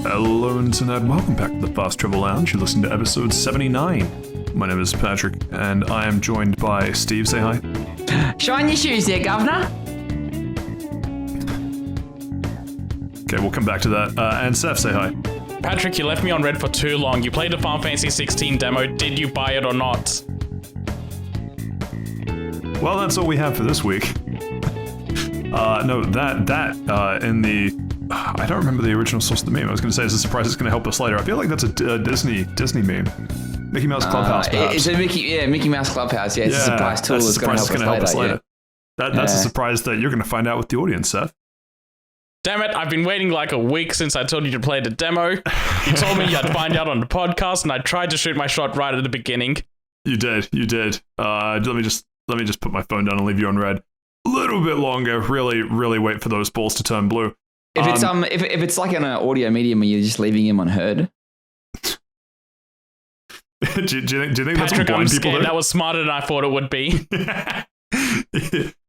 Hello Internet, welcome back to the Fast Travel Lounge. You're listening to episode 79. My name is Patrick, and I am joined by Steve. Say hi. Shine your shoes there, governor. Okay, we'll come back to that. And Saif, say hi. Patrick, you left me on red for too long. You played the Final Fantasy XVI demo. Did you buy it or not? Well, that's all we have for this week. No, in the... I don't remember the original source of the meme. I was going to say it's a surprise it's going to help us later. I feel like that's a Disney meme. Mickey Mouse Clubhouse, perhaps. It's a Mickey Mouse Clubhouse. Yeah, it's a surprise tool that's going to help us later. That's a surprise that you're going to find out with the audience, Seth. Damn it, I've been waiting like a week since I told you to play the demo. You told me I'd find out on the podcast, and I tried to shoot my shot right at the beginning. You did. Let me just put my phone down and leave you on red. A little bit longer. Really wait for those balls to turn blue. If it's if it's like an audio medium where you're just leaving him unheard. do you think Patrick, that's what blind people do? That was smarter than I thought it would be.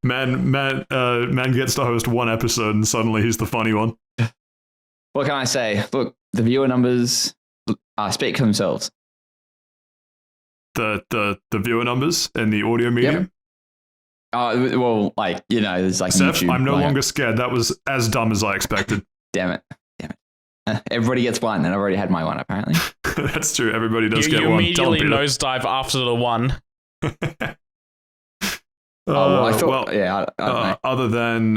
Man gets to host one episode and suddenly he's the funny one. What can I say? Look, the viewer numbers speak for themselves. The viewer numbers in the audio medium? Yep. Well, like, there's like Seth, YouTube. I'm no longer scared. That was as dumb as I expected. Damn it. Everybody gets one, and I've already had my one, apparently. That's true. Everybody does get you one. You immediately nosedive after the one. I thought, I don't know. Other than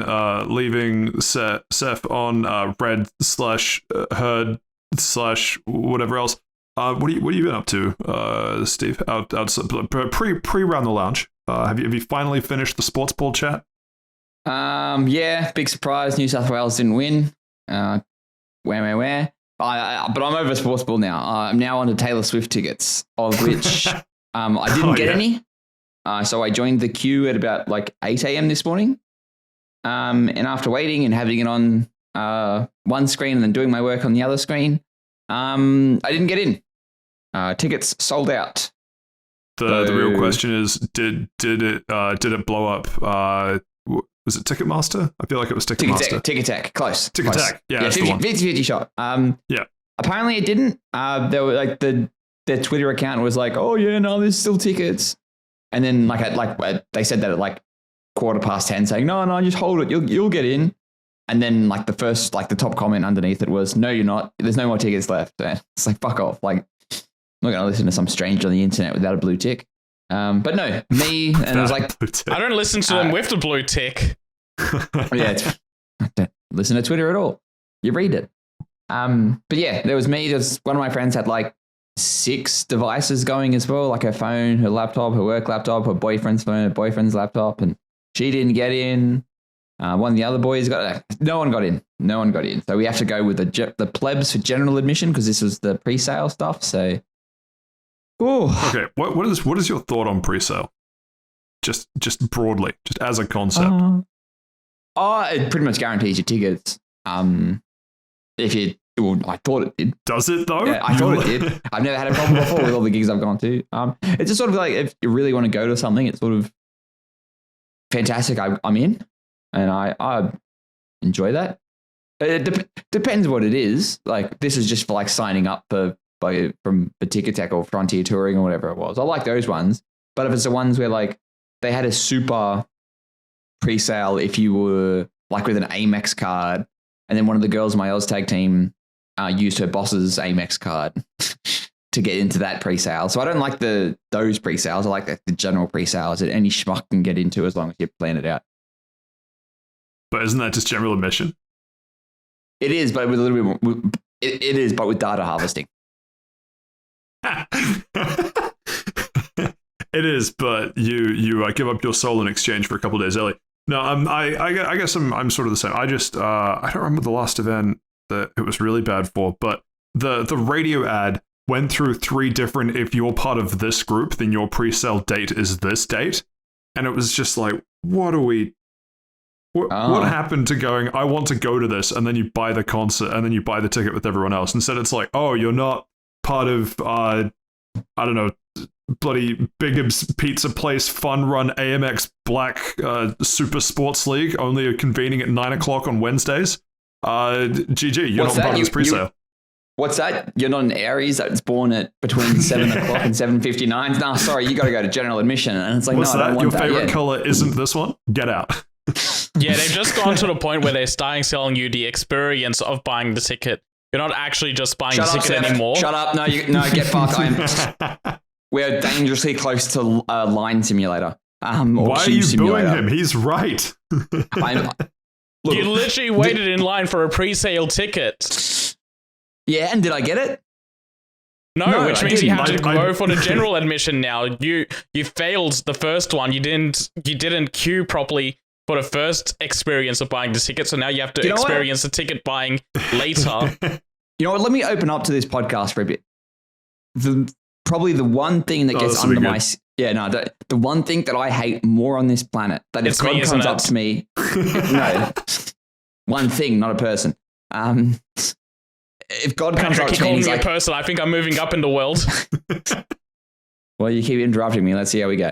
leaving Seth on red/herd/ whatever else, what have you been up to, Steve? Pre round the lounge. Have you finally finished the sports ball chat? Yeah, big surprise. New South Wales didn't win. Where? But I'm over sports ball now. I'm now on to Taylor Swift tickets, of which I didn't get any. So I joined the queue at about like 8 a.m. this morning. And after waiting and having it on one screen and then doing my work on the other screen, I didn't get in. Tickets sold out. The real question is, did it blow up? Was it Ticketmaster? I feel like it was Ticketmaster. Ticketek, close. Ticketek, yeah, that's 50 shot. Yeah. Apparently it didn't. There were like their Twitter account was like, oh yeah, no, there's still tickets. And then they said that at like 10:15, saying, no, just hold it, you'll get in. And then like the top comment underneath it was, no, you're not. There's no more tickets left. It's like, fuck off. Like, I'm not going to listen to some stranger on the internet without a blue tick. But no, me, and it was like... I don't listen to them with the blue tick. Yeah, I don't listen to Twitter at all. You read it. But yeah, there was me. There's one of my friends had like 6 devices going as well, like her phone, her laptop, her work laptop, her boyfriend's phone, her boyfriend's laptop, and she didn't get in. One of the other boys no one got in. So we have to go with the plebs for general admission because this was the pre-sale stuff. So... Ooh. Okay, what is your thought on pre-sale? Just broadly, just as a concept. It pretty much guarantees your tickets. I thought it did. Does it though? Yeah, I thought it did. I've never had a problem before with all the gigs I've gone to. It's just sort of like if you really want to go to something, it's sort of fantastic. I'm in, and I enjoy that. It depends what it is. Like this is just for like signing up from the Ticketek or Frontier Touring or whatever it was. I like those ones. But if it's the ones where like they had a super pre-sale if you were like with an Amex card, and then one of the girls in my OzTag team used her boss's Amex card to get into that pre-sale. So I don't like those pre-sales. I like the general pre-sales that any schmuck can get into as long as you plan it out. But isn't that just general admission? It is, but with a little bit more, it is, but with data harvesting. It is, but you give up your soul in exchange for a couple of days early. No, I guess I'm sort of the same. I don't remember the last event that it was really bad for, but the radio ad went through 3 different. If you're part of this group, then your pre-sale date is this date, and it was just like, what happened to going? I want to go to this, and then you buy the concert, and then you buy the ticket with everyone else. Instead, it's like, oh, you're not part of I don't know, bloody Bigham's Pizza Place Fun Run AMX Black Super Sports League, only convening at 9 o'clock on Wednesdays. GG, you're not part of this pre-sale. What's that? You're not an Aries that's born at between 7 o'clock and 7:59? No, sorry, you got to go to general admission. And it's like, What's no, I that? don't Your want that favorite yet. color isn't this one? Get out. Yeah, they've just gone to the point where they're starting selling you the experience of buying the ticket. You're not actually just buying the ticket Seth. anymore. Shut up. No, get fucked. We're dangerously close to a line simulator. Or Why are queue you simulator. booing him? He's right. Look, You literally waited in line for a pre-sale ticket. yeah, and did I get it? No, which means you have to I- go for the general admission now. You failed the first one. You didn't queue properly for the first experience of buying the ticket, so now you have to You know what? experience the ticket buying later. You know what? Let me open up to this podcast for a bit. Probably the one thing that gets this will be under good. my the one thing that I hate more on this planet, that if It's me, God isn't comes it? up to me, no, one thing, not a person. If God comes Patrick, up he to me, and called he's me a like, person. I think I'm moving up in the world. well, you keep interrupting me. Let's see how we go.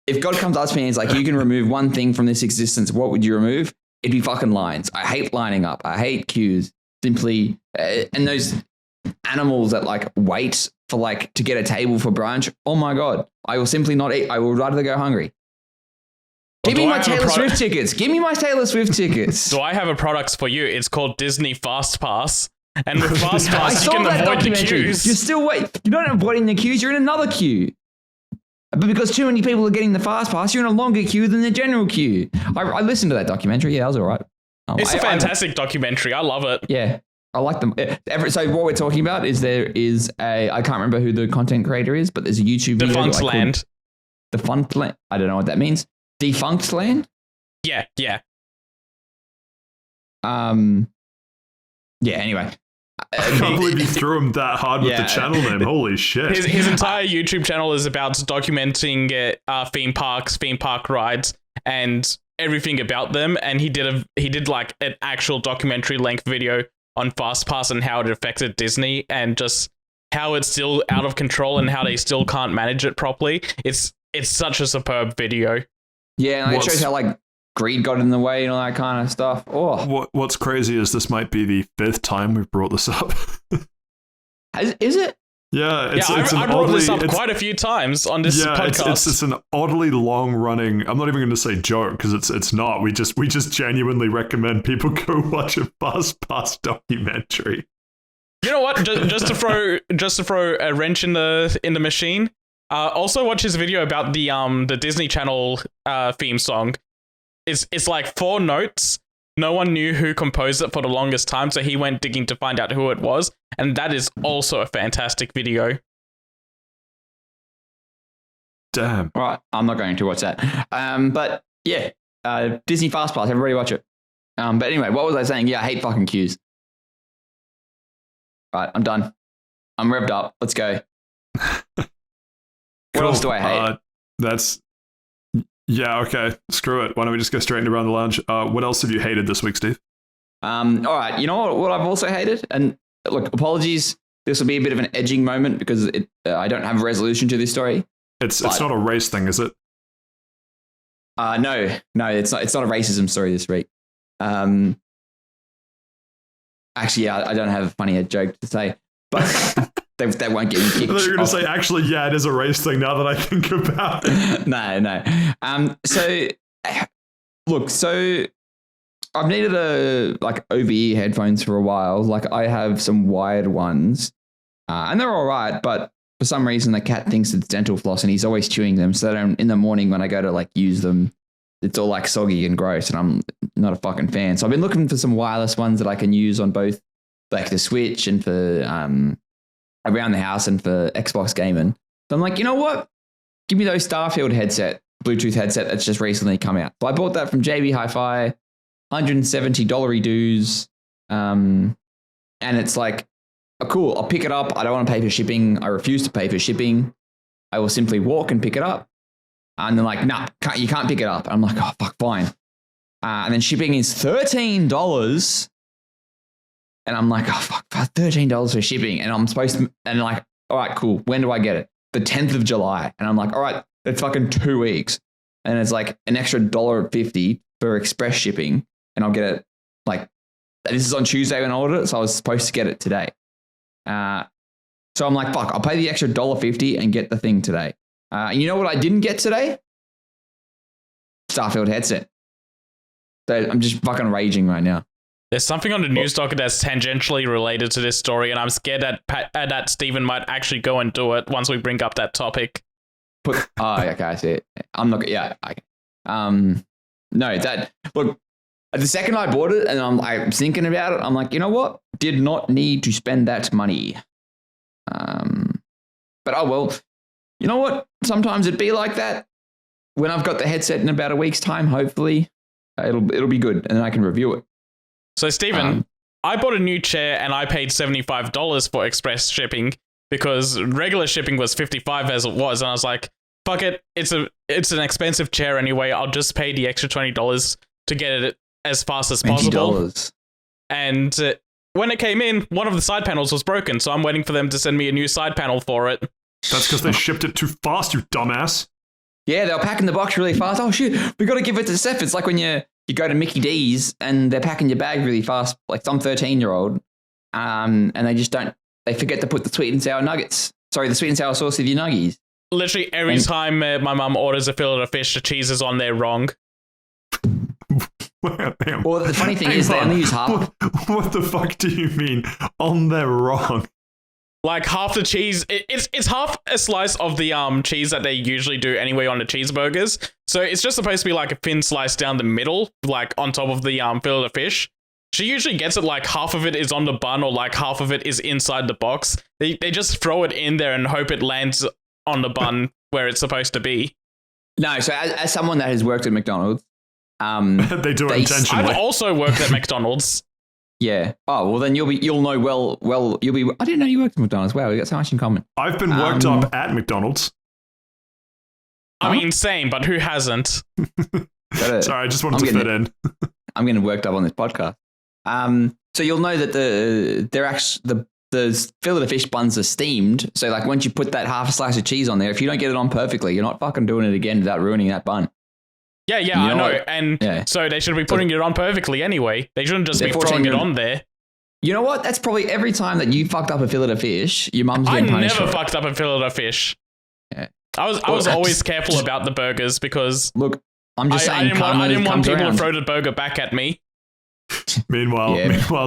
If God comes up to me and he's like, you can remove one thing from this existence, what would you remove? It'd be fucking lines. I hate lining up. I hate queues. Simply, and those animals that like wait for like to get a table for brunch. Oh my God. I will simply not eat. I will rather go hungry. Give me my Taylor Swift tickets. Give me my Taylor Swift tickets. So I have a product for you. It's called Disney Fast Pass. And with Fast I Pass, you saw can that avoid the documentary. queues. You're still you're not avoiding the queues. You're in another queue. But because too many people are getting the fast pass, you're in a longer queue than the general queue. I listened to that documentary. Yeah, that was all right. It's a fantastic documentary. I love it. Yeah, I like them. So what we're talking about is there is I can't remember who the content creator is, but there's a YouTube video. Defunct Land. Defunct Land. I don't know what that means. Defunct Land? Yeah. Yeah, anyway. I can't believe you threw him that hard with Yeah. the channel name. Holy shit. His entire YouTube channel is about documenting theme parks, theme park rides, and everything about them. And he did like an actual documentary length video on Fast Pass and how it affected Disney and just how it's still out of control and how they still can't manage it properly. It's such a superb video. Yeah, and it shows how like greed got in the way and all that kind of stuff. Oh, What's crazy is this might be the 5th time we've brought this up. is it? Yeah, I brought this up quite a few times on this podcast. It's an oddly long running. I'm not even going to say joke because it's not. We just genuinely recommend people go watch a Fast Pass documentary. You know what? Just to throw a wrench in the machine. Also watch his video about the Disney Channel theme song. It's like 4 notes. No one knew who composed it for the longest time, so he went digging to find out who it was, and that is also a fantastic video. Damn. All right, I'm not going to watch that. But yeah, Disney Fast Pass, everybody watch it. But anyway, what was I saying? Yeah, I hate fucking queues. Right, I'm done. I'm revved up. Let's go. What else do I hate? Yeah, okay. Screw it. Why don't we just go straight into Around the Lounge? What else have you hated this week, Steve? All right, you know what I've also hated? And look, apologies. This will be a bit of an edging moment because I don't have a resolution to this story. It's not a race thing, is it? No, it's not. It's not a racism story this week. Actually, yeah, I don't have a funny joke to say, but they won't get me kicked. I thought you were going to say, actually, yeah, it is a race thing now that I think about it. No. So, look, I've needed over-ear headphones for a while. Like, I have some wired ones, and they're all right, but for some reason, the cat thinks it's dental floss, and he's always chewing them. So in the morning when I go to like use them, it's all like soggy and gross, and I'm not a fucking fan. So I've been looking for some wireless ones that I can use on both like the Switch and for around the house and for Xbox gaming. So I'm like, you know what? Give me those Starfield Bluetooth headset that's just recently come out. So I bought that from JB Hi-Fi, $170 dues. And it's like, oh, cool, I'll pick it up. I don't want to pay for shipping. I refuse to pay for shipping. I will simply walk and pick it up. And they're like, nah, you can't pick it up. I'm like, oh, fuck, fine. And then shipping is $13. And I'm like, oh, fuck, $13 for shipping. And I'm supposed to, and like, all right, cool. When do I get it? The 10th of July. And I'm like, all right, that's fucking 2 weeks. And it's like an extra $1.50 for express shipping. And I'll get it like This is on Tuesday when I ordered it, so I was supposed to get it today. So I'm like, fuck, I'll pay the extra $1.50 and get the thing today. You know what I didn't get today? Starfield headset. So I'm just fucking raging right now. There's something on the news docket that's tangentially related to this story, and I'm scared that Stephen might actually go and do it once we bring up that topic. Okay, I see it. I'm not, yeah. No, look, the second I bought it and I'm thinking about it, I'm like, you know what? Did not need to spend that money. But oh well, you know what? Sometimes it'd be like that. When I've got the headset in about a week's time, hopefully it'll be good and then I can review it. So Stephen, I bought a new chair and I paid $75 for express shipping because regular shipping was $55 as it was, and I was like, fuck it, it's an expensive chair anyway. I'll just pay the extra $20 to get it as fast as possible. $20. And when it came in, one of the side panels was broken, so I'm waiting for them to send me a new side panel for it. That's because they shipped it too fast, you dumbass. Yeah, they were packing the box really fast. Oh shit, we got to give it to Saif. It's like when you go to Mickey D's and they're packing your bag really fast, like some 13-year-old, and they forget to put the sweet and sour nuggets. Sorry, the sweet and sour sauce with your nuggies. Literally every time my mum orders a fillet of fish, the cheese is on there wrong. Well, the funny thing is they only use half. What the fuck do you mean on there wrong? Like half the cheese, it's half a slice of the cheese that they usually do anyway on the cheeseburgers. So it's just supposed to be like a thin slice down the middle, like on top of the fillet of fish. She usually gets it like half of it is on the bun or like half of it is inside the box. They just throw it in there and hope it lands on the bun where it's supposed to be. No, so as someone that has worked at McDonald's, they do it intentionally. I've also worked at McDonald's. Yeah. Oh, well then you'll know well you'll be. I didn't know you worked at McDonald's. Wow, we got so much in common. I've been worked up at McDonald's. I mean, same, but who hasn't? Sorry, I just wanted to fit in. I'm getting worked up on this podcast. So you'll know that the fillet of fish buns are steamed. So like once you put that half a slice of cheese on there, if you don't get it on perfectly, you're not fucking doing it again without ruining that bun. Yeah, I know. So they should be putting it on perfectly anyway. They shouldn't just be throwing it on there. You know what? That's probably every time that you fucked up a fillet of fish, your mum's getting punished. I never fucked up a fillet of fish. Yeah. I was always careful about the burgers because look, I'm just saying I didn't want people around. to throw the burger back at me. Meanwhile,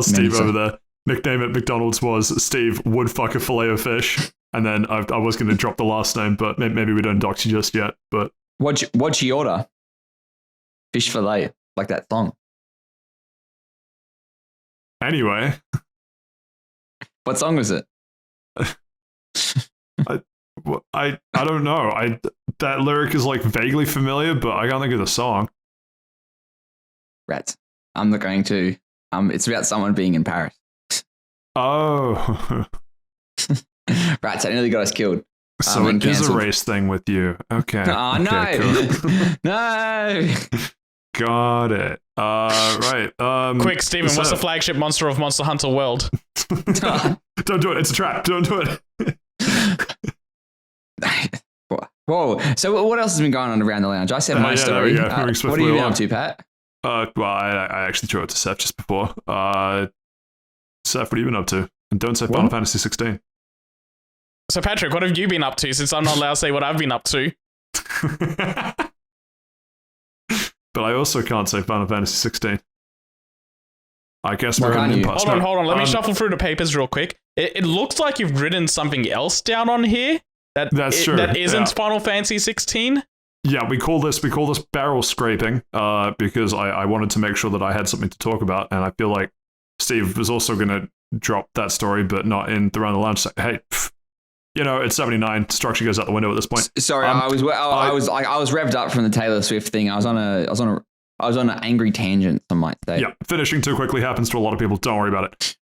Steve over there, nickname at McDonald's was Steve would fuck a fillet of fish, and then I was going to drop the last name, but maybe we don't dox you just yet. But what'd she order? Fish fillet, like that song. Anyway, what song was it? I don't know. That lyric is like vaguely familiar, but I can't think of the song. Rats. I'm not going to. It's about someone being in Paris. Oh. Rats, I nearly got us killed. So it is a race thing with you. Okay. Oh, okay, no. cool. No. Got it. Right. Quick, Steven, what's the flagship monster of Monster Hunter World? Don't do it. It's a trap. Don't do it. Whoa. So what else has been going on around the lounge? I said my story. What have you been up to, Pat? Well, I actually threw it to Saif just before. Saif, what have you been up to? And don't say Final Fantasy XVI. So, Patrick, what have you been up to since I'm not allowed to say what I've been up to? But I also can't say Final Fantasy XVI. I guess we're in an impasse. Hold on. Let me shuffle through the papers real quick. It looks like you've written something else down on here. That's true. That isn't Final Fantasy 16. Yeah, we call this barrel scraping because I wanted to make sure that I had something to talk about, and I feel like Steve was also going to drop that story, but not in the Round the Lounge. Hey, it's 79. Structure goes out the window at this point. Sorry, I was revved up from the Taylor Swift thing. I was on an angry tangent, some might say. Yeah, finishing too quickly happens to a lot of people. Don't worry about it.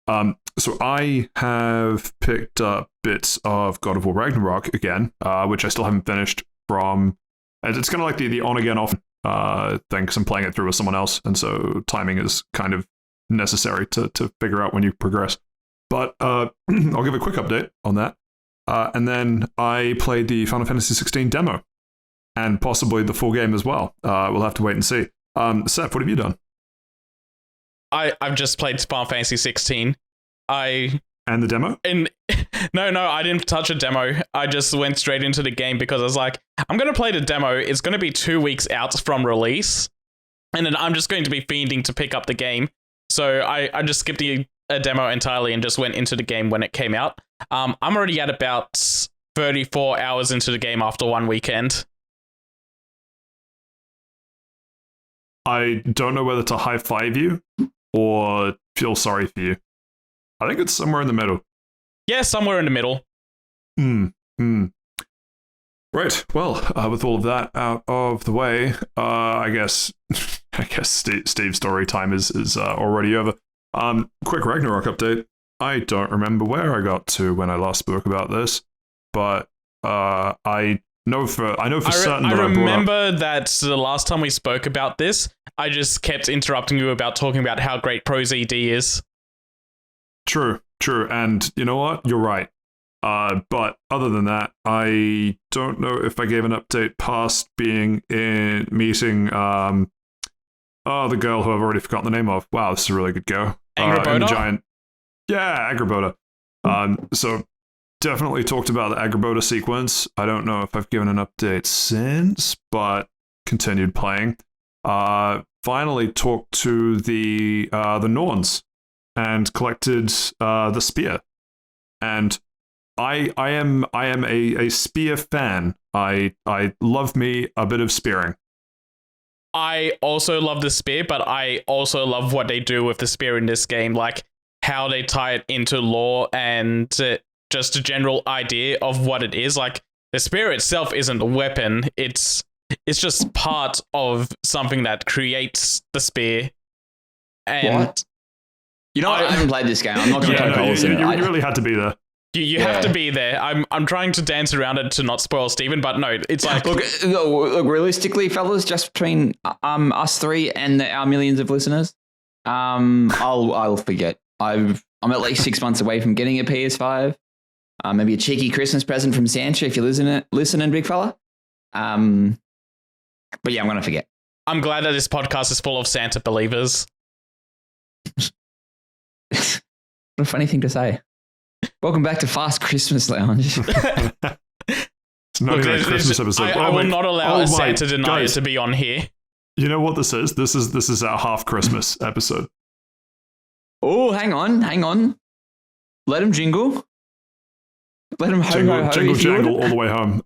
So I have picked up bits of God of War Ragnarok again, which I still haven't finished from. It's kind of like the on again off thing because I'm playing it through with someone else, and so timing is kind of necessary to figure out when you progress. But I'll give a quick update on that. And then I played the Final Fantasy XVI demo, and possibly the full game as well. We'll have to wait and see. Seth, what have you done? I've just played Final Fantasy 16. And the demo? No, I didn't touch a demo. I just went straight into the game because I was like, I'm going to play the demo. It's going to be 2 weeks out from release. And then I'm just going to be fiending to pick up the game. So I just skipped a demo entirely and just went into the game when it came out. I'm already at about 34 hours into the game after one weekend. I don't know whether to high-five you or feel sorry for you. I think it's somewhere in the middle. Yeah, somewhere in the middle. Right. Well, with all of that out of the way, I guess Steve's story time is already over. Quick Ragnarok update. I don't remember where I got to when I last spoke about this, but I know for certain that I remember that the last time we spoke about this, I just kept interrupting you about talking about how great ProZD is. True, and you know what? You're right. But other than that, I don't know if I gave an update past being in meeting the girl who I've already forgotten the name of. Wow, this is a really good go. Agrabota? Agrabota. So definitely talked about the Agrabota sequence. I don't know if I've given an update since, but continued playing. Finally talked to the Norns and collected the spear. And I am a spear fan. I love me a bit of spearing. I also love the spear, but I also love what they do with the spear in this game, like how they tie it into lore and just a general idea of what it is. Like the spear itself isn't a weapon; it's just part of something that creates the spear. And what? You know, I haven't played this game. I'm not going to poke holes in it. You really had to be there. You have to be there. I'm trying to dance around it to not spoil Steven, but no, it's like look, realistically, fellas, just between us three and our millions of listeners, I'll forget. I'm at least 6 months away from getting a PS5. Maybe a cheeky Christmas present from Santa if you're listening, big fella. But yeah, I'm gonna forget. I'm glad that this podcast is full of Santa believers. What a funny thing to say. Welcome back to Fast Christmas Lounge. It's not even a Christmas episode. I will not allow a Santa denier to be on here. You know what this is? This is our half Christmas episode. Oh, hang on. Let him jingle. Let him jingle jangle all the way home.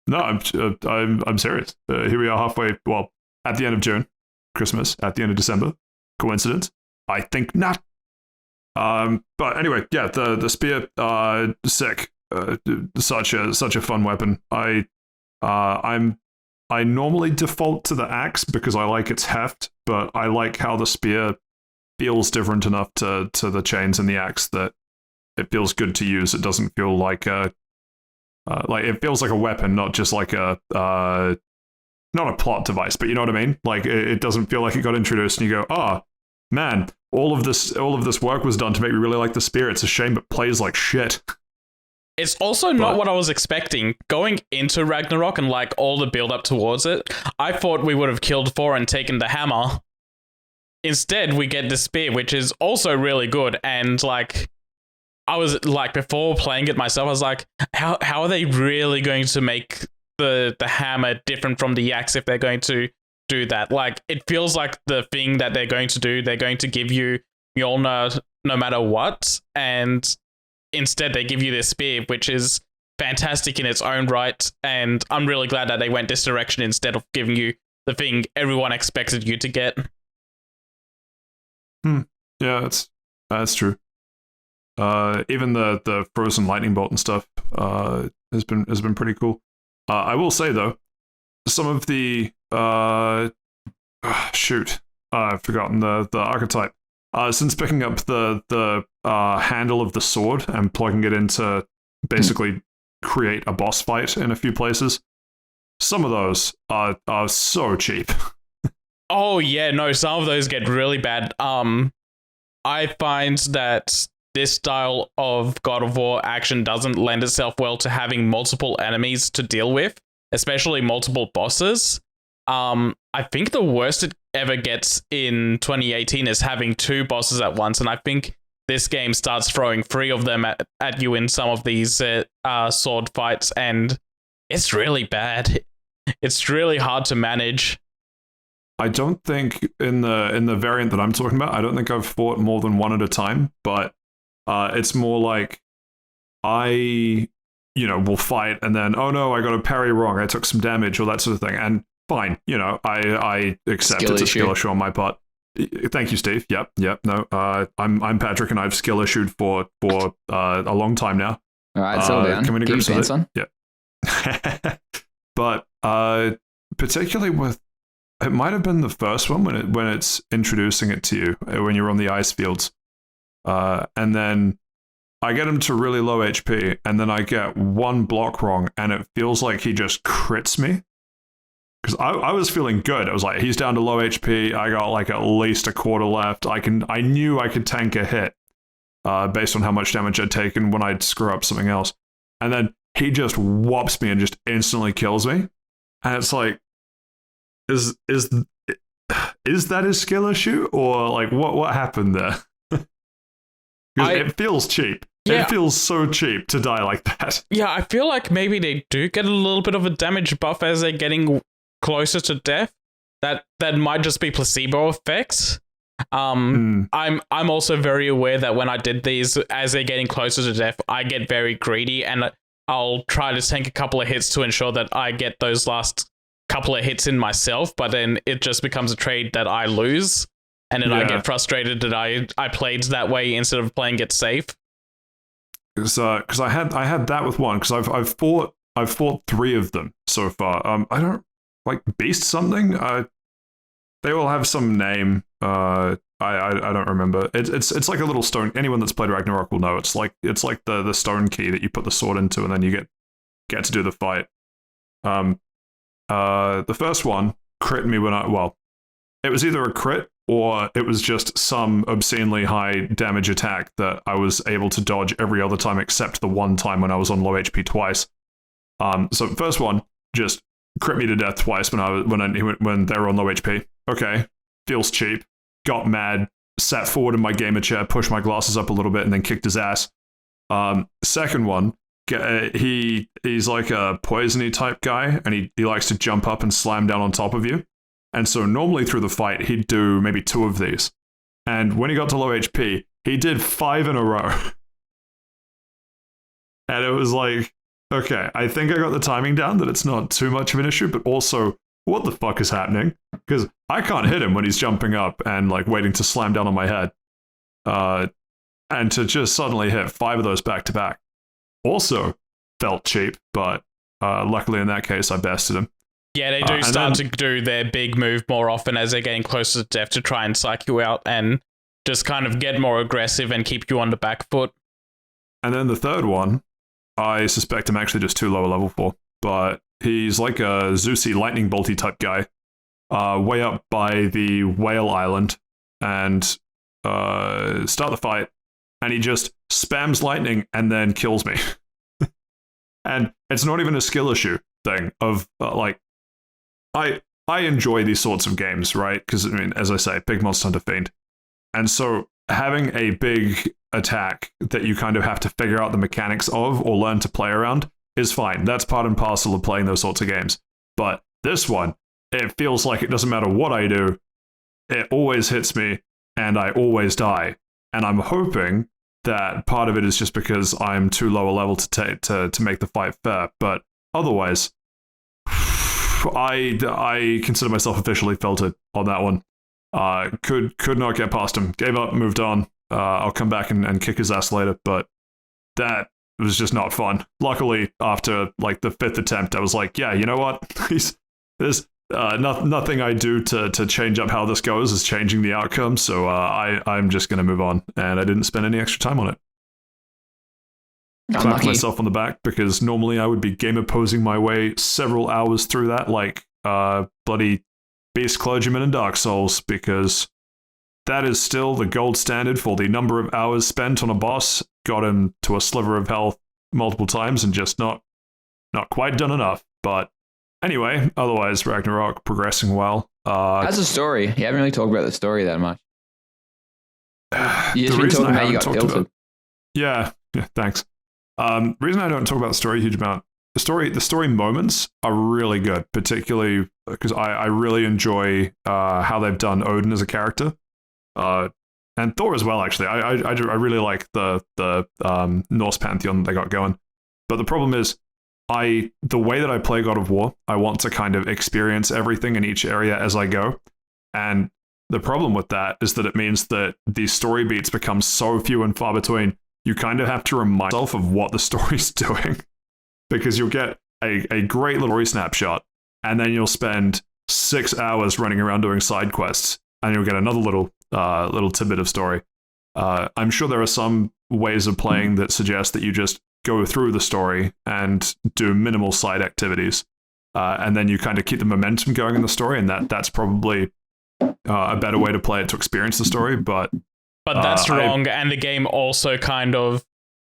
No, I'm serious. Here we are halfway. Well, at the end of June, Christmas at the end of December. Coincidence? I think not. But anyway, yeah, the spear, sick. Such a fun weapon. I normally default to the axe because I like its heft, but I like how the spear feels different enough to the chains and the axe that it feels good to use. It doesn't feel like it feels like a weapon, not just like not a plot device, but you know what I mean? Like it doesn't feel like it got introduced and you go, oh man, all of this work was done to make me really like the spear. It's a shame it plays like shit. It's also not what I was expecting. Going into Ragnarok and like all the build up towards it, I thought we would have killed Thor and taken the hammer. Instead, we get the spear, which is also really good. And like, I was like, before playing it myself, I was like, how are they really going to make the hammer different from the axe if they're going to do that? Like, it feels like the thing that they're going to do, they're going to give you Mjolnir no matter what. And instead, they give you this spear, which is fantastic in its own right. And I'm really glad that they went this direction instead of giving you the thing everyone expected you to get. Yeah, that's true. Even the frozen lightning bolt and stuff has been pretty cool. I will say though, some of the I've forgotten the archetype. Since picking up the handle of the sword and plugging it into basically create a boss fight in a few places, some of those are so cheap. Oh yeah, no, some of those get really bad. I find that this style of God of War action doesn't lend itself well to having multiple enemies to deal with, especially multiple bosses. I think the worst it ever gets in 2018 is having 2 bosses at once, and I think this game starts throwing 3 of them at you in some of these sword fights, and it's really bad. It's really hard to manage. I don't think in the variant that I'm talking about, I don't think I've fought more than one at a time, but it's more like I, will fight and then, oh no, I got a parry wrong, I took some damage or that sort of thing, and fine, I accept it's a skill issue on my part. Thank you, Steve. Yep. No, I'm Patrick, and I've skill issued for a long time now. All right, settle down. Can we Get your pants on? Yeah. But particularly with, it might have been the first one when it's introducing it to you when you're on the ice fields, and then I get him to really low HP, and then I get one block wrong, and it feels like he just crits me. Because I was feeling good. I was like, he's down to low HP. I got like at least a quarter left. I knew I could tank a hit based on how much damage I'd taken when I'd screw up something else. And then he just whops me and just instantly kills me. And it's like, is that a skill issue? Or like what happened there? Because it feels cheap. Yeah. It feels so cheap to die like that. Yeah, I feel like maybe they do get a little bit of a damage buff as they're getting closer to death. That might just be placebo effects. I'm also very aware that when I did these, as they're getting closer to death, I get very greedy, and I'll try to tank a couple of hits to ensure that I get those last couple of hits in myself, but then it just becomes a trade that I lose, and then I get frustrated that I played that way instead of playing it safe. Because I had that with one, because I've fought 3 of them so far. I don't like Beast something. They all have some name. I don't remember. It's like a little stone. Anyone that's played Ragnarok will know. It's like the stone key that you put the sword into, and then you get to do the fight. The first one crit me when it was either a crit or it was just some obscenely high damage attack that I was able to dodge every other time except the one time when I was on low HP twice. So the first one just crit me to death twice when they were on low HP. Okay, feels cheap. Got mad, sat forward in my gamer chair, pushed my glasses up a little bit, and then kicked his ass. Second one, he's like a poisony type guy, and he likes to jump up and slam down on top of you. And so normally through the fight, he'd do maybe 2 of these. And when he got to low HP, he did 5 in a row. And it was like, okay, I think I got the timing down, that it's not too much of an issue, but also, what the fuck is happening? Because I can't hit him when he's jumping up and like waiting to slam down on my head. And to just suddenly hit 5 of those back to back also felt cheap, but luckily in that case, I bested him. Yeah, they do start to do their big move more often as they're getting closer to death to try and psych you out and just kind of get more aggressive and keep you on the back foot. And then the third one, I suspect I'm actually just too low a level for, but he's like a Zeusy lightning bolty type guy, way up by the whale island, and start the fight, and he just spams lightning and then kills me. And it's not even a skill issue thing of I enjoy these sorts of games, right? Because, I mean, as I say, big Monster Hunter Fiend. And so having a big attack that you kind of have to figure out the mechanics of or learn to play around is fine. That's part and parcel of playing those sorts of games. But this one, it feels like it doesn't matter what I do, it always hits me and I always die. And I'm hoping that part of it is just because I'm too low a level to make the fight fair. But otherwise, I consider myself officially felted on that one. Could not get past him. Gave up, moved on. I'll come back and kick his ass later, but that was just not fun. Luckily, after like the 5th attempt, I was like, yeah, you know what? There's nothing I do to change up how this goes is changing the outcome, so I'm just going to move on, and I didn't spend any extra time on it. Clapped myself on the back, because normally I would be gamer posing my way several hours through that, like bloody Beast Clergyman and Dark Souls, because that is still the gold standard for the number of hours spent on a boss. Got him to a sliver of health multiple times and just not quite done enough. But Anyway, otherwise, Ragnarok progressing well. How's the story? You haven't really talked about the story that much. You just the been reason talking I about you haven't got talked tilted. about, yeah, thanks. The reason I don't talk about the story a huge amount, the story moments are really good, particularly because I really enjoy how they've done Odin as a character, and Thor as well. Actually, I really like the Norse pantheon they got going. But the problem is, the way that I play God of War, I want to kind of experience everything in each area as I go, and the problem with that is that it means that these story beats become so few and far between. You kind of have to remind yourself of what the story's doing, because you'll get a great little story snapshot, and then you'll spend 6 hours running around doing side quests, and you'll get another little tidbit of story. I'm sure there are some ways of playing that suggest that you just go through the story and do minimal side activities, and then you kind of keep the momentum going in the story, and that's probably a better way to play it to experience the story. But that's wrong, and the game also kind of,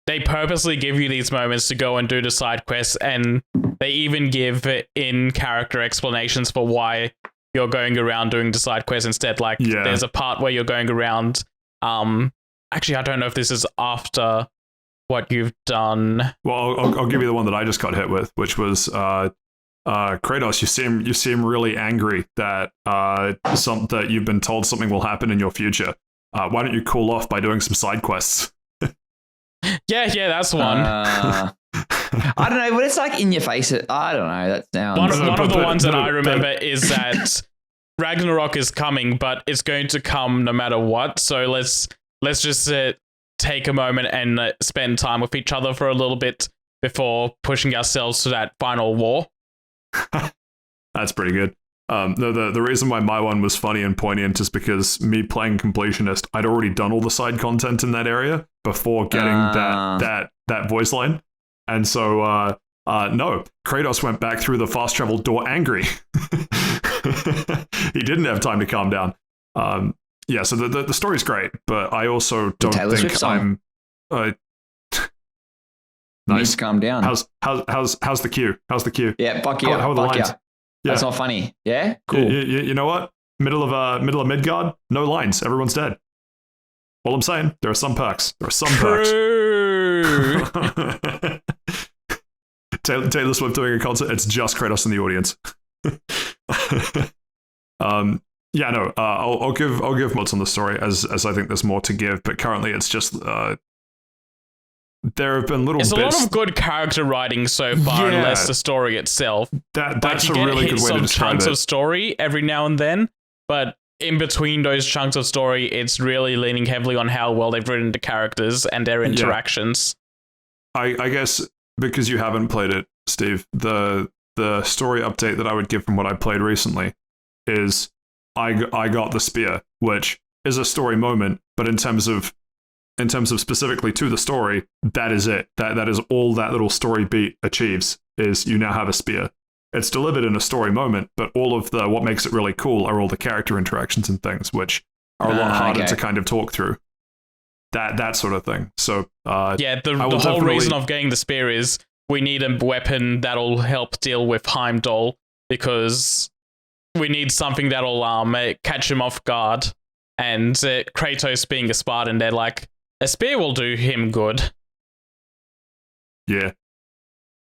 they purposely give you these moments to go and do the side quests, and they even give in-character explanations for why you're going around doing the side quests instead. Like, there's a part where you're going around, actually, I don't know if this is after what you've done. Well, I'll give you the one that I just got hit with, which was Kratos. You seem really angry that that you've been told something will happen in your future. Why don't you cool off by doing some side quests? Yeah, that's one. I don't know, but it's like in your face. I don't know. That sounds one of the ones that I remember is that Ragnarok is coming, but it's going to come no matter what. So let's just take a moment and spend time with each other for a little bit before pushing ourselves to that final war. That's pretty good. The reason why my one was funny and poignant is because me playing completionist, I'd already done all the side content in that area before getting that voice line, and so no, Kratos went back through the fast travel door angry. He didn't have time to calm down. Yeah, so the story's great, but I also don't think I'm. Nice. Calm down. How's the queue? How's the queue? Yeah, fuck you. How are the lines? Yeah. That's not funny. Yeah, cool. You know what? Middle of Midgard, no lines. Everyone's dead. All I'm saying, there are some perks. True. Taylor Swift doing a concert. It's just Kratos in the audience. Yeah, no. I'll give mods on the story as I think there's more to give, but currently it's just there have been little bits. It's a lot of good character writing so far, and less the story itself. That's a really good way to describe chunks it. of story every now and then, but in between those chunks of story, it's really leaning heavily on how well they've written the characters and their interactions. I guess because you haven't played it, Steve, the story update that I would give from what I played recently is I got the spear, which is a story moment, but in terms of specifically to the story, that is it. That is all that little story beat achieves, is you now have a spear. It's delivered in a story moment, but all of what makes it really cool are all the character interactions and things, which are a lot harder to kind of talk through. That sort of thing. So the whole reason of getting the spear is we need a weapon that'll help deal with Heimdall, because we need something that'll catch him off guard. And Kratos being a Spartan, they're like, a spear will do him good. Yeah.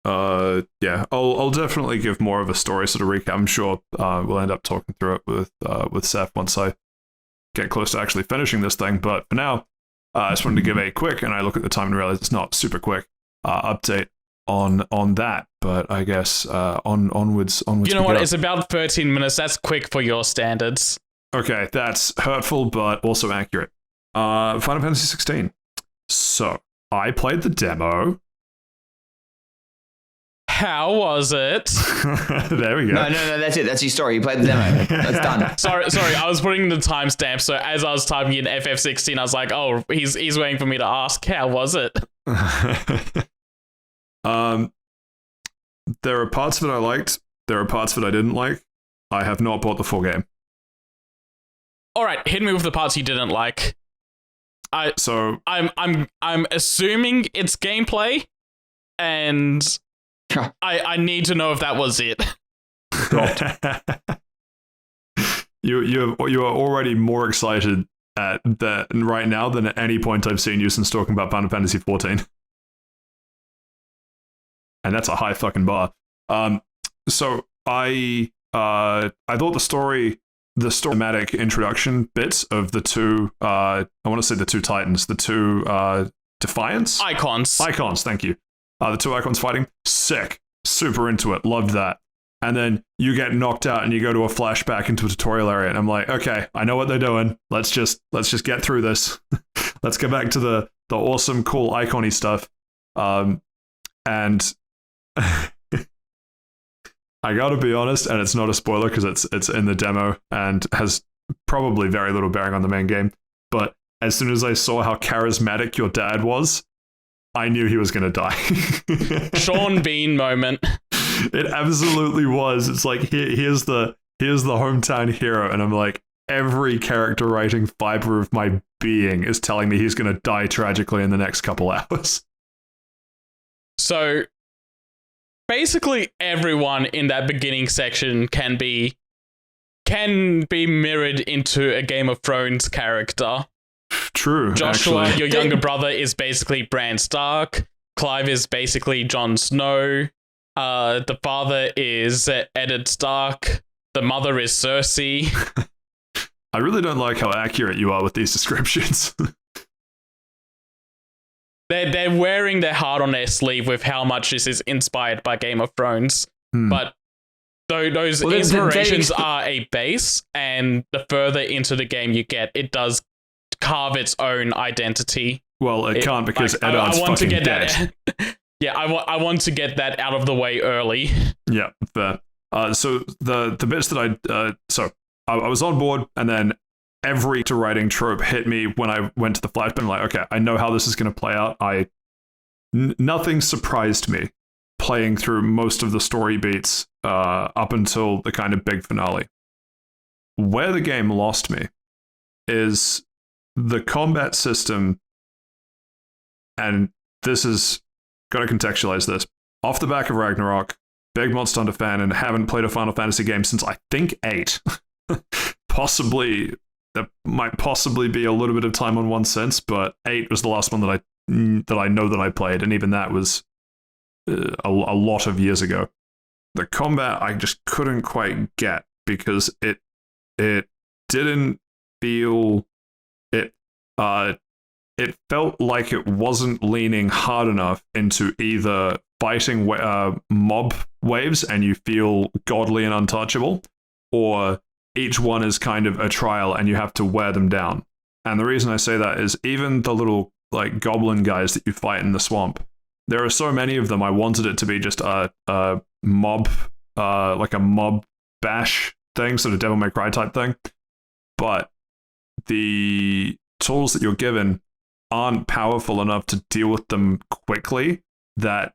I'll definitely give more of a story sort of recap. I'm sure we'll end up talking through it with Saif once I get close to actually finishing this thing. But for now, I just wanted to give a quick, and I look at the time and realize it's not super quick, update on that. But I guess onwards. You know what? It's about 13 minutes. That's quick for your standards. Okay, that's hurtful, but also accurate. Final Fantasy XVI. So, I played the demo. How was it? There we go. No, that's it. That's your story. You played the demo. That's done. Sorry. I was putting the timestamp, so as I was typing in FF16, I was like, oh, he's waiting for me to ask, how was it? There are parts of it I liked. There are parts of it I didn't like. I have not bought the full game. All right, hit me with the parts you didn't like. I'm assuming it's gameplay, and I need to know if that was it. dropped. You are already more excited at that right now than at any point I've seen you since talking about Final Fantasy XIV. And that's a high fucking bar. So I thought the thematic introduction bits of the two, I want to say the two titans, the two Defiance? Icons, thank you. The two icons fighting, sick. Super into it, loved that. And then you get knocked out and you go to a flashback into a tutorial area, and I'm like, okay, I know what they're doing. Let's just get through this. Let's go back to the awesome, cool, icon-y stuff. And I gotta be honest, and it's not a spoiler because it's in the demo and has probably very little bearing on the main game. But as soon as I saw how charismatic your dad was, I knew he was gonna die. Sean Bean moment. It absolutely was. It's like here's the hometown hero, and I'm like, every character writing fiber of my being is telling me he's gonna die tragically in the next couple hours. So basically everyone in that beginning section can be mirrored into a Game of Thrones character. True. Joshua, actually. your younger brother, is basically Bran Stark. Clive is basically Jon Snow. The father is Eddard Stark. The mother is Cersei. I really don't like how accurate you are with these descriptions. They're wearing their heart on their sleeve with how much this is inspired by Game of Thrones. But those inspirations are a base, and the further into the game you get, it does carve its own identity. Well, it can't because Eddard's fucking dead. Yeah, I want to get that out of the way early. Yeah, fair. So the bits that I was on board, and then every writing trope hit me when I went to the flashback. I'm like, okay, I know how this is going to play out. Nothing surprised me playing through most of the story beats up until the kind of big finale. Where the game lost me is the combat system, and this is got to contextualize this. Off the back of Ragnarok, big Monster Hunter fan, and haven't played a Final Fantasy game since I think 8. There might possibly be a little bit of time on one since, but 8 was the last one that I know that I played, and even that was a lot of years ago. The combat I just couldn't quite get because it didn't feel it felt like it wasn't leaning hard enough into either fighting mob waves and you feel godly and untouchable, or each one is kind of a trial and you have to wear them down. And the reason I say that is even the little like goblin guys that you fight in the swamp, there are so many of them. I wanted it to be just a mob, like a mob bash thing, sort of Devil May Cry type thing. But the tools that you're given aren't powerful enough to deal with them quickly, that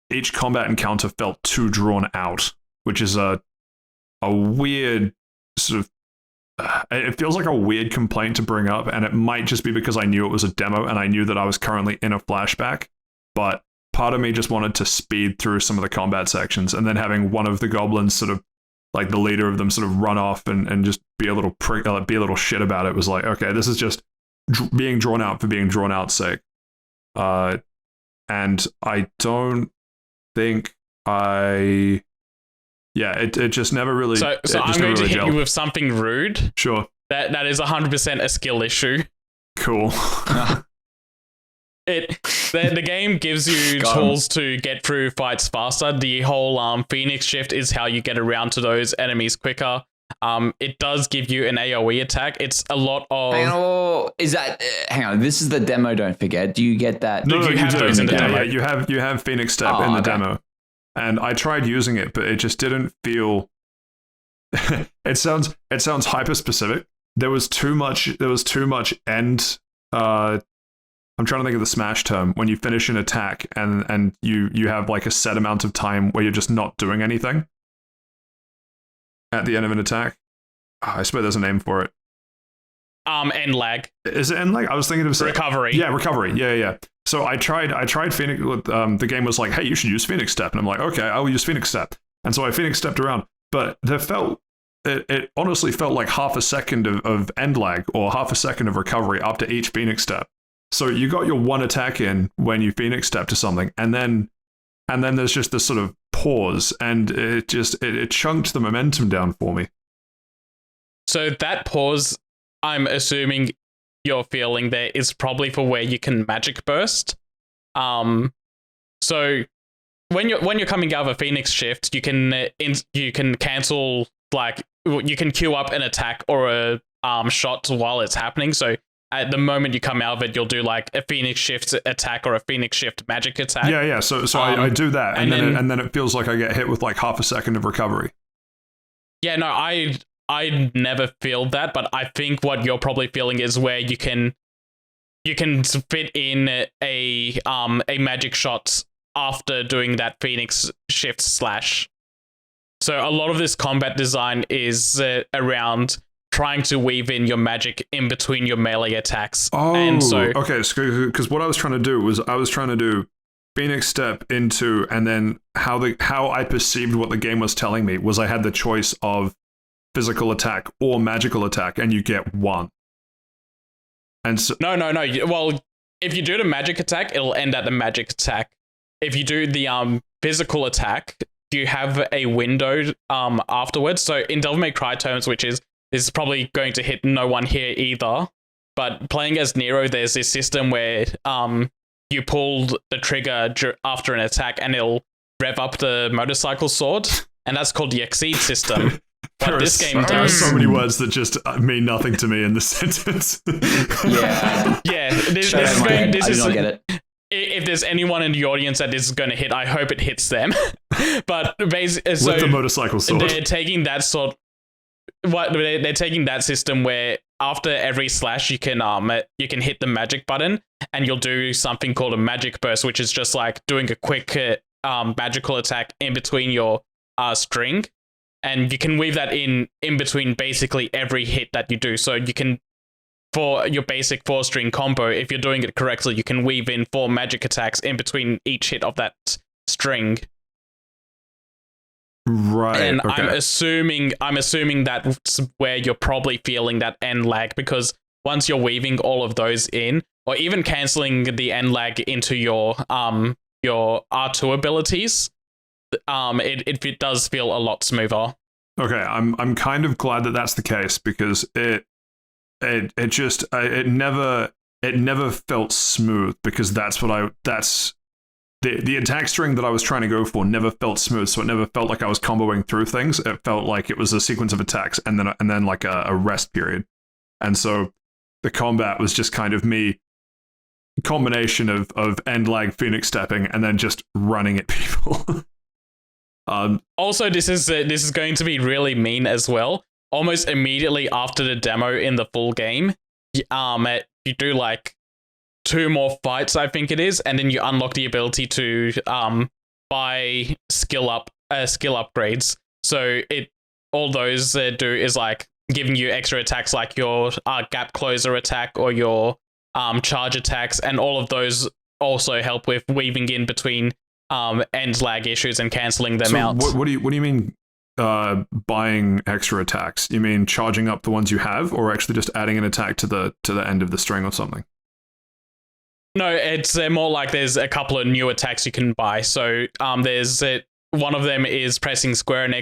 each combat encounter felt too drawn out, which is a weird sort of, it feels like a weird complaint to bring up, and it might just be because I knew it was a demo and I knew that I was currently in a flashback, but part of me just wanted to speed through some of the combat sections, and then having one of the goblins sort of, like the leader of them, sort of run off and just be a little shit about it was like, okay, this is just being drawn out for being drawn out's sake. And I don't think it just never really. So I'm going to hit you with something rude. Sure. That is 100% a skill issue. Cool. The game gives you tools to get through fights faster. The whole Phoenix shift is how you get around to those enemies quicker. It does give you an AoE attack. It's a lot of. Hang on. This is the demo. Don't forget. Do you get that? No, you have those in the demo. Yeah, you have Phoenix Step in the demo, and I tried using it, but it just didn't feel. It sounds hyper specific. There was too much end. I'm trying to think of the Smash term when you finish an attack and you have like a set amount of time where you're just not doing anything at the end of an attack. I swear there's a name for it. End lag. Is it end lag? I was thinking of recovery. Yeah, recovery. Yeah. So I tried Phoenix. The game was like, hey, you should use Phoenix Step, and I'm like, okay, I will use Phoenix Step. And so I Phoenix stepped around, but it honestly felt like half a second of end lag or half a second of recovery after each Phoenix step. So you got your one attack in when you Phoenix step to something, and then there's just this sort of pause, and it chunked the momentum down for me. So that pause, I'm assuming you're feeling there, is probably for where you can magic burst. So when you're coming out of a Phoenix shift, you can cancel, like, you can queue up an attack or a shot while it's happening. So at the moment you come out of it, you'll do like a Phoenix shift attack or a Phoenix shift magic attack. Yeah. So I do that, and then it feels like I get hit with like half a second of recovery. Yeah, no, I never feel that, but I think what you're probably feeling is where you can fit in a magic shot after doing that Phoenix shift slash. So a lot of this combat design is around trying to weave in your magic in between your melee attacks. Oh, and so, okay. Because what I was trying to do was Phoenix step into, and then how I perceived what the game was telling me was I had the choice of physical attack or magical attack, and you get one. And so no. Well, if you do the magic attack, it'll end at the magic attack. If you do the physical attack, you have a window afterwards. So in Devil May Cry terms, which is probably going to hit no one here either, but playing as Nero, there's this system where you pull the trigger after an attack and it'll rev up the motorcycle sword, and that's called the Exceed system. What this game there are does... so many words that just mean nothing to me in this sentence. Yeah. This is going... This I do is, not get it. If there's anyone in the audience that this is going to hit, I hope it hits them. But basically, so with the motorcycle sword, they're taking that they're taking that system where after every slash you can hit the magic button and you'll do something called a magic burst, which is just like doing a quick magical attack in between your string, and you can weave that in between basically every hit that you do. So you can, for your basic 4-string combo, if you're doing it correctly, you can weave in 4 magic attacks in between each hit of that string. Right. And okay. I'm assuming that's where you're probably feeling that end lag, because once you're weaving all of those in, or even canceling the end lag into your R2 abilities, it does feel a lot smoother. Okay, I'm kind of glad that that's the case, because it never felt smooth, because the attack string that I was trying to go for never felt smooth, so it never felt like I was comboing through things. It felt like it was a sequence of attacks and then like a rest period. And so the combat was just kind of me, combination of end lag Phoenix stepping and then just running at people. Also, this is going to be really mean as well. Almost immediately after the demo in the full game, you do like 2 more fights, I think it is, and then you unlock the ability to buy skill upgrades. So all those do is like giving you extra attacks, like your gap closer attack or your charge attacks, and all of those also help with weaving in between end lag issues and cancelling them out. What do you mean buying extra attacks? You mean charging up the ones you have, or actually just adding an attack to the end of the string or something? No, it's more like there's a couple of new attacks you can buy. So there's one of them is pressing square and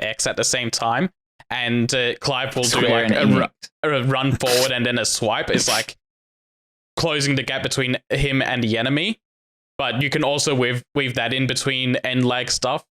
X at the same time, and Clive will do like a run forward and then a swipe. It's like closing the gap between him and the enemy. But you can also weave that in between end lag stuff.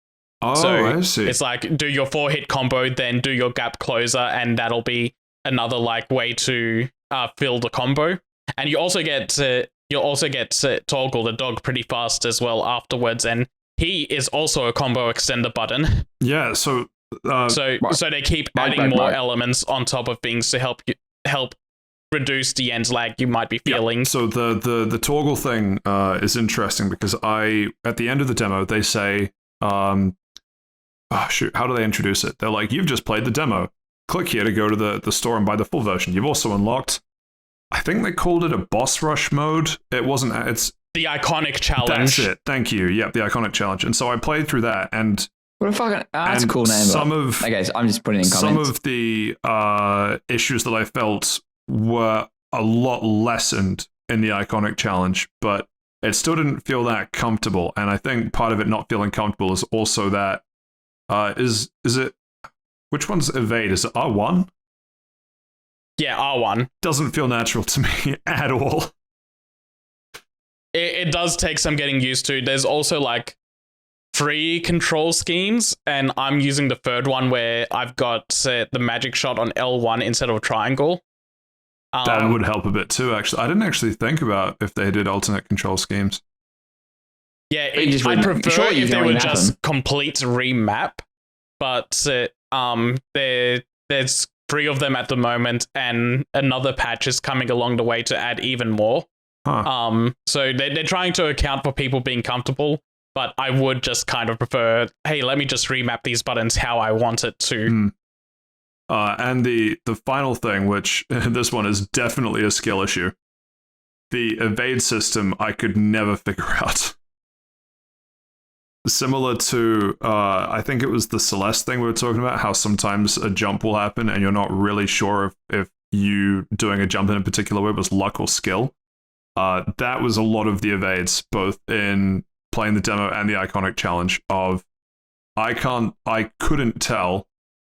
Oh, so I see. It's like do your 4-hit combo, then do your gap closer, and that'll be another like way to fill the combo. And you also get Toggle the dog pretty fast as well afterwards, and he is also a combo extender button. Yeah, so they keep adding more elements on top of things to help reduce the end lag you might be feeling. Yeah. So the toggle thing is interesting, because at the end of the demo they say, how do they introduce it? They're like, you've just played the demo. Click here to go to the store and buy the full version. You've also unlocked, I think they called it a boss rush mode. It's the iconic challenge. That's it. Thank you. Yep, the iconic challenge. And so I played through that, and What a fucking that's a And cool name. Okay, so I'm just putting in comments. Some of the issues that I felt were a lot lessened in the Iconic Challenge, but it still didn't feel that comfortable. And I think part of it not feeling comfortable is also that is it which one's evade? Is it R1? Yeah, R1. Doesn't feel natural to me at all. It does take some getting used to. There's also like 3 control schemes, and I'm using the third one where I've got the magic shot on L1 instead of triangle. That would help a bit too, actually. I didn't actually think about if they did alternate control schemes. Yeah, I'd prefer if they would just complete remap, but there's 3 of them at the moment, and another patch is coming along the way to add even more. Huh. So they're trying to account for people being comfortable, but I would just kind of prefer, hey, let me just remap these buttons how I want it to. And the final thing, which this one is definitely a skill issue, the evade system I could never figure out. Similar to, I think it was the Celeste thing we were talking about, how sometimes a jump will happen and you're not really sure if you doing a jump in a particular way was luck or skill. That was a lot of the evades, both in playing the demo and the Iconic Challenge of I couldn't tell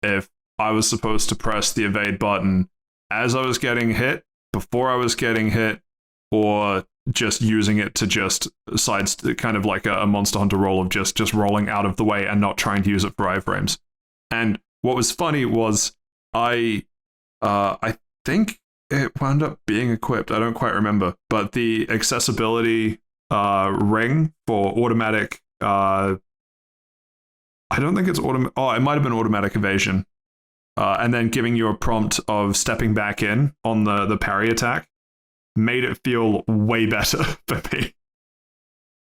if I was supposed to press the evade button as I was getting hit, before I was getting hit, or just using it to just sides, kind of like a Monster Hunter roll of just rolling out of the way and not trying to use it for iframes. And what was funny was I think it wound up being equipped. I don't quite remember, but the accessibility ring for automatic. I don't think it's automatic. Oh, it might have been automatic evasion, and then giving you a prompt of stepping back in on the parry attack made it feel way better for me.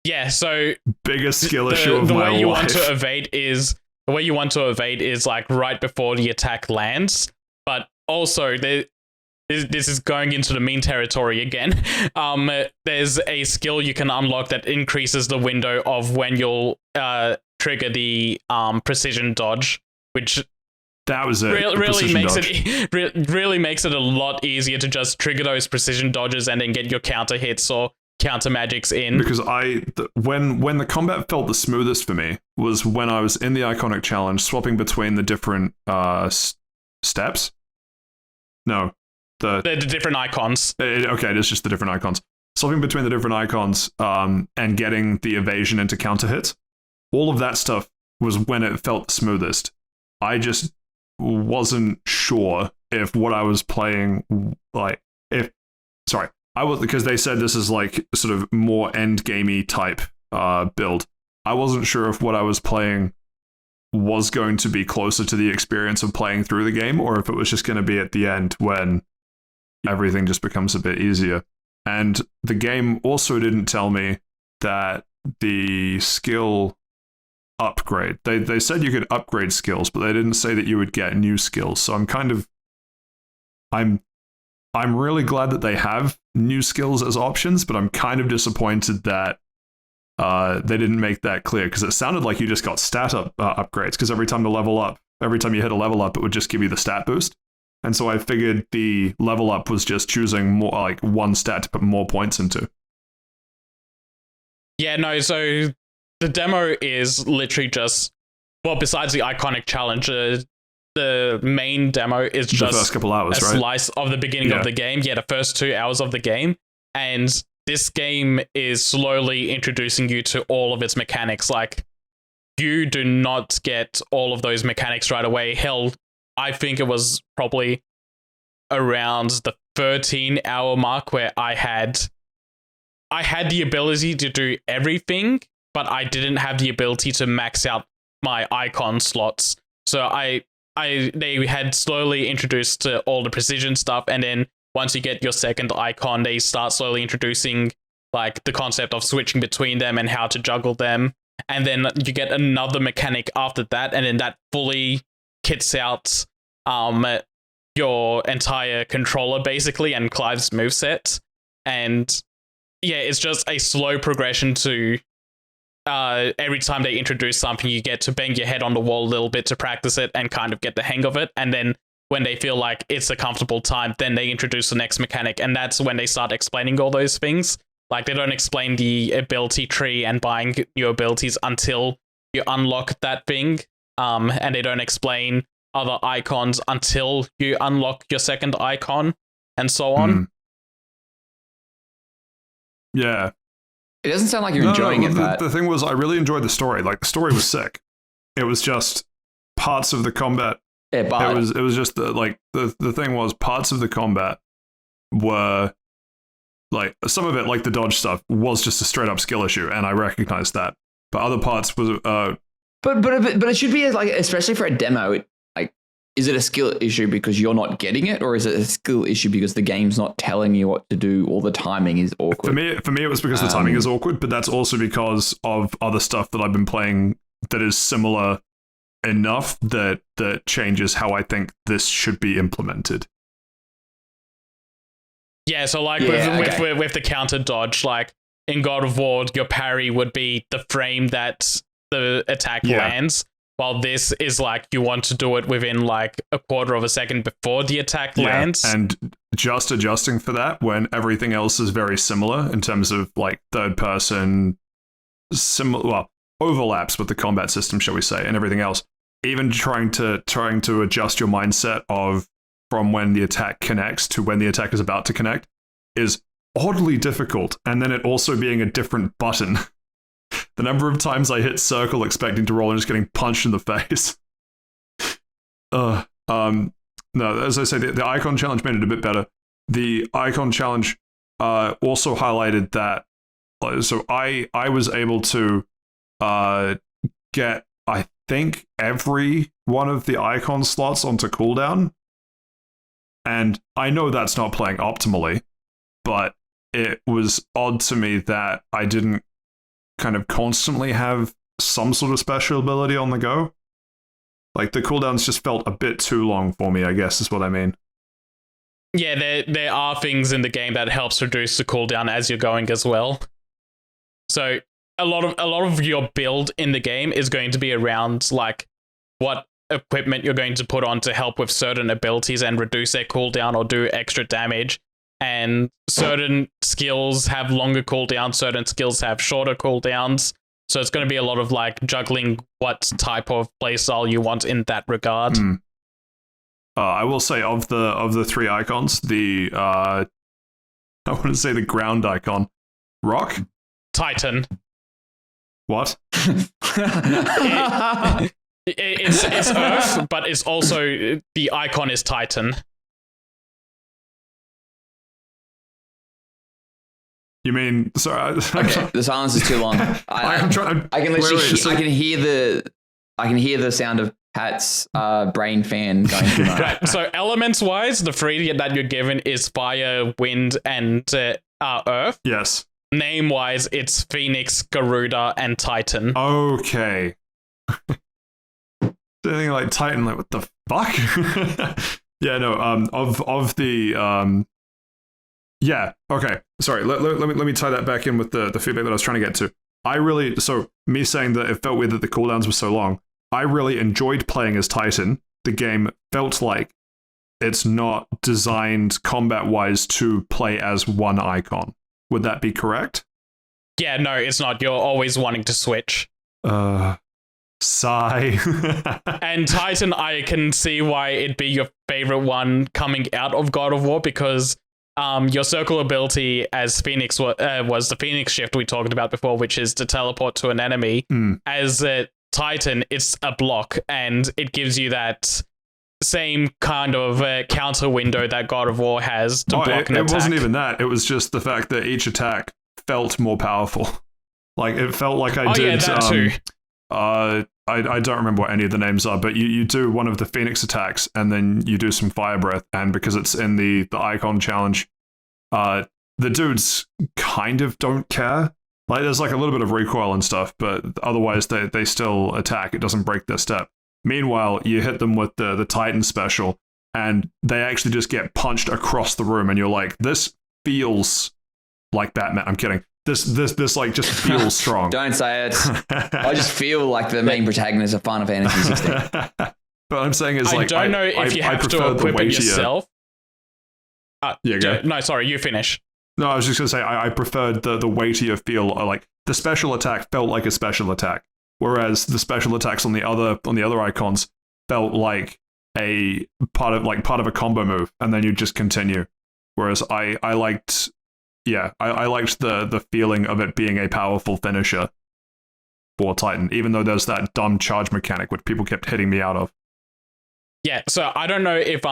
Yeah, so biggest skill issue of my life. The way you want to evade is like right before the attack lands, but also this is going into the meme territory again. There's a skill you can unlock that increases the window of when you'll trigger the precision dodge, which that was it. Really makes it a lot easier to just trigger those precision dodges and then get your counter hits or counter magics in. Because when the combat felt the smoothest for me was when I was in the Iconic Challenge, swapping between the different steps. No, the different icons. Okay, it's just the different icons. Swapping between the different icons and getting the evasion into counter hits. All of that stuff was when it felt the smoothest. I just wasn't sure if what I was playing, I was, because they said this is like sort of more end gamey type build. I wasn't sure if what I was playing was going to be closer to the experience of playing through the game, or if it was just going to be at the end when everything just becomes a bit easier. And the game also didn't tell me that the skill upgrade. They said you could upgrade skills, but they didn't say that you would get new skills. So I'm really glad that they have new skills as options, but I'm kind of disappointed that they didn't make that clear, because it sounded like you just got stat upgrades, because every time you hit a level up, it would just give you the stat boost. And so I figured the level up was just choosing more, like one stat to put more points into. Yeah, no, so the demo is literally just, well, besides the Iconic Challenge, the main demo is just the first couple hours, a slice of the beginning of the game. Yeah, the first 2 hours of the game. And this game is slowly introducing you to all of its mechanics. Like, you do not get all of those mechanics right away. Hell, I think it was probably around the 13-hour mark where I had the ability to do everything, but I didn't have the ability to max out my icon slots. So they had slowly introduced all the precision stuff, and then once you get your second icon, they start slowly introducing like the concept of switching between them and how to juggle them. And then you get another mechanic after that, and then that fully kits out your entire controller basically and Clive's moveset. And yeah, it's just a slow progression to every time they introduce something, you get to bang your head on the wall a little bit to practice it and kind of get the hang of it. And then when they feel like it's a comfortable time, then they introduce the next mechanic. And that's when they start explaining all those things. Like, they don't explain the ability tree and buying new abilities until you unlock that thing. And they don't explain other icons until you unlock your second icon, and so on. Yeah. It doesn't sound like you're enjoying it, Pat. The thing was, I really enjoyed the story. Like, the story was sick. It was just parts of the combat. Yeah, but it was just the thing was, parts of the combat were like, some of it, like the dodge stuff, was just a straight up skill issue, and I recognized that. But other parts was but it should be like, especially for a demo, like, is it a skill issue because you're not getting it, or is it a skill issue because the game's not telling you what to do, or the timing is awkward? For me, it was because the timing is awkward, but that's also because of other stuff that I've been playing that is similar enough that changes how I think this should be implemented. Yeah, so like with the counter dodge, like in God of War, your parry would be the frame that the attack lands, while this is like you want to do it within like a quarter of a second before the attack lands. And just adjusting for that when everything else is very similar in terms of like third person, overlaps with the combat system, shall we say, and everything else. Even trying to adjust your mindset of from when the attack connects to when the attack is about to connect is oddly difficult. And then it also being a different button. The number of times I hit circle expecting to roll and just getting punched in the face. No, as I say, the icon challenge made it a bit better. The icon challenge also highlighted that. So I was able to get, I think, every one of the icon slots onto cooldown. And I know that's not playing optimally, but it was odd to me that I didn't kind of constantly have some sort of special ability on the go. Like, the cooldowns just felt a bit too long for me, I guess is what I mean. Yeah, there are things in the game that helps reduce the cooldown as you're going as well. So a lot of your build in the game is going to be around like what equipment you're going to put on to help with certain abilities and reduce their cooldown or do extra damage. And certain skills have longer cooldowns, certain skills have shorter cooldowns. So it's going to be a lot of like juggling what type of playstyle you want in that regard. I will say of the three icons, I want to say the ground icon, rock, Titan. What? It's Earth, but it's also the icon is Titan. You mean, sorry? Okay, the silence is too long. I can hear the sound of Pat's brain fan going through my... Right, so elements-wise, the three that you're given is fire, wind, and earth. Yes. Name-wise, it's Phoenix, Garuda, and Titan. Okay. Something like Titan, like what the fuck? Yeah, no. Of the yeah. Okay. Sorry. Let me tie that back in with the feedback that I was trying to get to. So me saying that it felt weird that the cooldowns were so long. I really enjoyed playing as Titan. The game felt like it's not designed combat-wise to play as one icon. Would that be correct? Yeah, no, it's not. You're always wanting to switch. Sigh. And Titan, I can see why it'd be your favorite one coming out of God of War, because your circle ability as Phoenix was the Phoenix shift we talked about before, which is to teleport to an enemy. As a Titan, it's a block, and it gives you that same kind of counter window that God of War has to block an attack. It wasn't even that. It was just the fact that each attack felt more powerful. Like, it felt like I did... Yeah, that too. I don't remember what any of the names are, but you do one of the Phoenix attacks, and then you do some Fire Breath, and because it's in the Icon Challenge, the dudes kind of don't care. Like, there's like a little bit of recoil and stuff, but otherwise they still attack. It doesn't break their step. Meanwhile, you hit them with the Titan special, and they actually just get punched across the room, and you're like, this feels like Batman. I'm kidding. this like just feels strong. Don't say it. I just feel like the main protagonist of Final Fantasy XVI. But I'm saying is like I don't know if you have to equip it yourself. Yeah, go. No, sorry, you finish. No, I was just gonna say I preferred the weightier feel. Like the special attack felt like a special attack, whereas the special attacks on the other icons felt like a part of a combo move, and then you just continue. Whereas I liked the feeling of it being a powerful finisher for Titan, even though there's that dumb charge mechanic which people kept hitting me out of. Yeah, so I don't know if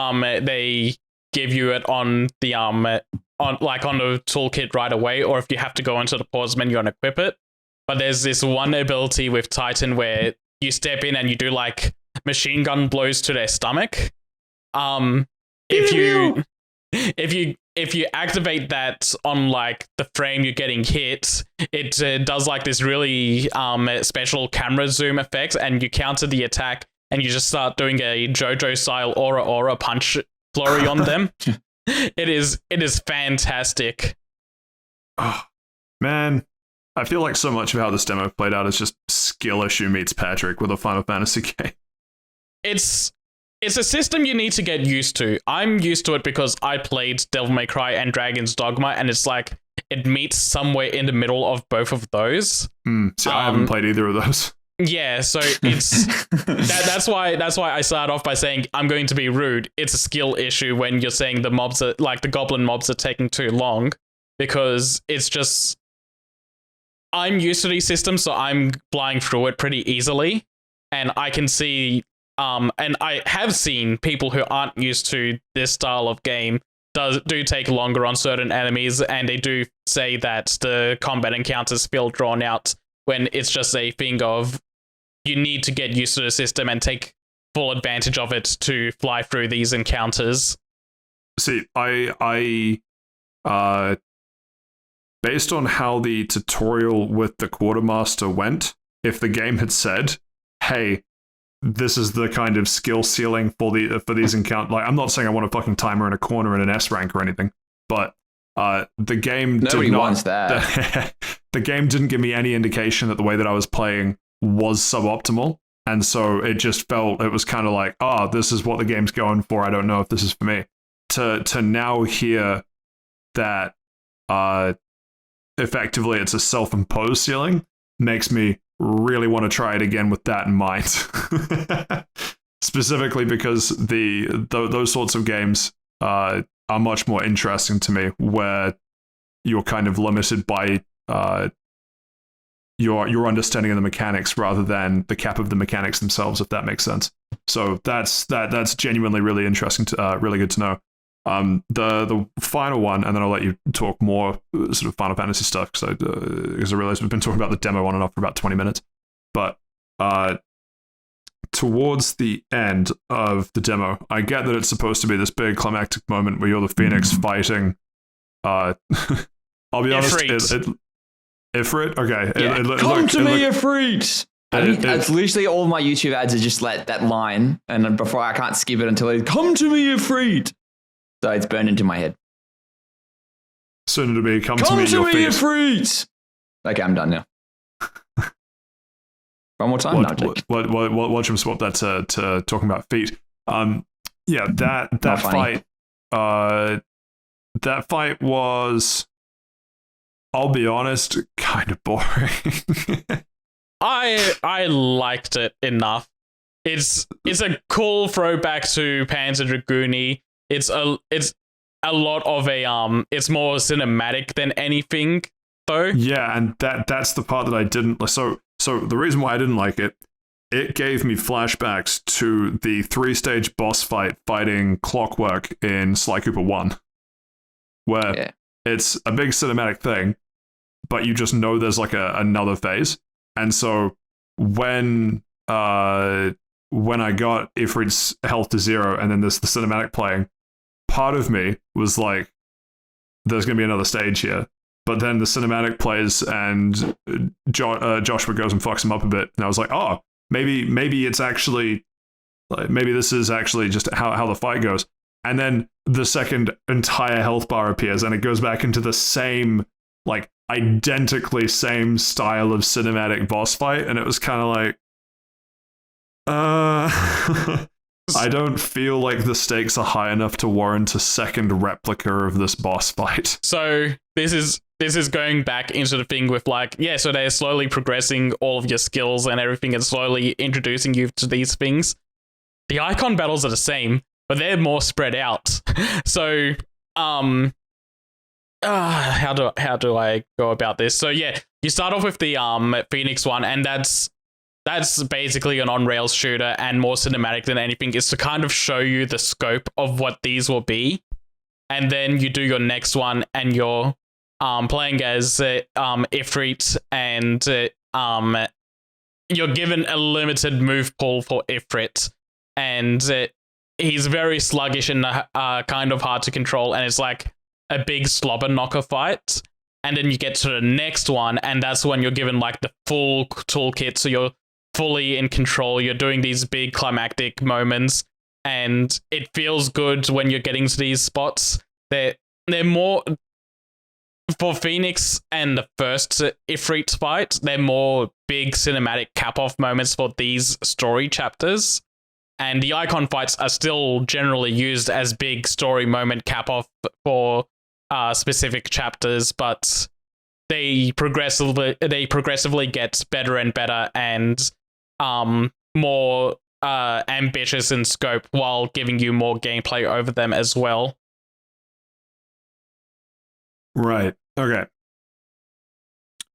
they give you it on the on the toolkit right away, or if you have to go into the pause menu and equip it. But there's this one ability with Titan where you step in and you do like machine gun blows to their stomach. If you activate that on like the frame you're getting hit, it does like this really special camera zoom effect, and you counter the attack and you just start doing a JoJo style aura punch flurry on them. It is fantastic. Oh, man, I feel like so much of how this demo played out is just skill issue meets Patrick with a Final Fantasy game. It's a system you need to get used to. I'm used to it because I played Devil May Cry and Dragon's Dogma, and it's like it meets somewhere in the middle of both of those. See, I haven't played either of those. Yeah, so it's that's why I started off by saying I'm going to be rude. It's a skill issue when you're saying the mobs are like the goblin mobs are taking too long, because it's just I'm used to these systems, so I'm flying through it pretty easily, and I can see and I have seen people who aren't used to this style of game do take longer on certain enemies, and they do say that the combat encounters feel drawn out when it's just a thing of you need to get used to the system and take full advantage of it to fly through these encounters. See, I based on how the tutorial with the quartermaster went, if the game had said, hey, this is the kind of skill ceiling for these encounters. Like, I'm not saying I want a fucking timer in a corner in an S rank or anything, but the game nobody wants that. The game didn't give me any indication that the way that I was playing was suboptimal, and so it just felt it was kind of like, oh, this is what the game's going for. I don't know if this is for me. To now hear that effectively it's a self-imposed ceiling makes me really want to try it again with that in mind. Specifically because those sorts of games are much more interesting to me, where you're kind of limited by your understanding of the mechanics rather than the cap of the mechanics themselves, if that makes sense. So that's genuinely really interesting to really good to know. The final one, and then I'll let you talk more sort of Final Fantasy stuff, because I realize we've been talking about the demo on and off for about 20 minutes. But towards the end of the demo, I get that it's supposed to be this big climactic moment where you're the Phoenix fighting. I'll be honest, Ifrit? Okay. Yeah. Come to me, Ifrit! It's literally all my YouTube ads are just like that line, and before I can't skip it until they come to me, Ifrit! So it's burned into my head. Soon to be, come to me, your feet. Ifrit! Okay, I'm done now. One more time? Watch him swap that to talking about feet. Yeah, that fight. That fight was, I'll be honest, kind of boring. I liked it enough. It's a cool throwback to Panzer Dragoon-y. It's a lot of a it's more cinematic than anything though. Yeah, and that's the part that I didn't. So the reason why I didn't like it gave me flashbacks to the 3-stage boss fight fighting Clockwork in Sly Cooper 1, where it's a big cinematic thing, but you just know there's like another phase. And so when I got Ifrit's health to 0 and then there's the cinematic playing, part of me was like, there's going to be another stage here. But then the cinematic plays and Joshua goes and fucks him up a bit. And I was like, oh, maybe it's actually, like, maybe this is actually just how the fight goes. And then the second entire health bar appears and it goes back into the same, like, identically same style of cinematic boss fight, and it was kind of like, I don't feel like the stakes are high enough to warrant a second replica of this boss fight. So this is going back into the thing with like, yeah, so they're slowly progressing all of your skills and everything and slowly introducing you to these things. The icon battles are the same, but they're more spread out. So, how do I go about this? So yeah, you start off with the Phoenix one, and that's basically an on-rails shooter and more cinematic than anything. Is to kind of show you the scope of what these will be, and then you do your next one, and you're playing as Ifrit, and you're given a limited move pool for Ifrit, and he's very sluggish and kind of hard to control, and it's like a big slobber knocker fight. And then you get to the next one, and that's when you're given like the full toolkit, so you're fully in control. You're doing these big climactic moments, and it feels good when you're getting to these spots. They're more for Phoenix and the first Ifrit fight. They're more big cinematic cap-off moments for these story chapters, and the icon fights are still generally used as big story moment cap-off for specific chapters, but they progressively get better and better and more ambitious in scope while giving you more gameplay over them as well. Right. Okay.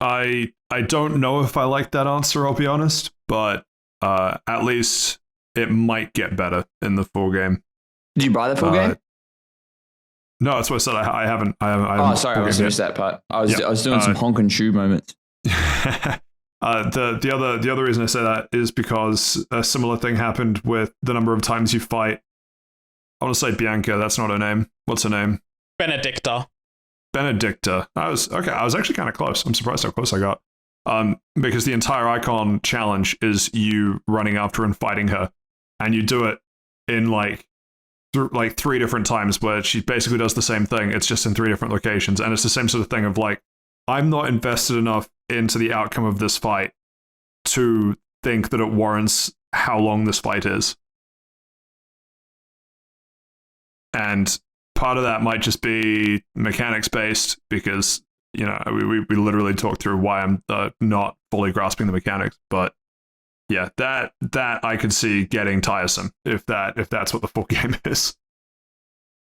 I don't know if I like that answer, I'll be honest, but at least it might get better in the full game. Did you buy the full game? No, that's what I said. I haven't. Oh, sorry, I must have missed that part. I was doing some honk and shoe moments. The other reason I say that is because a similar thing happened with the number of times you fight. I want to say Bianca. That's not her name. What's her name? Benedicta. I was actually kind of close. I'm surprised how close I got. Because the entire icon challenge is you running after and fighting her, and you do it in like 3 different times where she basically does the same thing. It's just in 3 different locations, and it's the same sort of thing of like, I'm not invested enough into the outcome of this fight to think that it warrants how long this fight is. And part of that might just be mechanics based, because we literally talked through why I'm not fully grasping the mechanics. But yeah, that I could see getting tiresome if that's what the full game is.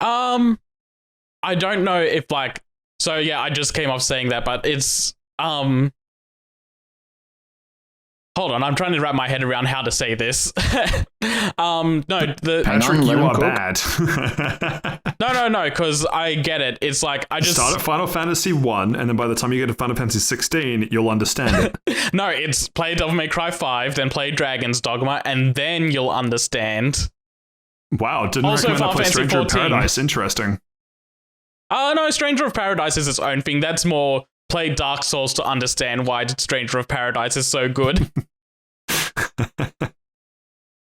I don't know if like, so yeah, I just came off saying that, but it's hold on, I'm trying to wrap my head around how to say this. Patrick, you are bad. No, because I get it. It's like I just start at Final Fantasy 1, and then by the time you get to Final Fantasy 16, you'll understand it. No, it's play Devil May Cry 5, then play Dragon's Dogma, and then you'll understand. Wow, didn't also recommend I play Stranger of Paradise. Interesting. No, Stranger of Paradise is its own thing. That's more play Dark Souls to understand why Stranger of Paradise is so good.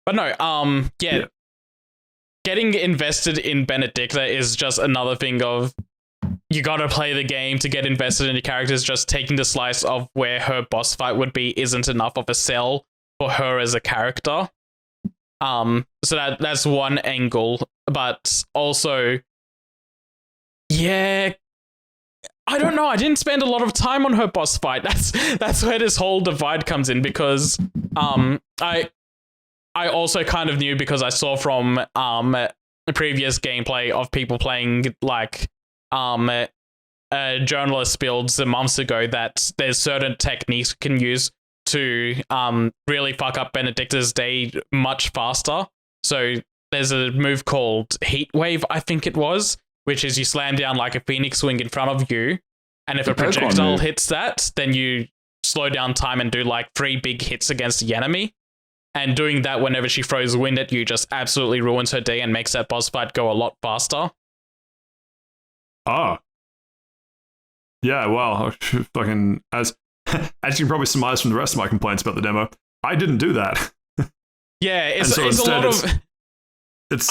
But no, yeah. Getting invested in Benedicta is just another thing of you gotta play the game to get invested in your characters. Just taking the slice of where her boss fight would be isn't enough of a sell for her as a character. So that's one angle, but also, yeah, I don't know. I didn't spend a lot of time on her boss fight. That's where this whole divide comes in, because I also kind of knew, because I saw from previous gameplay of people playing like journalist builds months ago, that there's certain techniques you can use to really fuck up Benedicta's day much faster. So there's a move called Heat Wave, I think it was, which is you slam down like a phoenix wing in front of you, and if a projectile hits that, then you slow down time and do like 3 big hits against the enemy. And doing that whenever she throws wind at you just absolutely ruins her day and makes that boss fight go a lot faster. Ah. Yeah, well, fucking, as you can probably surmise from the rest of my complaints about the demo, I didn't do that. Yeah, it's a lot of...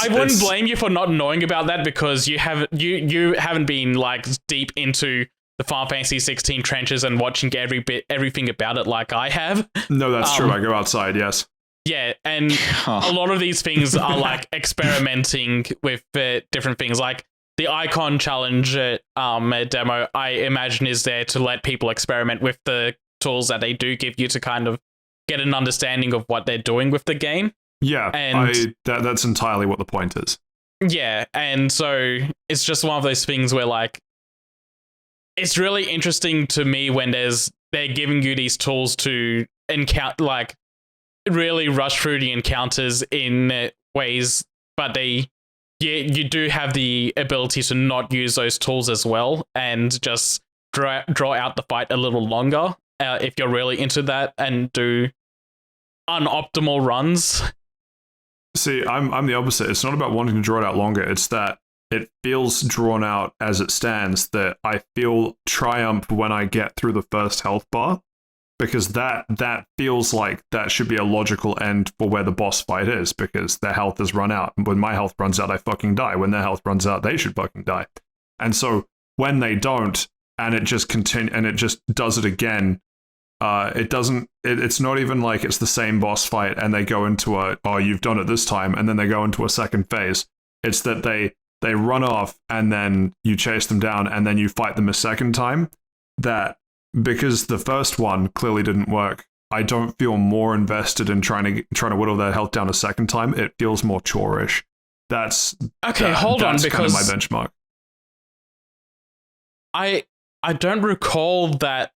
I wouldn't blame you for not knowing about that, because you haven't been like deep into the Final Fantasy 16 trenches and watching everything about it like I have. No, that's true. I go outside, yes. Yeah, and a lot of these things are like experimenting with different things. Like the icon challenge demo, I imagine is there to let people experiment with the tools that they do give you to kind of get an understanding of what they're doing with the game. Yeah, and that's entirely what the point is. Yeah, and so it's just one of those things where like it's really interesting to me when they're giving you these tools to encounter, like really rush through the encounters in ways, but you do have the ability to not use those tools as well and just draw out the fight a little longer if you're really into that and do unoptimal runs. See, I'm the opposite. It's not about wanting to draw it out longer. It's that it feels drawn out as it stands, that I feel triumph when I get through the first health bar, because that feels like that should be a logical end for where the boss fight is, because their health has run out. When my health runs out, I fucking die. When their health runs out, they should fucking die. And so when they don't, and it just does it again, it's not even like it's the same boss fight and they go into you've done it this time, and then they go into a second phase. It's that they run off and then you chase them down and then you fight them a second time. That, because the first one clearly didn't work, I don't feel more invested in trying to whittle their health down a second time. It feels more chore-ish. That's hold on, because kind of my benchmark. I don't recall that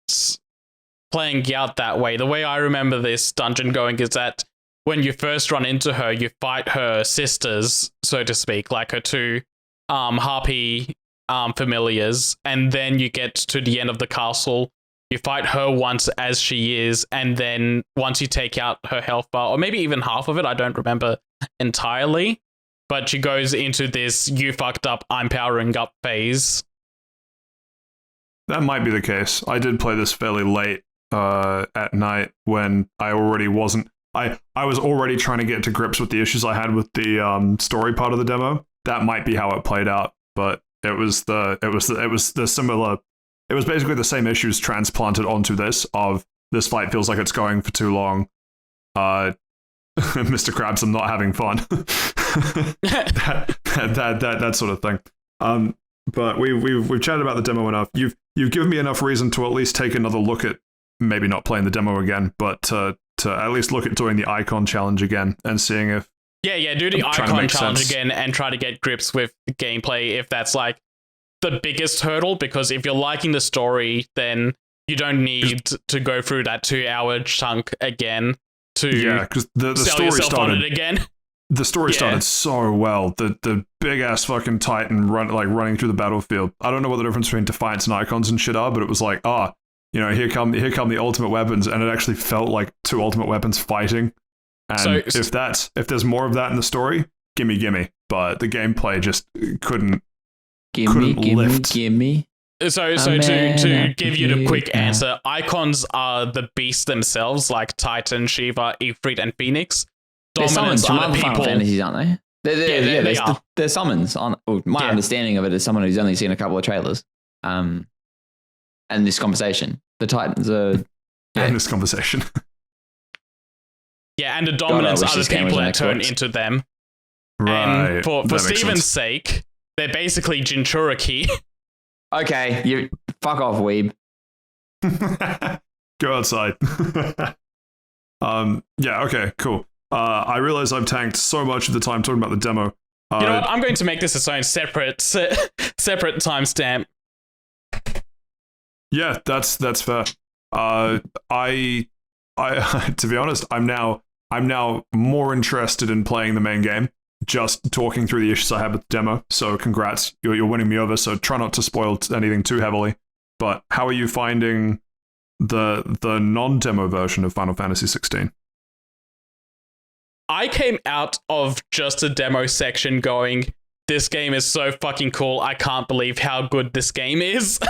playing out that way. The way I remember this dungeon going is that when you first run into her, you fight her sisters, so to speak, like her two harpy familiars, and then you get to the end of the castle. You fight her once as she is, and then once you take out her health bar, or maybe even half of it, I don't remember entirely, but she goes into this "you fucked up, I'm powering up" phase. That might be the case. I did play this fairly late at night when I already wasn't. I was already trying to get to grips with the issues I had with the story part of the demo. That might be how it played out, but it was the similar. It was basically the same issues transplanted onto this. Of this fight feels like it's going for too long. Mr. Krabs, I'm not having fun. that sort of thing. But we've chatted about the demo enough. You've given me enough reason to at least take another look at, maybe not playing the demo again, but to at least look at doing the icon challenge again and seeing if do the icon challenge again and try to get grips with the gameplay if that's like the biggest hurdle, because if you're liking the story, then you don't need to go through that 2-hour chunk again to because the sell story yourself started on it again. The story started so well. The big ass fucking Titan running through the battlefield. I don't know what the difference between Defiance and Icons and shit are, but it was like, here come the ultimate weapons, and it actually felt like two ultimate weapons fighting. And if there's more of that in the story, gimme. But the gameplay just couldn't lift. Gimme. So to give you the quick answer, icons are the beasts themselves, like Titan, Shiva, Ifrit, and Phoenix. They're summons from are other the Final people. Fantasies, aren't they? They are. They're summons. My understanding of it is someone who's only seen a couple of trailers. And this conversation, the Titans are. And this conversation. Yeah, and the dominants are the people that turn into them. Right. And for Steven's sake, they're basically Jinchuriki. Okay, you fuck off, weeb. Go outside. Okay, cool. I realize I've tanked so much of the time talking about the demo. You know what? I'm going to make this its own separate timestamp. Yeah, that's fair. I to be honest, I'm now more interested in playing the main game. Just talking through the issues I had with the demo. So congrats, you're winning me over. So try not to spoil anything too heavily. But how are you finding the non-demo version of Final Fantasy XVI? I came out of just a demo section going, this game is so fucking cool. I can't believe how good this game is.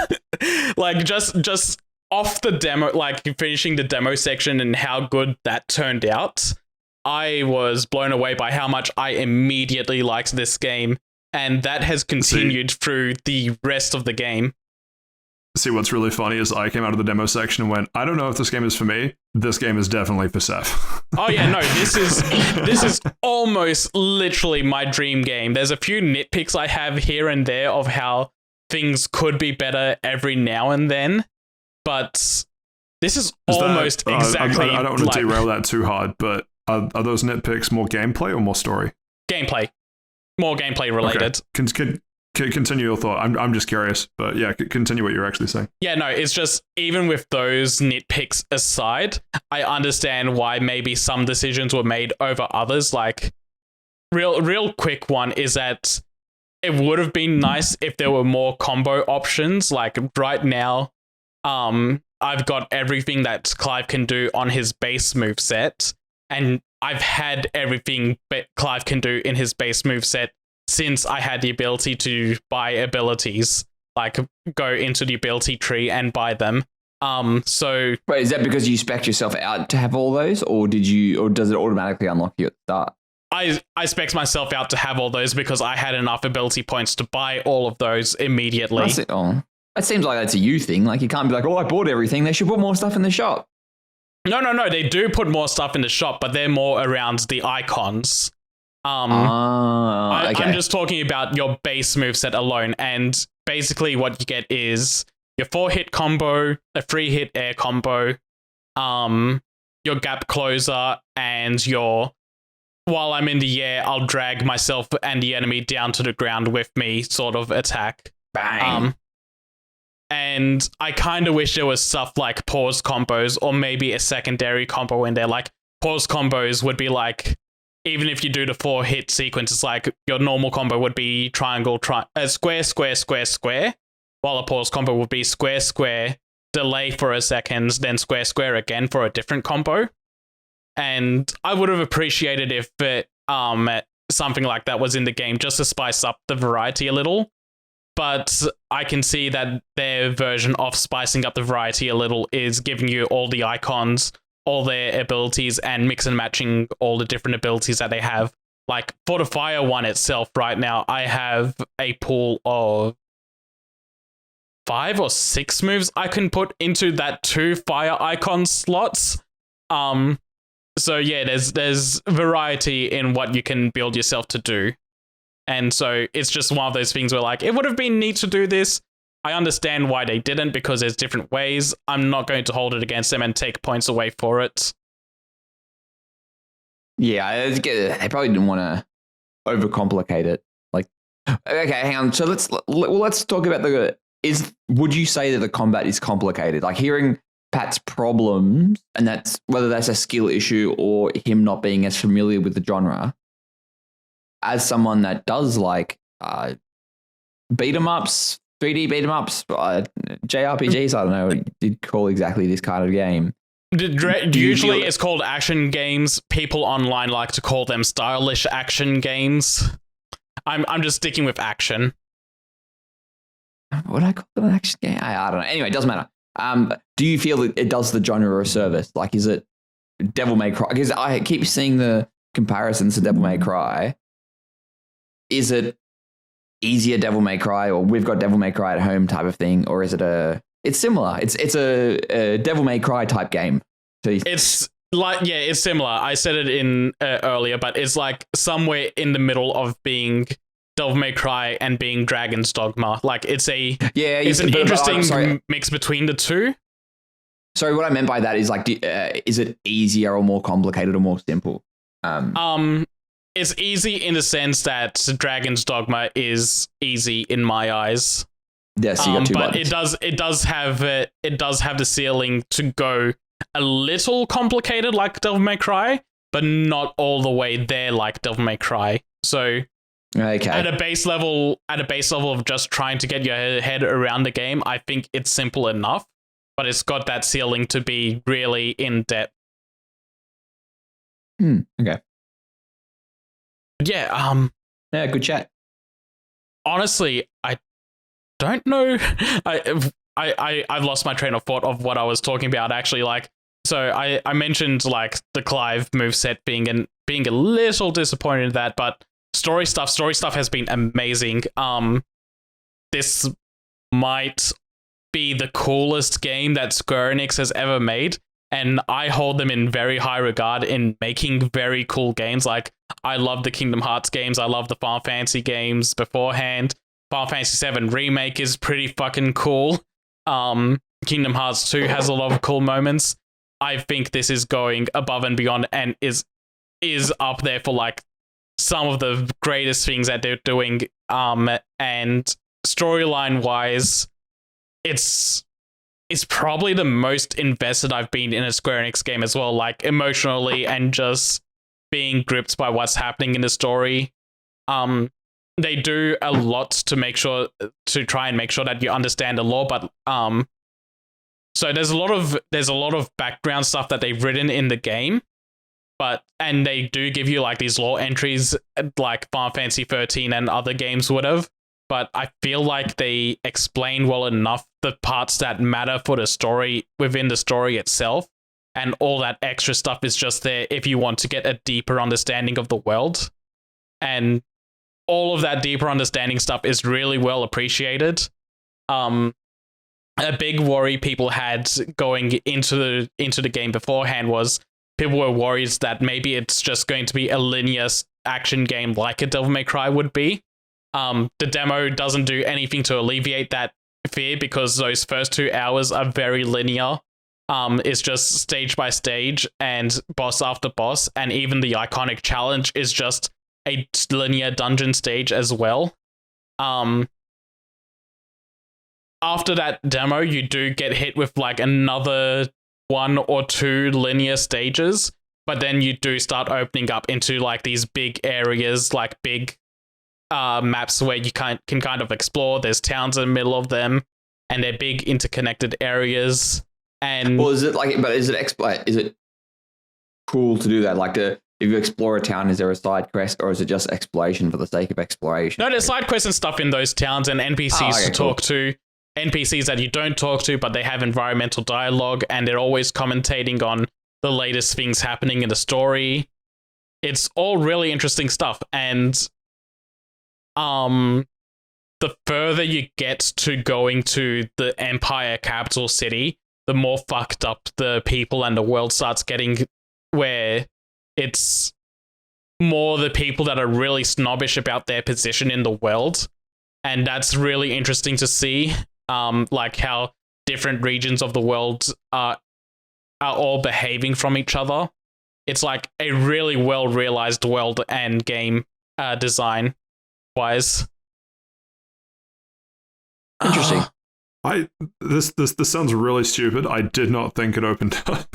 Like just off the demo, like finishing the demo section and how good that turned out. I was blown away by how much I immediately liked this game, and that has continued through the rest of the game. see what's really funny is I came out of the demo section and went, I don't know if this game is for me. This game is definitely for Saif. Oh yeah, no, this is almost literally my dream game. There's a few nitpicks I have here and there of how things could be better every now and then, but this is almost exactly. I don't want to derail that too hard, but are those nitpicks more gameplay or more story? Gameplay, more gameplay related. Okay. Continue your thought. I'm just curious, but yeah, continue what you're actually saying. Yeah, no, it's just even with those nitpicks aside, I understand why maybe some decisions were made over others. Like, real quick one is that it would have been nice if there were more combo options. Like right now, I've got everything that Clive can do on his base moveset, and I've had everything Clive can do in his base moveset since I had the ability to buy abilities, like go into the ability tree and buy them. So wait, is that because you spec'd yourself out to have all those, or does it automatically unlock you at the start? I spec'd myself out to have all those because I had enough ability points to buy all of those immediately. That's it. Oh, that seems like that's a you thing. Like you can't be like, oh, I bought everything. They should put more stuff in the shop. No. They do put more stuff in the shop, but they're more around the icons. Okay. I'm just talking about your base moveset alone, and basically what you get is your 4-hit combo, a 3-hit air combo, your gap closer, and your while I'm in the air, I'll drag myself and the enemy down to the ground with me sort of attack. Bang. And I kind of wish there was stuff like pause combos or maybe a secondary combo in there. Like pause combos would be like, even if you do the 4-hit sequence, it's like your normal combo would be triangle, square, square, square, square, while a pause combo would be square, square, delay for a second, then square, square again for a different combo. And I would have appreciated if something like that was in the game just to spice up the variety a little. But I can see that their version of spicing up the variety a little is giving you all the icons, all their abilities, and mix and matching all the different abilities that they have. Like for the fire one itself right now, I have a pool of 5 or 6 moves I can put into that 2 fire icon slots. So yeah, there's variety in what you can build yourself to do. And so it's just one of those things where like, it would have been neat to do this. I understand why they didn't because there's different ways. I'm not going to hold it against them and take points away for it. Yeah, they probably didn't want to overcomplicate it. Like, okay, hang on. So let's talk about would you say that the combat is complicated? Like hearing Pat's problems, and that's whether that's a skill issue or him not being as familiar with the genre. As someone that does like beat 'em ups, 3D beat 'em ups, JRPGs, I don't know what you'd call exactly this kind of game. Usually it's called action games. People online like to call them stylish action games. I'm just sticking with action. Would I call it an action game? I don't know. Anyway, it doesn't matter. Do you feel that it does the genre a service? Like, is it Devil May Cry? Because I keep seeing the comparisons to Devil May Cry. Is it easier Devil May Cry, or we've got Devil May Cry at home type of thing, or is it it's similar? It's a Devil May Cry type game. So it's like, yeah, it's similar. I said it in earlier, but it's like somewhere in the middle of being Devil May Cry and being Dragon's Dogma. Like it's an interesting mix between the two. Sorry, what I meant by that is like, is it easier or more complicated or more simple? It's easy in the sense that Dragon's Dogma is easy in my eyes. Yes, you got 2 but buttons. it does have the ceiling to go a little complicated like Devil May Cry, but not all the way there like Devil May Cry. So okay. At a base level of just trying to get your head around the game, I think it's simple enough, but it's got that ceiling to be really in depth. Okay. Yeah, yeah, good chat. Honestly, I don't know. I've lost my train of thought of what I was talking about actually. Like, so I mentioned like the Clive moveset being a little disappointed in that, but story stuff has been amazing. This might be the coolest game that Square Enix has ever made. And I hold them in very high regard in making very cool games. Like, I love the Kingdom Hearts games. I love the Final Fantasy games beforehand. Final Fantasy VII Remake is pretty fucking cool. Kingdom Hearts 2 has a lot of cool moments. I think this is going above and beyond and is up there for like some of the greatest things that they're doing. And storyline wise, it's probably the most invested I've been in a Square Enix game as well, like emotionally and just being gripped by what's happening in the story. They do a lot to try and make sure that you understand the lore, but so there's a lot of background stuff that they've written in the game, and they do give you like these lore entries like Final Fantasy 13 and other games would have. But I feel like they explain well enough the parts that matter for the story within the story itself. And all that extra stuff is just there if you want to get a deeper understanding of the world. And all of that deeper understanding stuff is really well appreciated. A big worry people had going into the game beforehand was people were worried that maybe it's just going to be a linear action game like a Devil May Cry would be. The demo doesn't do anything to alleviate that fear because those first 2 hours are very linear. It's just stage by stage and boss after boss, and even the iconic challenge is just a linear dungeon stage as well. After that demo, you do get hit with like another 1 or 2 linear stages, but then you do start opening up into like these big areas, like big maps where you can kind of explore. There's towns in the middle of them, and they're big interconnected areas. And well, is it cool to do that? Like, if you explore a town, is there a side quest, or is it just exploration for the sake of exploration? No, there's side quests and stuff in those towns, and NPCs to talk to. NPCs that you don't talk to, but they have environmental dialogue, and they're always commentating on the latest things happening in the story. It's all really interesting stuff, and the further you get to going to the Empire capital city, the more fucked up the people and the world starts getting, where it's more the people that are really snobbish about their position in the world. And that's really interesting to see, like how different regions of the world are all behaving from each other. It's like a really well realized world and game design wise. Interesting. This sounds really stupid. I did not think it opened up.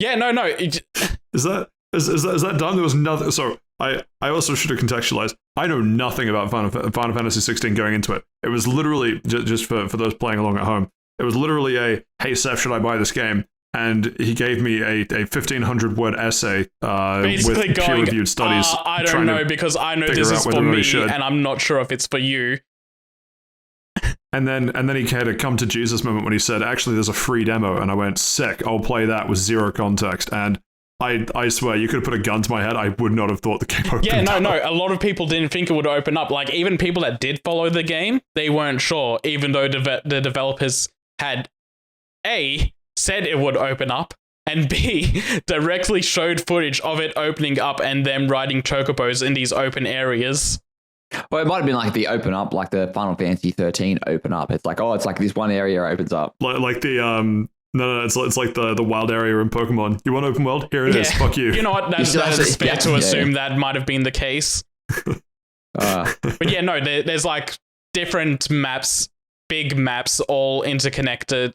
Yeah, no. Is that done? There was nothing. So I also should have contextualized. I know nothing about Final Fantasy XVI going into it. It was literally just for those playing along at home. It was literally hey Saif, should I buy this game? And he gave me a 1,500 word essay basically with peer-reviewed studies. I don't know, because I know this is for me, and I'm not sure if it's for you. And then he had a come to Jesus moment when he said, actually, there's a free demo. And I went, sick, I'll play that with zero context. And I swear, you could have put a gun to my head, I would not have thought the game opened up. No. A lot of people didn't think it would open up. Like, even people that did follow the game, they weren't sure, even though the developers had A, said it would open up, and B, directly showed footage of it opening up and them riding chocobos in these open areas. Well, it might have been like the open up, like the Final Fantasy 13 open up. It's like, it's like this one area opens up. Like the no, it's like the wild area in Pokemon. You want open world? Here it is. Fuck you. You know what? That is fair to assume that might have been the case. But yeah, no, there's like different maps, big maps, all interconnected.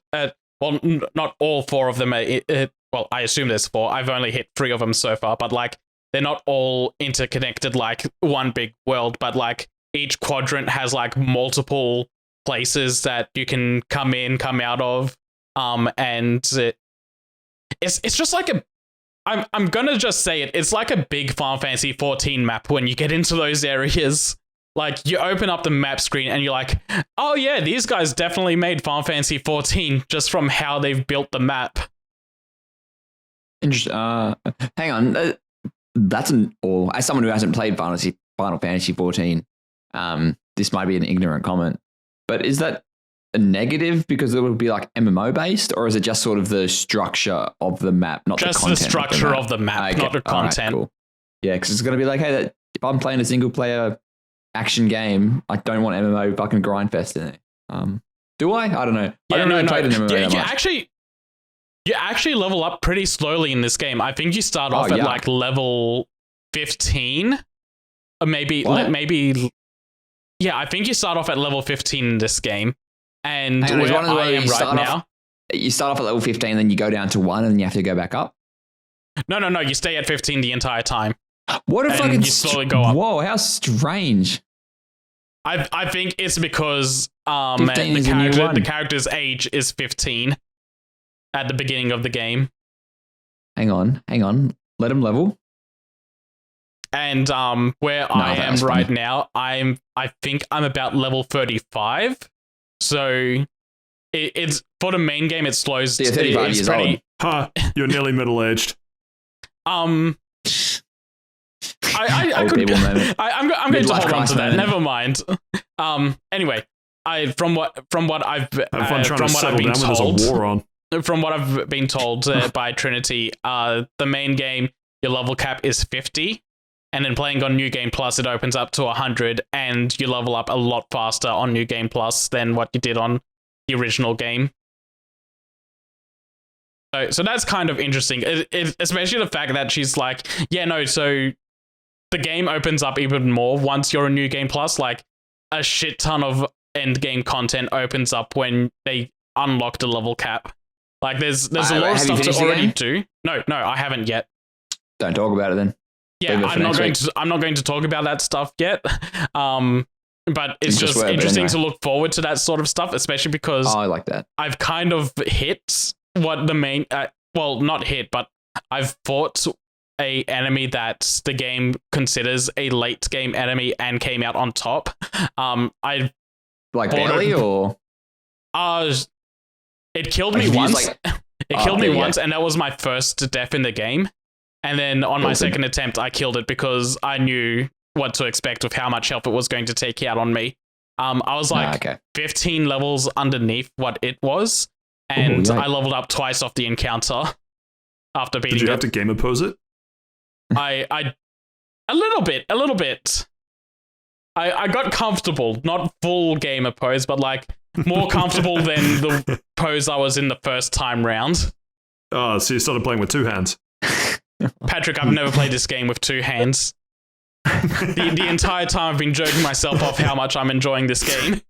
Well, not all 4 of them. Well, I assume there's 4. I've only hit 3 of them so far, but like they're not all interconnected like one big world. But like each quadrant has like multiple places that you can come in, come out of. And it's just like I'm gonna just say it. It's like a big Final Fantasy 14 map when you get into those areas. Like, you open up the map screen and you're like, oh yeah, these guys definitely made Final Fantasy 14 just from how they've built the map. Interesting. Hang on. That's as someone who hasn't played Final Fantasy 14, this might be an ignorant comment, but is that a negative because it would be like MMO based, or is it just sort of the structure of the map, not just the content? The structure of the map, not the content. Right, cool. Yeah, because it's going to be like, hey, if I'm playing a single player action game, I don't want MMO fucking grind fest in it. Do I? I don't know. Yeah, I don't really play the MMO that much. You actually level up pretty slowly in this game. I think you start off at like level 15, or maybe. Yeah, I think you start off at level 15 in this game, and where I am right now, you start off at level 15, then you go down to 1, and then you have to go back up. No, you stay at 15 the entire time. What a fucking... You slowly go up. Whoa, how strange. I think it's because the character's age is 15 at the beginning of the game. Hang on. Let him level. And where I am right now, I think I'm about level 35. So it's for the main game, it slows. So you're 35 years old. Huh, you're nearly middle-aged. I'm going to hold on to that. Never mind. Anyway, from what I've been told by Trinity, the main game, your level cap is 50, and then playing on New Game Plus, it opens up to 100, and you level up a lot faster on New Game Plus than what you did on the original game. So that's kind of interesting, especially the fact that she's like, so the game opens up even more once you're in New Game Plus. Like, a shit ton of end game content opens up when they unlock the level cap. Like, there's a lot of stuff to already do. No, I haven't yet. Don't talk about it then. Yeah, I'm not going to talk about that stuff yet. But it's just interesting to look forward to that sort of stuff, especially because I like that. I've kind of hit what the main, not hit, but I've fought a enemy that the game considers a late game enemy and came out on top. I like barely or it killed me once. It killed me once, and that was my first death in the game. And then on my second attempt, I killed it because I knew what to expect with how much health it was going to take out on me. I was like 15 levels underneath what it was, and I leveled up twice off the encounter after beating it. Did you have to game oppose it? I a little bit. I got comfortable, not full game oppose, but like more comfortable than the pose I was in the first time round. Oh, so you started playing with two hands. Patrick, I've never played this game with two hands. The entire time I've been joking myself off how much I'm enjoying this game.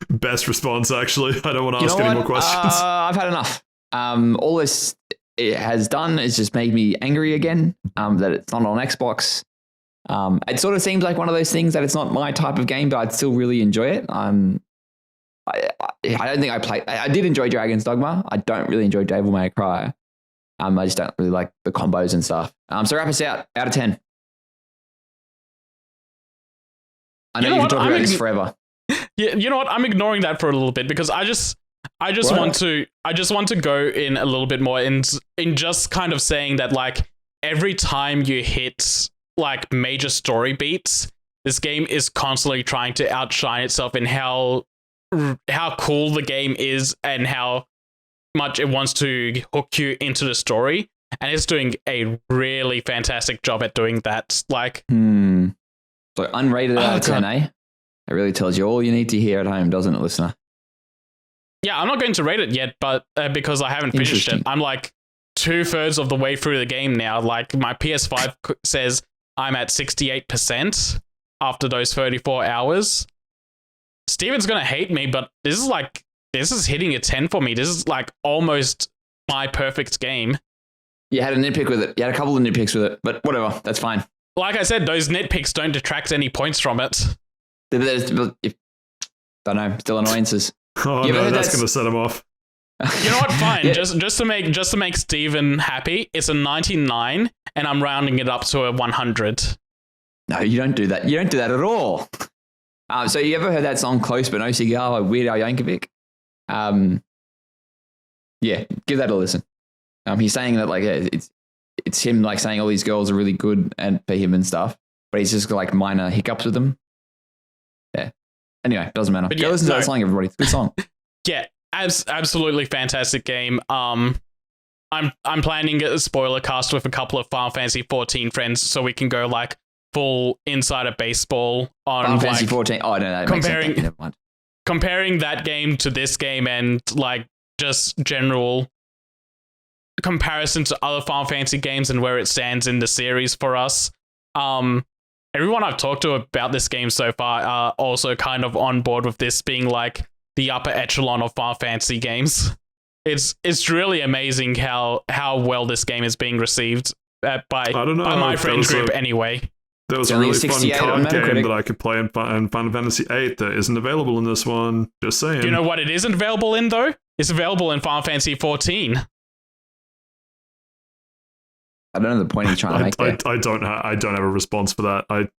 Best response, actually. I don't want to ask any more questions. I've had enough. All this it has done is just made me angry again that it's not on Xbox. It sort of seems like one of those things that it's not my type of game, but I'd still really enjoy it. I don't think I did enjoy Dragon's Dogma. I don't really enjoy Devil May Cry. I just don't really like the combos and stuff. So wrap us out of 10. I know you've talked about this forever. Yeah, you know what? I'm ignoring that for a little bit because I just want to go in a little bit more in just kind of saying that like every time you hit like major story beats, this game is constantly trying to outshine itself in how cool the game is and how much it wants to hook you into the story, and it's doing a really fantastic job at doing that. Like, so unrated out of 10, eh? It really tells you all you need to hear at home, doesn't it, listener? Yeah, I'm not going to rate it yet, but because I haven't finished it, I'm like 2/3 of the way through the game now. Like my PS5 says I'm at 68% after those 34 hours. Steven's gonna hate me, but this is hitting a 10 for me. This is like almost my perfect game. You had a nitpick with it. You had a couple of nitpicks with it, but whatever. That's fine. Like I said, those nitpicks don't detract any points from it. Don't know. Still annoyances. Oh no, that's going to set him off. You know what? Fine. Just to make Steven happy, it's a 99, and I'm rounding it up to a 100. No, you don't do that. You don't do that at all. So you ever heard that song "Close But No Cigar" by Weird Al Yankovic? Yeah, give that a listen. He's saying that like it's him like saying all these girls are really good and for him and stuff, but he's just got like minor hiccups with them. Yeah, Anyway, doesn't matter. But Go yeah, listen to no. that song, everybody. It's a good song. Yeah, absolutely fantastic game. I'm planning a spoiler cast with a couple of Final Fantasy 14 friends so we can go like full insider baseball on Final Fantasy like 14. Oh, no, that makes sense. Never mind. comparing that game to this game and like just general comparison to other Final Fantasy games and where it stands in the series for us. Everyone I've talked to about this game so far are also kind of on board with this being like the upper echelon of Final Fantasy games. It's really amazing how well this game is being received by my friend group anyway. There was a Only really fun 68 on card game Metacritic. that I could play in Final Fantasy VIII that isn't available in this one. Just saying. Do you know what it isn't available in though? It's available in Final Fantasy 14. I don't know the point he's trying to make there. I don't have a response for that.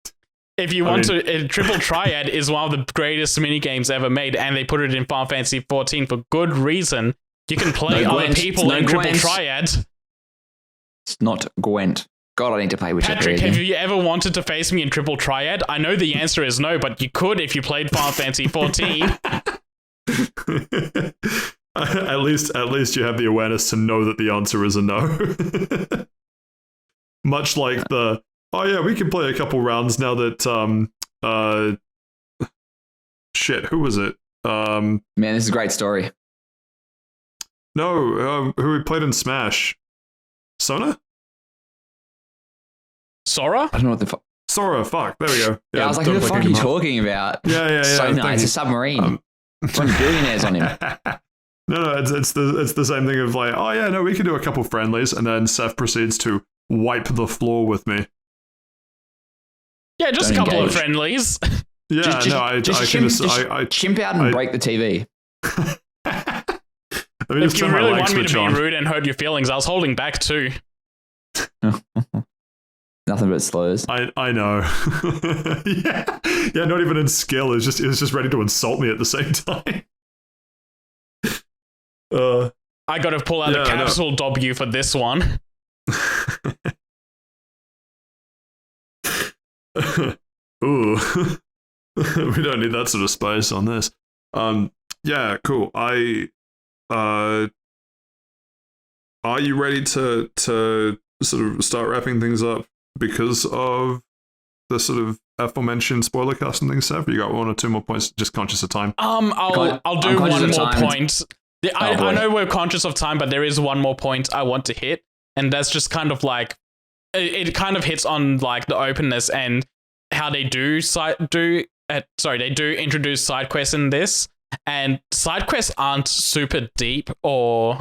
If you want to, Triple Triad is one of the greatest minigames ever made, and they put it in Final Fantasy 14 for good reason. You can play No other Gwent. people No in Triple Gwent. Triad. It's not Gwent. God, I need to play Witcher 3 Patrick, again. have you ever wanted to face me in Triple Triad? I know the answer is no, but you could if you played Final Fantasy 14. At least you have the awareness to know that the answer is a no. Much like we can play a couple rounds now that who was it? Man, this is a great story. No, who we played in Smash? Sona? Sora? I don't know what the fuck. Sora, fuck. There we go. Yeah, I was like, don't who the pick fuck are him you up. talking about? Yeah. So nice. thank It's you. a submarine. Run billionaires on him. No, it's the same thing of like, oh yeah, no, we can do a couple friendlies, and then Seth proceeds to wipe the floor with me. Yeah, just Don't a couple engage. of friendlies. Yeah, I chimp out and break the TV. I mean, If you really want me to be rude and hurt your feelings, I was holding back too. Nothing but slurs. I know. yeah, not even in skill. It was just ready to insult me at the same time. I got to pull out a capital W for this one. Ooh, we don't need that sort of spice on this. Yeah, cool. Are you ready to sort of start wrapping things up because of the sort of aforementioned spoiler cast and things, Seth? You got one or two more points? Just conscious of time. I'll do one more point. I boy. know we're conscious of time, but there is one more point I want to hit, and that's just kind of like it kind of hits on like the openness and how they do introduce side quests in this, and side quests aren't super deep or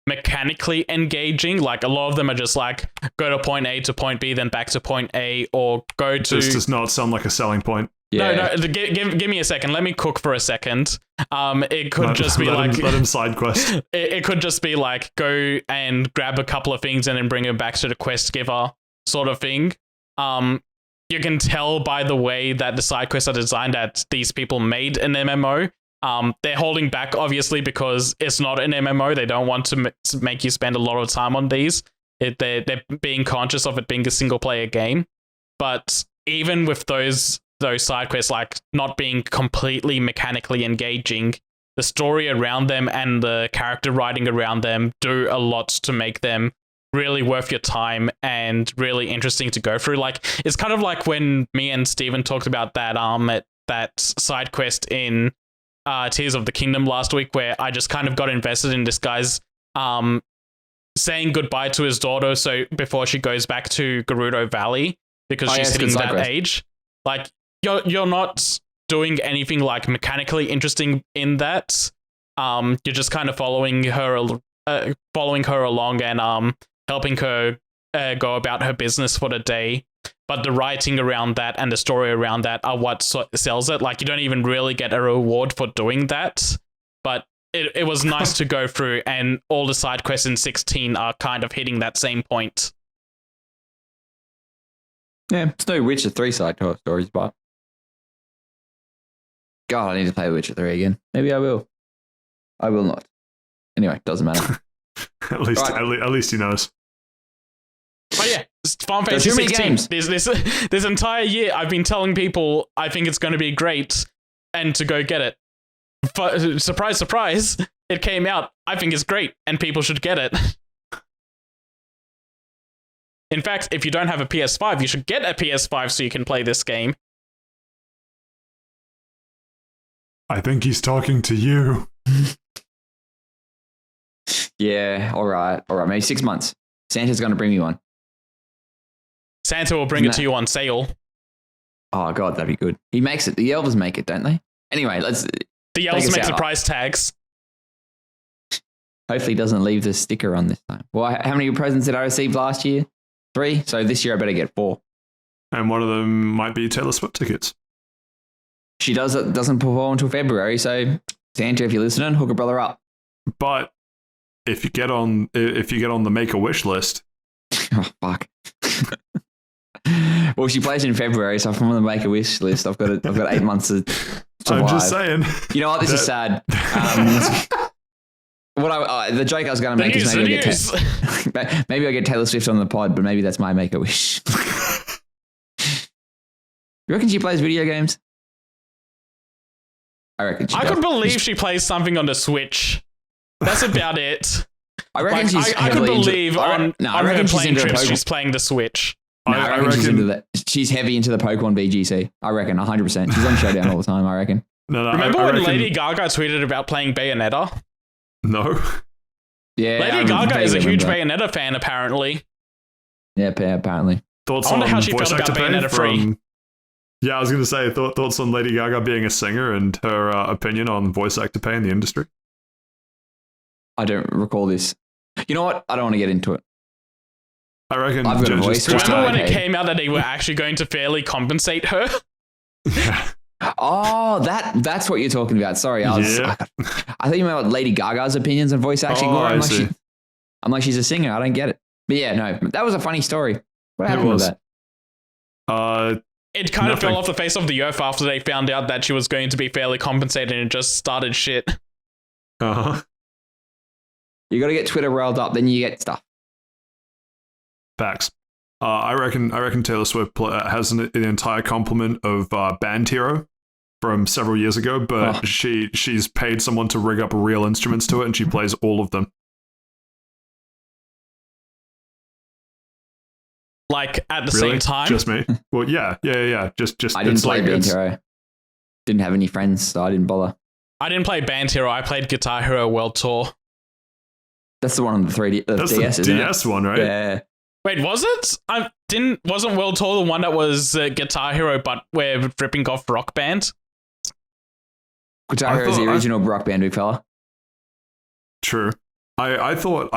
mechanically engaging. Like a lot of them are just like go to point A to point B, then back to point A, or go to. This does not sound like a selling point. Yeah. No, give me a second. Let me cook for a second. It could just be let like him, let him side quest. It could just be like go and grab a couple of things and then bring it back to the quest giver sort of thing. You can tell by the way that the side quests are designed that these people made an MMO. They're holding back obviously because it's not an MMO. They don't want to make you spend a lot of time on these. They're being conscious of it being a single player game. But even with those side quests like not being completely mechanically engaging, the story around them and the character writing around them do a lot to make them really worth your time and really interesting to go through. Like it's kind of like when me and Steven talked about that side quest in Tears of the Kingdom last week, where I just kind of got invested in this guy's saying goodbye to his daughter so before she goes back to Gerudo Valley because she's hitting that age. Like you're not doing anything like mechanically interesting in that. You're just kind of following her along and helping her go about her business for the day. But the writing around that and the story around that are what sells it. Like you don't even really get a reward for doing that, but it was nice to go through, and all the side quests in 16 are kind of hitting that same point. Yeah, it's no Witcher 3 side stories, but God, I need to play Witcher 3 again. Maybe I will. I will not. Anyway, doesn't matter. at least he knows. But yeah, Final Fantasy too many 16. games. This entire year, I've been telling people I think it's going to be great, and to go get it. Surprise, surprise, it came out. I think it's great, and people should get it. In fact, if you don't have a PS5, you should get a PS5 so you can play this game. I think he's talking to you. Yeah, all right. Maybe 6 months. Santa's going to bring me one. Santa will bring it to you on sale. Oh, God, that'd be good. He makes it. The elves make it, don't they? Anyway, let's... The elves make the price tags. Hopefully he doesn't leave the sticker on this time. Well, how many presents did I receive last year? 3. So this year I better get 4. And one of them might be Taylor Swift tickets. She doesn't perform until February, so Santa, if you're listening, hook a brother up. But if you get on the Make-A-Wish list... Oh, fuck. Well, she plays in February, so if I'm on the Make-A-Wish list, I've got 8 months to survive. I'm just saying. You know what? This is sad. The joke I was going to make is maybe I get Taylor Swift on the pod, but maybe that's my Make-A-Wish. You reckon she plays video games? I reckon she does. I could believe she plays something on the Switch. That's about it. I reckon she's I could believe on her plane trips she's playing the Switch. No, I reckon she's heavy into the Pokemon VGC. I reckon 100%. She's on Showdown all the time, I reckon. No, remember when Lady Gaga tweeted about playing Bayonetta? No. Yeah. Lady Gaga is a huge Bayonetta fan, apparently. Yeah, apparently. Thoughts I wonder on how she voice felt about actor Bayonetta from... 3. Yeah, I was going to say, thoughts on Lady Gaga being a singer and her opinion on voice actor pay in the industry? I don't recall this. You know what? I don't want to get into it. I reckon... I've got a voice. Remember when it came out that they were actually going to fairly compensate her? Oh, that's what you're talking about. Sorry, I thought you meant Lady Gaga's opinions on voice acting. I'm like, she's a singer. I don't get it. But yeah, no, that was a funny story. What happened with that? It kind of fell off the face of the earth after they found out that she was going to be fairly compensated and just started shit. Uh-huh. You got to get Twitter riled up, then you get stuff. Facts. I reckon Taylor Swift has an entire complement of Band Hero from several years ago, but she's paid someone to rig up real instruments to it, and she plays all of them. Like at the same time? Just me? Well, yeah. Just I didn't play Band Hero. Didn't have any friends, so I didn't bother. I didn't play Band Hero. I played Guitar Hero World Tour. That's the one on the 3D. That's DS, the DS one, right? Yeah. Wait, was it? Wasn't World Tour the one that was Guitar Hero, but we're ripping off Rock Band? Guitar Hero is the original Rock Band, big fella. True. I thought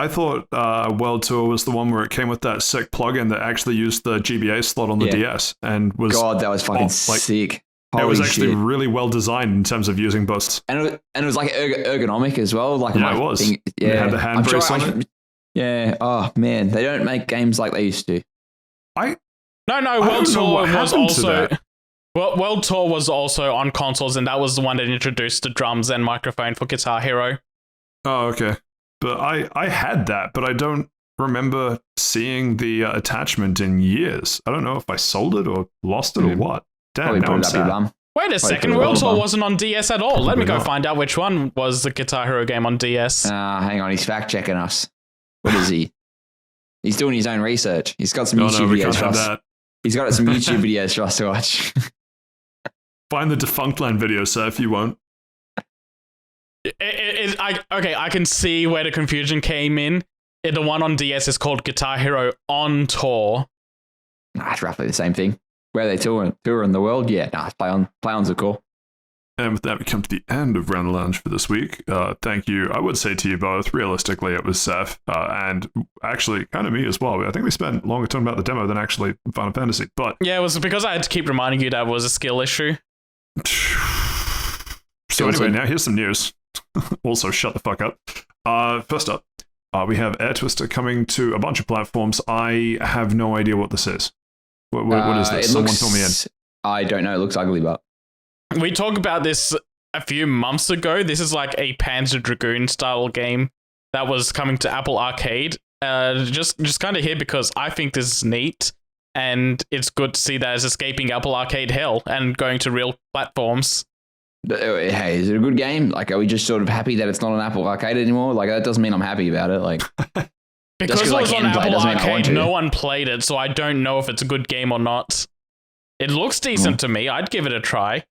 World Tour was the one where it came with that sick plugin that actually used the GBA slot on the DS and was... God, that was fucking sick. Holy it was actually really well designed in terms of using busts. And it was like ergonomic as well. Like it was. It had the hand brace on it. Yeah. Oh, man. They don't make games like they used to. World Tour was also... Well, World Tour was also on consoles, and that was the one that introduced the drums and microphone for Guitar Hero. Oh, okay. But I had that, but I don't remember seeing the attachment in years. I don't know if I sold it or lost it or what. Damn, now I'm sad. Wait a second, World Tour wasn't on DS at all. Let me go find out which one was the Guitar Hero game on DS. Hang on, he's fact-checking us. What is he? He's doing his own research. He's got some YouTube videos for us. He's got some YouTube videos for us to watch. Find the Defunct Land video, sir, if you won't. I can see where the confusion came in. The one on DS is called Guitar Hero On Tour. It's roughly the same thing. Where they tour in the world? Yeah, play-ons are cool. And with that, we come to the end of Round the Lounge for this week. Thank you. I would say to you both, realistically, it was Saif, and actually kind of me as well. I think we spent longer talking about the demo than actually Final Fantasy. But yeah, it was because I had to keep reminding you that it was a skill issue. So anyway, now here's some news. Also, shut the fuck up. First up, we have Air Twister coming to a bunch of platforms. I have no idea what this is. What is this? Someone fill me in. I don't know. It looks ugly, but... We talked about this a few months ago. This is like a Panzer Dragoon style game that was coming to Apple Arcade. Just kind of here because I think this is neat, and it's good to see that it's escaping Apple Arcade hell and going to real platforms. Hey, is it a good game? Like, are we just sort of happy that it's not on Apple Arcade anymore? Like, that doesn't mean I'm happy about it. Like, because it I was on can play Apple doesn't mean I want Arcade, to. no one played it, so I don't know if it's a good game or not. It looks decent to me. I'd give it a try.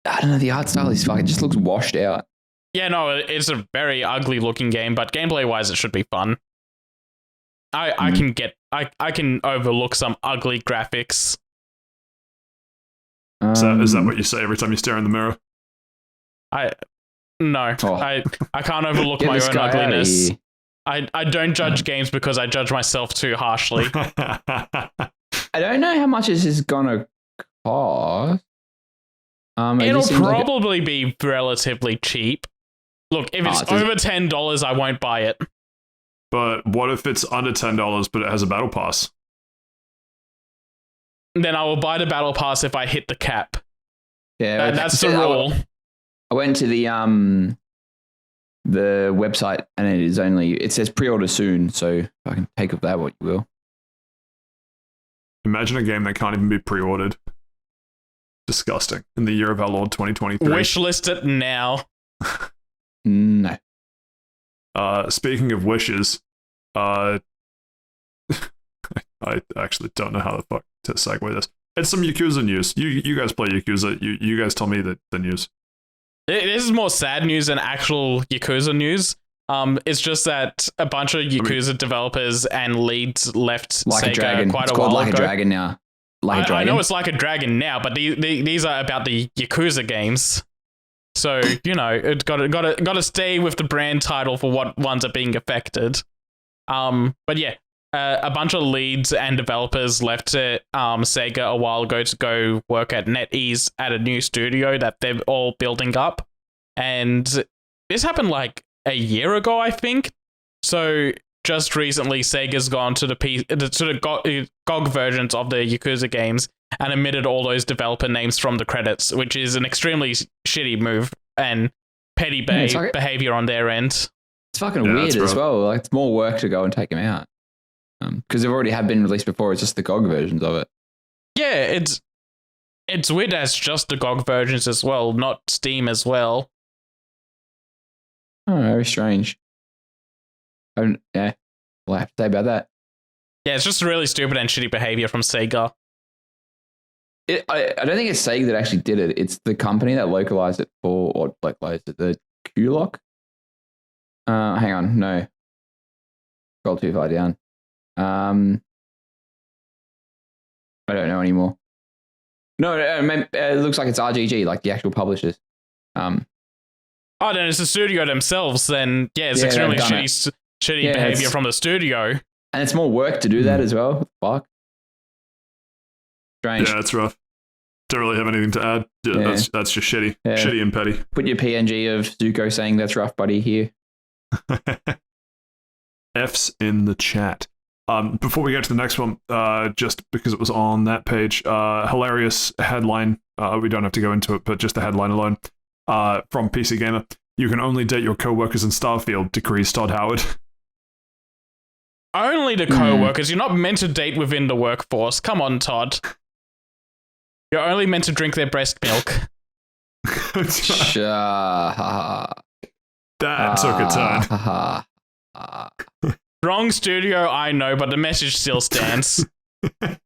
I don't know. The art style is fucking just looks washed out. Yeah, no, it's a very ugly looking game, but gameplay wise, it should be fun. I can overlook some ugly graphics. Is that what you say every time you stare in the mirror? I can't overlook Get my this own guy outta ugliness. here. I don't judge games because I judge myself too harshly. I don't know how much this is gonna cost. It'll probably be relatively cheap. Look, if it's over $10, I won't buy it. But what if it's under $10, but it has a battle pass? Then I will buy the battle pass if I hit the cap. Yeah, that's the rule. I went to the website and it says pre-order soon, so I can take of that what you will. Imagine a game that can't even be pre-ordered. Disgusting. In the year of our Lord 2023. Wishlist it now. No. Speaking of wishes, I actually don't know how the fuck to segue this. It's some Yakuza news. You guys play Yakuza. You guys tell me the news. This is more sad news than actual Yakuza news. It's just that a bunch of Yakuza developers and leads left Sega quite a while ago. Like a Dragon now. I know it's Like a Dragon now, but these are about the Yakuza games. So, it's got to stay with the brand title for what ones are being affected. But yeah, a bunch of leads and developers left Sega a while ago to go work at NetEase at a new studio that they're all building up. And this happened like a year ago, I think. So just recently, Sega's gone to the GOG versions of the Yakuza games and omitted all those developer names from the credits, which is an extremely shitty move and petty behavior on their end. It's fucking weird as well. Like, it's more work to go and take them out. Because they've already have been released before. It's just the GOG versions of it. Yeah, it's weird as just the GOG versions as well, not Steam as well. Oh, very strange. Yeah, we'll have to say about that. Yeah, it's just really stupid and shitty behavior from Sega. I don't think it's Sega that actually did it. It's the company that localized it the Q-Lock. Hang on, no. Scroll too far down. I don't know anymore. No, it looks like it's RGG, like the actual publishers. Then it's the studio themselves. Then it's extremely shitty behavior from the studio, and it's more work to do that as well. Fuck. Strange. Yeah, it's rough. Don't really have anything to add. Yeah. That's just shitty. Yeah. Shitty and petty. Put your PNG of Zuko saying that's rough, buddy, here. F's in the chat. Before we get to the next one, just because it was on that page, hilarious headline. We don't have to go into it, but just the headline alone. From PC Gamer. You can only date your co-workers in Starfield, decrees Todd Howard. Only the co-workers. You're not meant to date within the workforce. Come on, Todd. You're only meant to drink their breast milk. That took a turn. Wrong studio, I know, but the message still stands. It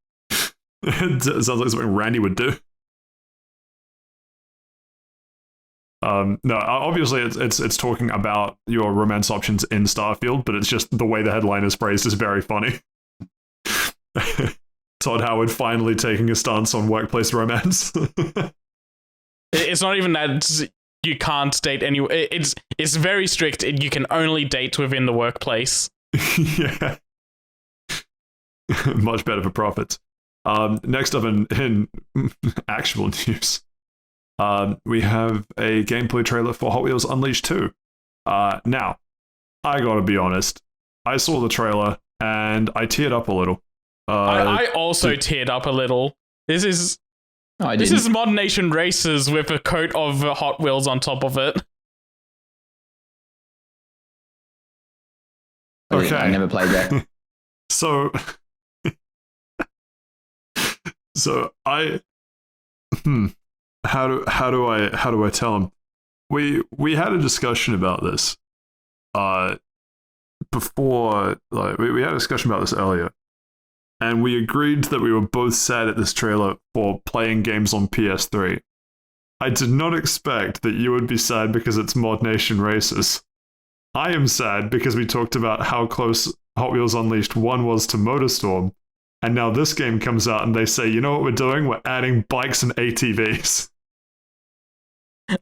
sounds like something Randy would do. No, obviously it's talking about your romance options in Starfield, but it's just the way the headline is phrased is very funny. Todd Howard finally taking a stance on workplace romance. It's not even that you can't date anywhere. It's very strict. You can only date within the workplace. Yeah. Much better for profits. Next up in actual news. We have a gameplay trailer for Hot Wheels Unleashed 2. Now, I gotta be honest. I saw the trailer and I teared up a little. I also teared up a little. This is Mod Nation Racers with a coat of Hot Wheels on top of it. Okay. I never played that. So I how do I tell him? We had a discussion about this before, like we had a discussion about this earlier, and we agreed that we were both sad at this trailer for playing games on PS3. I did not expect that you would be sad because it's Mod Nation Races. I am sad because we talked about how close Hot Wheels Unleashed 1 was to MotorStorm, and now this game comes out and they say, you know what we're doing? We're adding bikes and ATVs.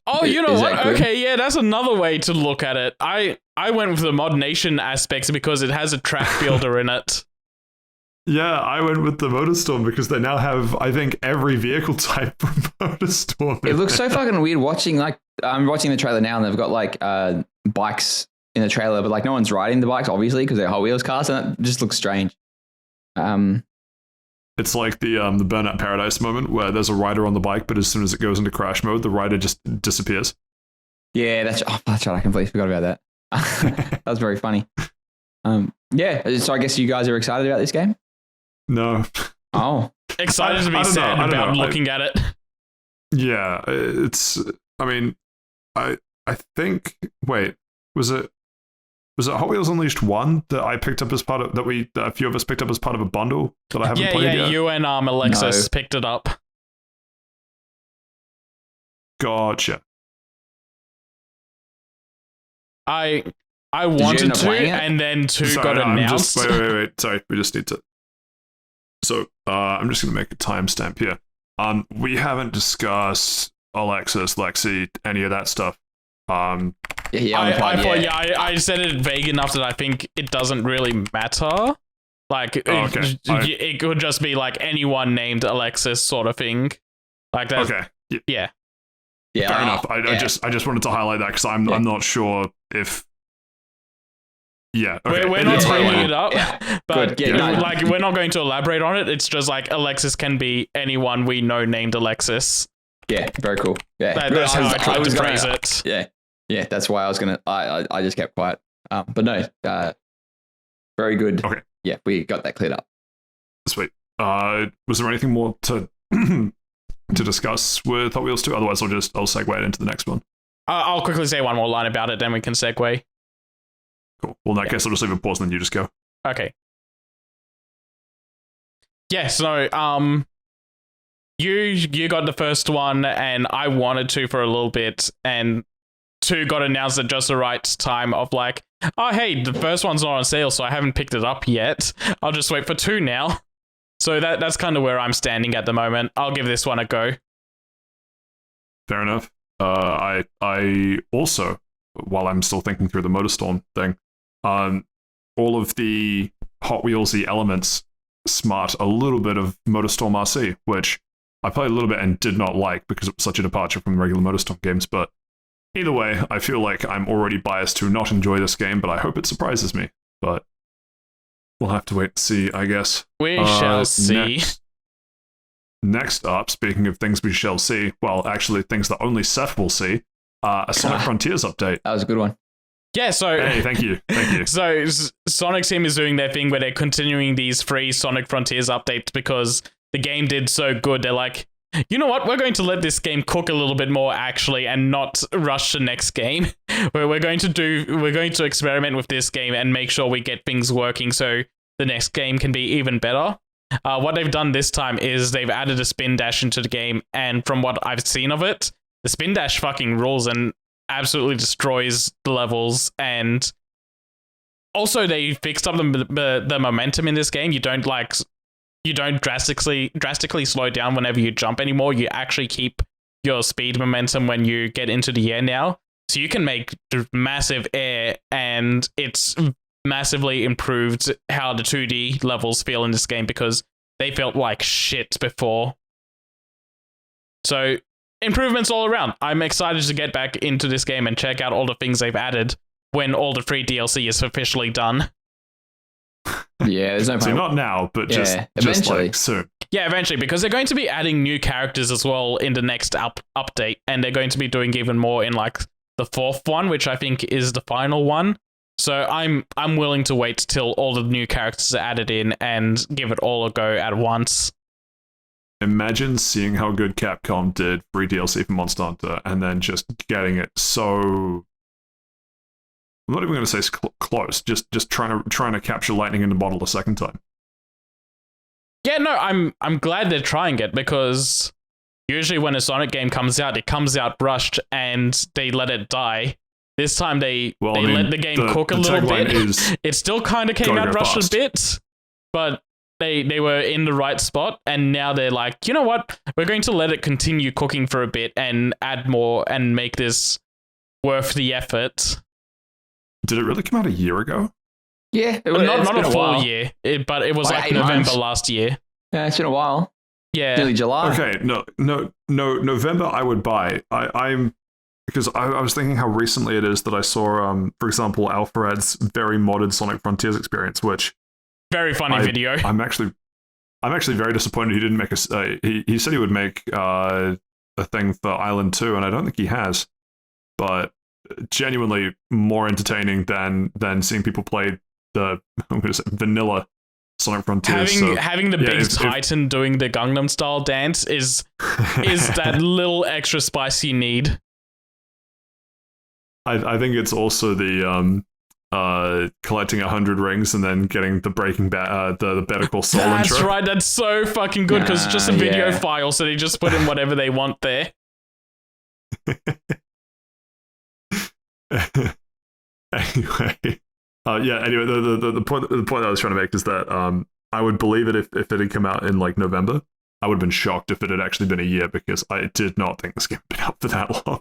Oh, you know Is what? that good? Okay, yeah, that's another way to look at it. I went with the Mod Nation aspects because it has a track builder in it. Yeah, I went with the MotorStorm because they now have, I think, every vehicle type from MotorStorm. It looks so fucking weird watching, like, I'm watching the trailer now and they've got like bikes in the trailer, but like no one's riding the bikes, obviously, because they're Hot Wheels cars, and it just looks strange. It's like the Burnout Paradise moment where there's a rider on the bike, but as soon as it goes into crash mode, the rider just disappears. Yeah, that's right. I completely forgot about that. That was very funny. Yeah, so I guess you guys are excited about this game? No. Oh. Excited to be I don't sad know, I don't about know. looking at it. Yeah, I mean, I think, wait, was it Hot Wheels Unleashed 1 that I picked up as part of, that a few of us picked up as part of a bundle that I haven't Yeah, played yeah, yet? you and Alexis No. picked it up. Gotcha. I you wanted end up to, playing it? and then 2 Sorry, got no, announced. Wait. Sorry, we just need to. So, I'm just going to make a timestamp here. We haven't discussed Alexis, Lexi, any of that stuff. Yeah, I said it vague enough that I think it doesn't really matter. Like, it could just be like anyone named Alexis sort of thing. Like that. Okay. Yeah. Yeah, Fair enough. I just wanted to highlight that because I'm not sure if. Yeah. Okay. We're not It's bringing highlighted. it up, Yeah. but Good. Yeah, no. like we're not going to elaborate on it. It's just like Alexis can be anyone we know named Alexis. Yeah, very cool. Yeah, That's how I tried to was phrase gonna- it. Yeah, that's why I was gonna. I just kept quiet. But no, very good. Okay. Yeah, we got that cleared up. Sweet. Was there anything more to to discuss with Hot Wheels 2? Otherwise, I'll segue it into the next one. I'll quickly say one more line about it, then we can segue. Cool. Well, in that case, I'll just leave a pause and then you just go. Okay. Yeah, so you got the first one, and I wanted to for a little bit, and 2 got announced at just the right time of like, oh hey, the first one's not on sale, so I haven't picked it up yet. I'll just wait for 2 now. So that's kind of where I'm standing at the moment. I'll give this one a go. Fair enough. I also, while I'm still thinking through the MotorStorm thing, all of the Hot Wheelsy elements smart a little bit of MotorStorm RC, which I played a little bit and did not like because it was such a departure from the regular MotorStorm games. But either way, I feel like I'm already biased to not enjoy this game, but I hope it surprises me. But we'll have to wait and see, I guess. We shall see. Next up, speaking of things we shall see, well, actually things that only Seth will see, a Sonic Frontiers update. That was a good one. Yeah, so Hey, thank you. So Sonic Team is doing their thing where they're continuing these free Sonic Frontiers updates because the game did so good. They're like, you know what? We're going to let this game cook a little bit more actually, and not rush the next game. We're going to experiment with this game and make sure we get things working so the next game can be even better. What they've done this time is they've added a spin dash into the game, and from what I've seen of it, the spin dash fucking rules and absolutely destroys the levels. And also they fixed up the momentum in this game. You don't drastically slow down whenever you jump anymore. You actually keep your speed momentum when you get into the air now. So you can make massive air, and it's massively improved how the 2D levels feel in this game because they felt like shit before. So improvements all around. I'm excited to get back into this game and check out all the things they've added when all the free DLC is officially done. Yeah, there's no So point. not now, but just eventually. like soon. Yeah, eventually, because they're going to be adding new characters as well in the next update, and they're going to be doing even more in like the 4th one, which I think is the final one. So I'm willing to wait till all the new characters are added in and give it all a go at once. imagine seeing how good Capcom did free DLC for Monster Hunter and then just getting it so. I'm not even going to say close. Just trying to capture lightning in the bottle a second time. Yeah, no, I'm glad they're trying it, because usually when a Sonic game comes out, it comes out rushed and they let it die. This time they let the game cook a little bit. It still kind of came out rushed a bit, but they were in the right spot, and now they're like, you know what? We're going to let it continue cooking for a bit and add more and make this worth the effort. Did it really come out a year ago? Yeah, not a full year, but it was like November months. last year. Yeah, it's been a while. Yeah, nearly July. Okay, no. November I would buy. I'm because I was thinking how recently it is that I saw, for example, Alfred's very modded Sonic Frontiers experience, which very funny video. I'm actually very disappointed he didn't make he said he would make a thing for Island 2, and I don't think he has. But genuinely more entertaining than seeing people play the vanilla Sonic Frontiers. Having the big Titan doing the Gangnam Style dance is that little extra spice you need. I think it's also the collecting 100 rings and then getting the the Better Call Saul intro. That's right. That's so fucking good, because it's just a video file, so they just put in whatever they want there. Anyway, the point I was trying to make is that I would believe it if it had come out in like November. I would have been shocked if it had actually been a year, because I did not think this game had been out for that long.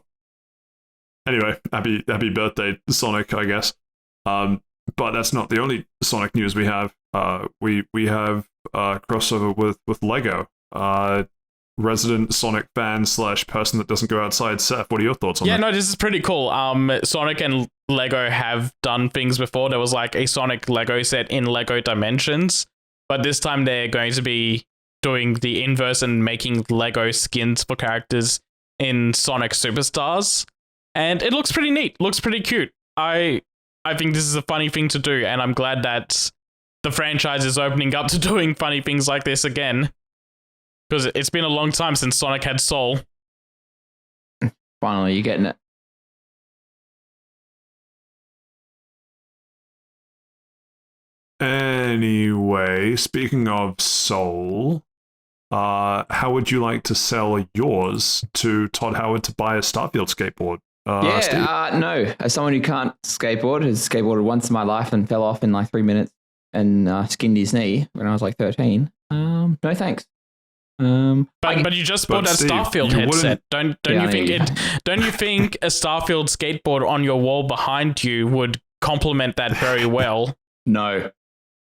Anyway, happy birthday, Sonic, I guess. But that's not the only Sonic news we have. We have crossover with Lego. Resident Sonic fan / person that doesn't go outside. Saif, what are your thoughts on that? Yeah, no, this is pretty cool. Sonic and Lego have done things before. There was like a Sonic Lego set in Lego Dimensions, but this time they're going to be doing the inverse and making Lego skins for characters in Sonic Superstars. And it looks pretty neat. Looks pretty cute. I think this is a funny thing to do, and I'm glad that the franchise is opening up to doing funny things like this again. Because it's been a long time since Sonic had Soul. Finally, you're getting it. Anyway, speaking of Soul, how would you like to sell yours to Todd Howard to buy a Starfield skateboard? No. As someone who can't skateboard, has skateboarded once in my life and fell off in like 3 minutes and skinned his knee when I was like 13. No thanks. But you just bought that Steve, Starfield headset. Don't you think a Starfield skateboard on your wall behind you would complement that very well? No.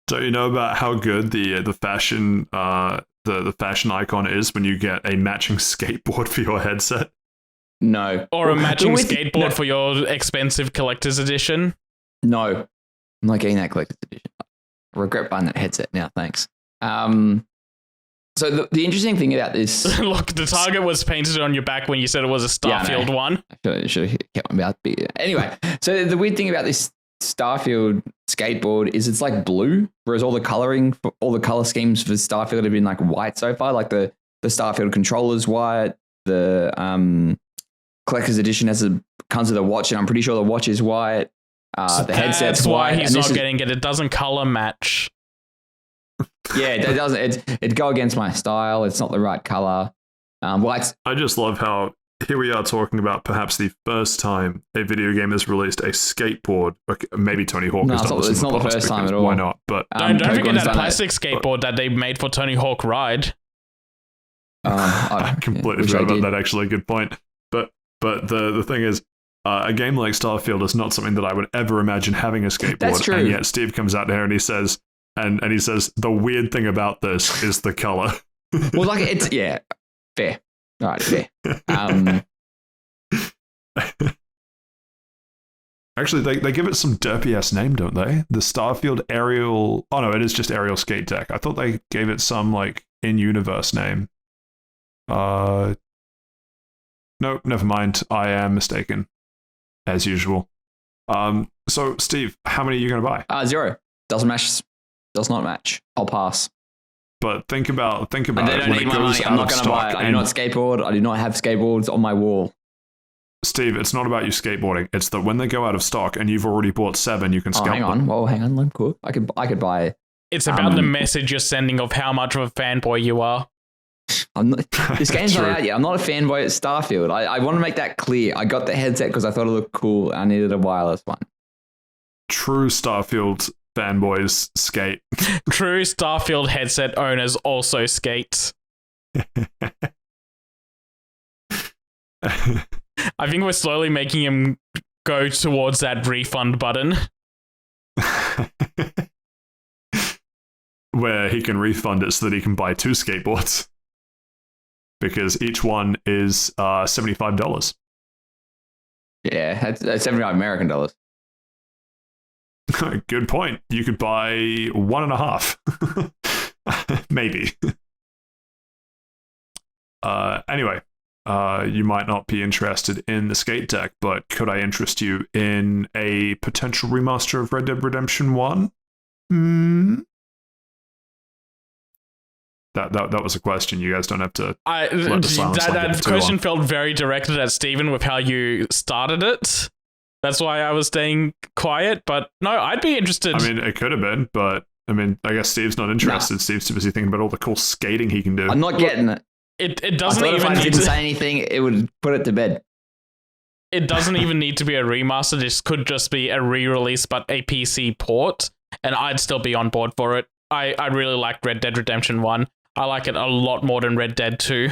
Don't you know about how good the fashion the fashion icon is when you get a matching skateboard for your headset? No. Or a matching skateboard for your expensive collector's edition? No. I'm not getting that collector's edition. I regret buying that headset now, thanks. So the interesting thing about this... Look, the target was painted on your back when you said it was a Starfield one. I should have kept my mouth big. Anyway, so the weird thing about this Starfield skateboard is it's like blue, whereas all the color schemes for Starfield have been like white so far. Like the Starfield controller's white, the collector's edition comes with a watch, and I'm pretty sure the watch is white. So the headset's that's why white. He's not getting it. It doesn't color match. Yeah, it doesn't. It go against my style. It's not the right color. White's. I just love how here we are talking about perhaps the first time a video game has released a skateboard. Okay, maybe Tony Hawk. No, has done it's not the first time at all. Why not? But don't forget that plastic skateboard that they made for Tony Hawk Ride. I completely forgot about that. Actually, good point. But the thing is, a game like Starfield is not something that I would ever imagine having a skateboard. That's true. And yet Steve comes out here and he says. And he says the weird thing about this is the color. Well, like it's fair. All right, fair. Actually, they give it some derpy ass name, don't they? The Starfield Aerial. Oh no, it is just Aerial Skate Deck. I thought they gave it some like in-universe name. No, never mind. I am mistaken, as usual. So Steve, how many are you going to buy? 0. Does not match. I'll pass. But think about I it don't when need it my goes money. I'm out not of going to buy stock. it. I do And not skateboard. I do not have skateboards on my wall. Steve, it's not about you skateboarding. It's that when they go out of stock and you've already bought 7, you can scalp Hang on. them. Well, hang on. Let me cook. I could buy. It's about the message you're sending of how much of a fanboy you are. I'm not, this game's not True. out yet. I'm not a fanboy at Starfield. I want to make that clear. I got the headset because I thought it looked cool. I needed a wireless one. True Starfield fanboys skate. True Starfield headset owners also skate. I think we're slowly making him go towards that refund button. Where he can refund it so that he can buy 2 skateboards. Because each one is $75. Yeah, that's $75 American dollars. Good point. You could buy 1.5. Maybe. Anyway, you might not be interested in the skate deck, but could I interest you in a potential remaster of Red Dead Redemption 1? That was a question. You guys don't have to let the silence line get that too question long. felt very directed at Steven with how you started it. That's why I was staying quiet, but no, I'd be interested. I mean, it could have been, but I mean, I guess Steve's not interested. Nah. Steve's too busy thinking about all the cool skating he can do. I'm not getting it. It I doesn't thought if even I need didn't to, say anything, it would put it to bed. it doesn't even need to be a remaster. This could just be a re-release, but a PC port, and I'd still be on board for it. I really like Red Dead Redemption 1. I like it a lot more than Red Dead 2.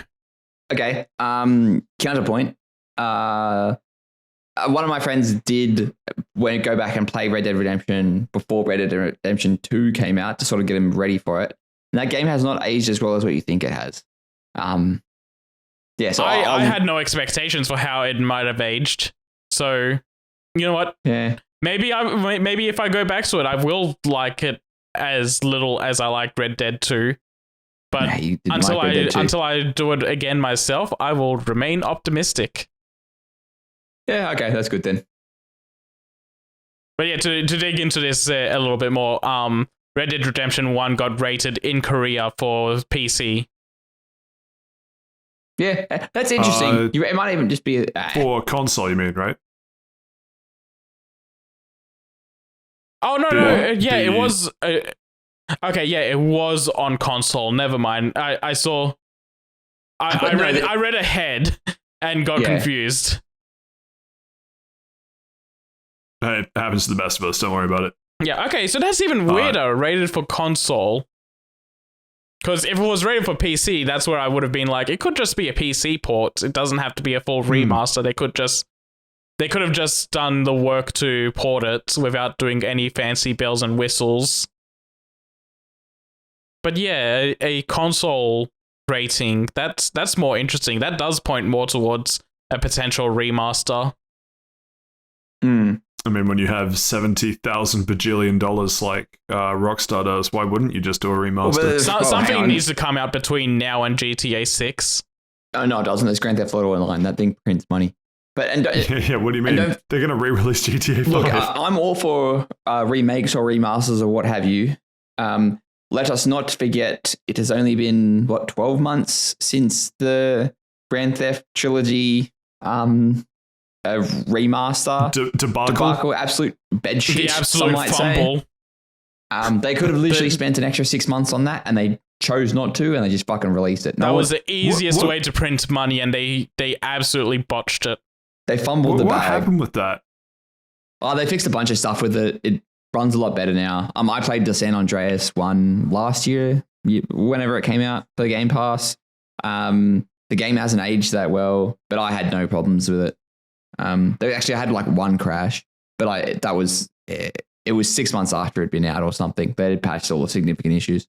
Okay. Counterpoint. One of my friends did go back and play Red Dead Redemption before Red Dead Redemption 2 came out to sort of get him ready for it. And that game has not aged as well as what you think it has. Yeah, so I had no expectations for how it might have aged. So, you know what? Yeah. Maybe if I go back to it, I will like it as little as I like Red Dead 2. But Nah, you didn't like Red Dead 2. until I do it again myself, I will remain optimistic. Yeah, okay, that's good then. But yeah, to dig into this a little bit more, Red Dead Redemption 1 got rated in Korea for PC. Yeah, that's interesting. It might even just be For console, you mean, right? Oh, no, yeah, it was... okay, yeah, it was on console. Never mind. I saw... I read ahead and got confused. It happens to the best of us. Don't worry about it. Yeah, okay, so that's even weirder, rated for console. Because if it was rated for PC, that's where I would have been like, it could just be a PC port. It doesn't have to be a full remaster. They could have just done the work to port it without doing any fancy bells and whistles. But yeah, a console rating, that's more interesting. That does point more towards a potential remaster. I mean, when you have $70,000 bajillion like Rockstar does, why wouldn't you just do a remaster? Something needs to come out between now and GTA 6. Oh, no, it doesn't. There's Grand Theft Auto Online. That thing prints money. But yeah, what do you mean? They're going to re-release GTA 5. Look, I'm all for remakes or remasters or what have you. Let us not forget, it has only been, 12 months since the Grand Theft trilogy a remaster debacle, absolute bed shit. The absolute fumble. They could have literally spent an extra 6 months on that, and they chose not to, and they just fucking released it. That was the easiest way to print money, and they absolutely botched it. They fumbled the bag. What happened with that? Oh, they fixed a bunch of stuff with it. It runs a lot better now. I played the San Andreas one last year, whenever it came out for the Game Pass. The game hasn't aged that well, but I had no problems with it. I had like one crash, but it was 6 months after it'd been out or something. They had patched all the significant issues.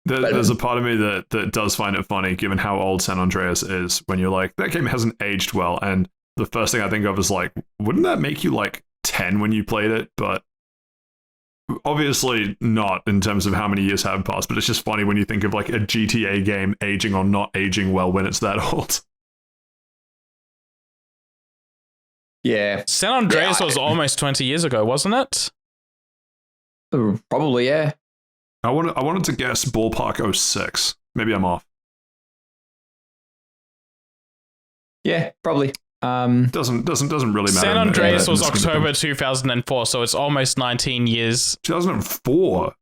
There's a part of me that does find it funny, given how old San Andreas is, when you're like, that game hasn't aged well. And the first thing I think of is like, wouldn't that make you like 10 when you played it? But obviously not in terms of how many years have passed. But it's just funny when you think of like a GTA game aging or not aging well when it's that old. Yeah. San Andreas was almost 20 years ago, wasn't it? Probably, yeah. I wanted to guess ballpark 06. Maybe I'm off. Yeah, probably. Doesn't really matter. San Andreas was October 2004, so it's almost 19 years. 2004.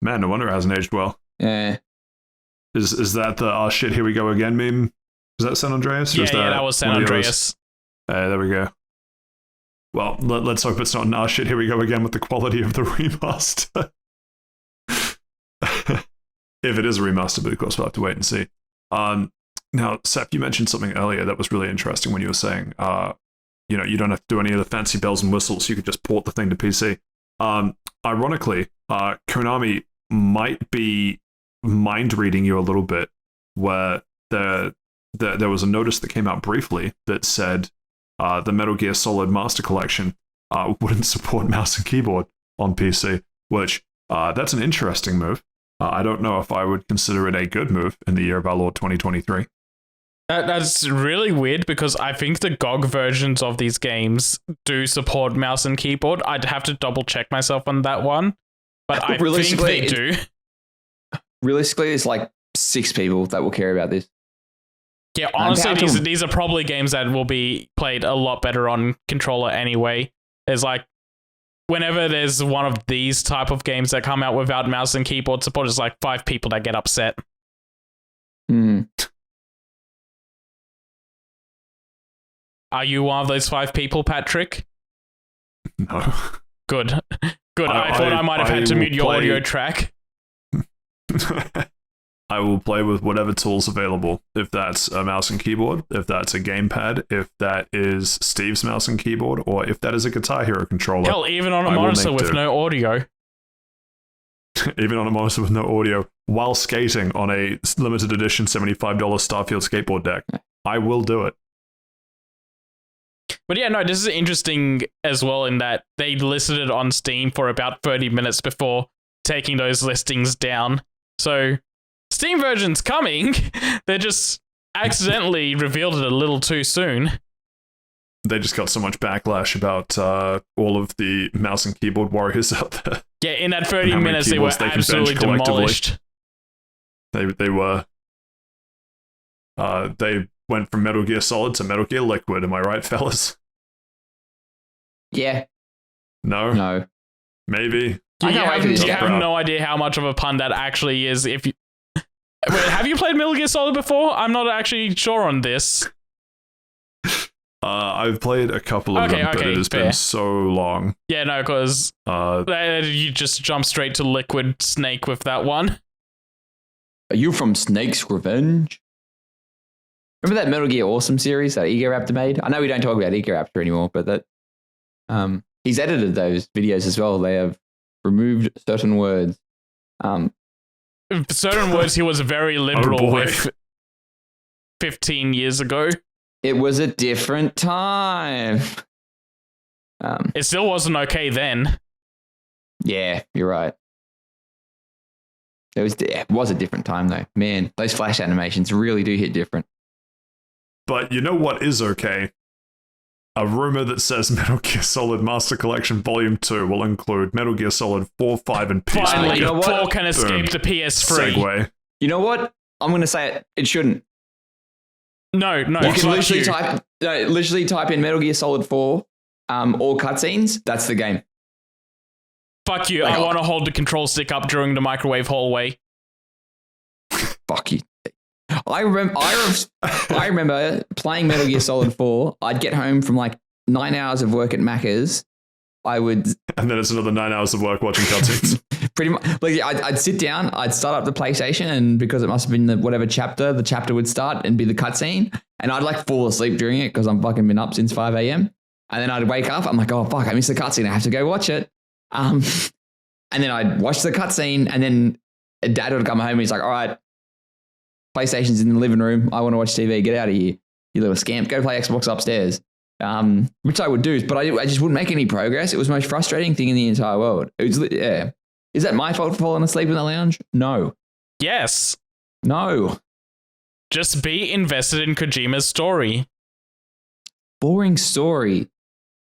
Man, no wonder it hasn't aged well. Yeah. Is that the "oh shit, here we go again" meme? Is that San Andreas? Yeah, that was San Andreas. There we go. Well, let's hope it's not an "oh shit, here we go again" with the quality of the remaster. If it is a remaster, but of course we'll have to wait and see. Now, Saif, you mentioned something earlier that was really interesting when you were saying, you don't have to do any of the fancy bells and whistles. You could just port the thing to PC. Ironically, Konami might be mind reading you a little bit, where there was a notice that came out briefly that said the Metal Gear Solid Master Collection wouldn't support mouse and keyboard on PC, which that's an interesting move. I don't know if I would consider it a good move in the year of our Lord 2023. That's really weird because I think the GOG versions of these games do support mouse and keyboard. I'd have to double check myself on that one, but I think they do. Realistically, it's like 6 people that will care about this. Yeah, honestly, these are probably games that will be played a lot better on controller anyway. There's like, whenever there's one of these type of games that come out without mouse and keyboard support, it's like 5 people that get upset. Are you one of those 5 people, Patrick? No. Good. I thought I might have had to mute your audio track. I will play with whatever tools available. If that's a mouse and keyboard, if that's a gamepad, if that is Steve's mouse and keyboard, or if that is a Guitar Hero controller. Hell, even on a monitor with no audio. Even on a monitor with no audio, while skating on a limited edition $75 Starfield skateboard deck. I will do it. But yeah, no, this is interesting as well in that they listed it on Steam for about 30 minutes before taking those listings down. So, Steam version's coming. They just accidentally revealed it a little too soon. They just got so much backlash about all of the mouse and keyboard warriors out there. Yeah, in that 30 minutes, they were absolutely demolished. They were. They went from Metal Gear Solid to Metal Gear Liquid. Am I right, fellas? Yeah. No. Maybe. You have no idea how much of a pun that actually is. If you wait, have you played Metal Gear Solid before? I'm not actually sure on this. I've played a couple of them, but it has been so long. Yeah, no, because you just jump straight to Liquid Snake with that one. Are you from Snake's Revenge? Remember that Metal Gear Awesome series that Ego Raptor made? I know we don't talk about Ego Raptor anymore, but that he's edited those videos as well. They have removed certain words. Certain words he was very liberal with 15 years ago. It was a different time. It still wasn't okay then. Yeah, you're right. It was a different time though. Man, those flash animations really do hit different. But you know what is okay? A rumor that says Metal Gear Solid Master Collection Volume 2 will include Metal Gear Solid 4, 5, and PS4. Finally, 4 can escape the PS3. Segue. You know what? I'm going to say it. It shouldn't. No. You can literally type in Metal Gear Solid 4, all cutscenes. That's the game. Fuck you. I want to hold the control stick up during the microwave hallway. Fuck you. I remember playing Metal Gear Solid 4. I'd get home from like 9 hours of work at Macca's. And then it's another 9 hours of work watching cutscenes. Pretty much. Like I'd sit down, I'd start up the PlayStation, and because it must have been the chapter would start and be the cutscene, and I'd like fall asleep during it because I'm fucking been up since 5 a.m. And then I'd wake up, I'm like, oh fuck, I missed the cutscene, I have to go watch it. And then I'd watch the cutscene, and then Dad would come home and he's like, all right, PlayStation's in the living room. I want to watch TV. Get out of here, you little scamp. Go play Xbox upstairs. Which I would do, but I just wouldn't make any progress. It was the most frustrating thing in the entire world. It was, yeah. Is that my fault for falling asleep in the lounge? No. Yes. No. Just be invested in Kojima's story. Boring story.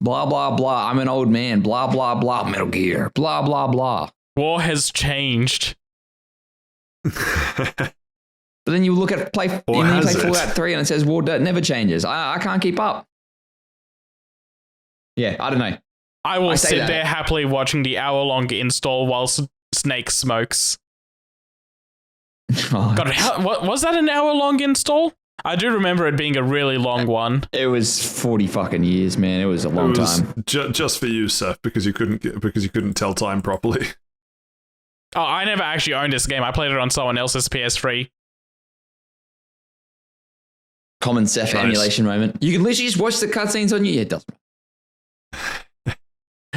Blah, blah, blah. I'm an old man. Blah, blah, blah. Metal Gear. Blah, blah, blah. War has changed. But then you look at play Fallout 3 and it says war never changes. I can't keep up. Yeah, I don't know. I will sit there happily watching the hour-long install while Snake smokes. Oh, God, what was that, an hour-long install? I do remember it being a really long one. it was 40 fucking years, man. It was a long time. Just for you, Seth, because you couldn't tell time properly. Oh, I never actually owned this game. I played it on someone else's PS3. Common Seth emulation moment. You can literally just watch the cutscenes on you. Yeah, it doesn't.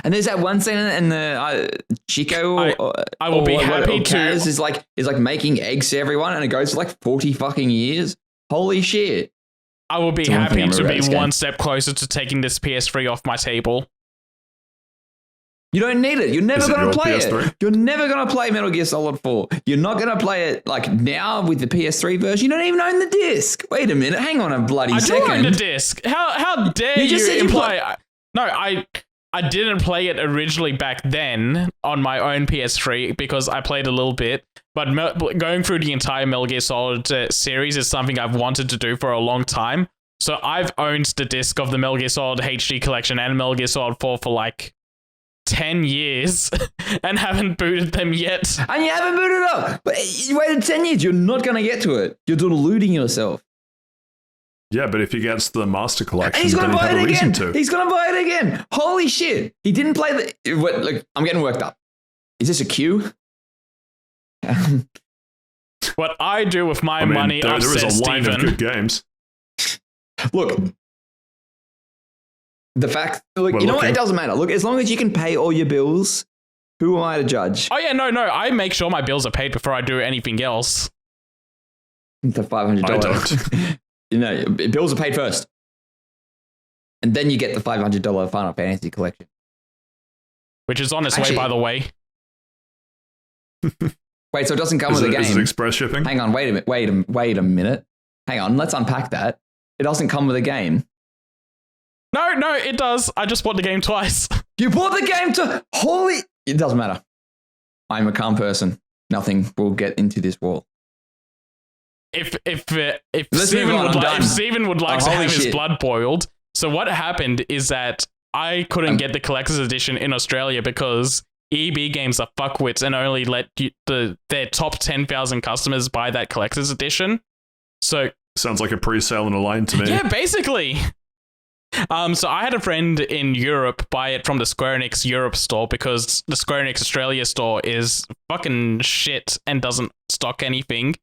And there's that one scene in the Chico. I will be happy to. Kaz is like making eggs to everyone, and it goes for like 40 fucking years. Holy shit! I will be happy to be one step closer to taking this PS3 off my table. You don't need it. You're never going to play it. You're never going to play Metal Gear Solid 4. You're not going to play it like now with the PS3 version. You don't even own the disc. Wait a minute. Hang on a bloody second. I do own the disc. How dare you imply? No, I didn't play it originally back then on my own PS3 because I played a little bit. But going through the entire Metal Gear Solid series is something I've wanted to do for a long time. So I've owned the disc of the Metal Gear Solid HD collection and Metal Gear Solid 4 for like 10 years and haven't booted them yet. And you haven't booted it up. But you waited 10 years. You're not going to get to it. You're deluding yourself. Yeah, but if he gets the Master Collection, he's going to buy it again. To. He's going to buy it again. Holy shit. He didn't play the... Look, I'm getting worked up. Is this a cue? What I do with my money, there is a line Steven. of good games. Look, the fact... Look, you know what? It doesn't matter. Look, as long as you can pay all your bills, who am I to judge? Oh, yeah, no. I make sure my bills are paid before I do anything else. The $500. I don't. You know, bills are paid first. And then you get the $500 Final Fantasy collection. Which is on its way, by the way. Wait, so it doesn't come with the game? Is it express shipping? Hang on, wait a minute. Hang on, let's unpack that. It doesn't come with a game. No, it does. I just bought the game twice. You bought the game to... Holy... It doesn't matter. I'm a calm person. Nothing will get into this wall. If Steven would like to have his blood boiled, so what happened is that I couldn't get the collector's edition in Australia because EB Games are fuckwits and only let their top 10,000 customers buy that collector's edition. So sounds like a pre-sale and a line to me. Yeah, basically. So I had a friend in Europe buy it from the Square Enix Europe store because the Square Enix Australia store is fucking shit and doesn't stock anything.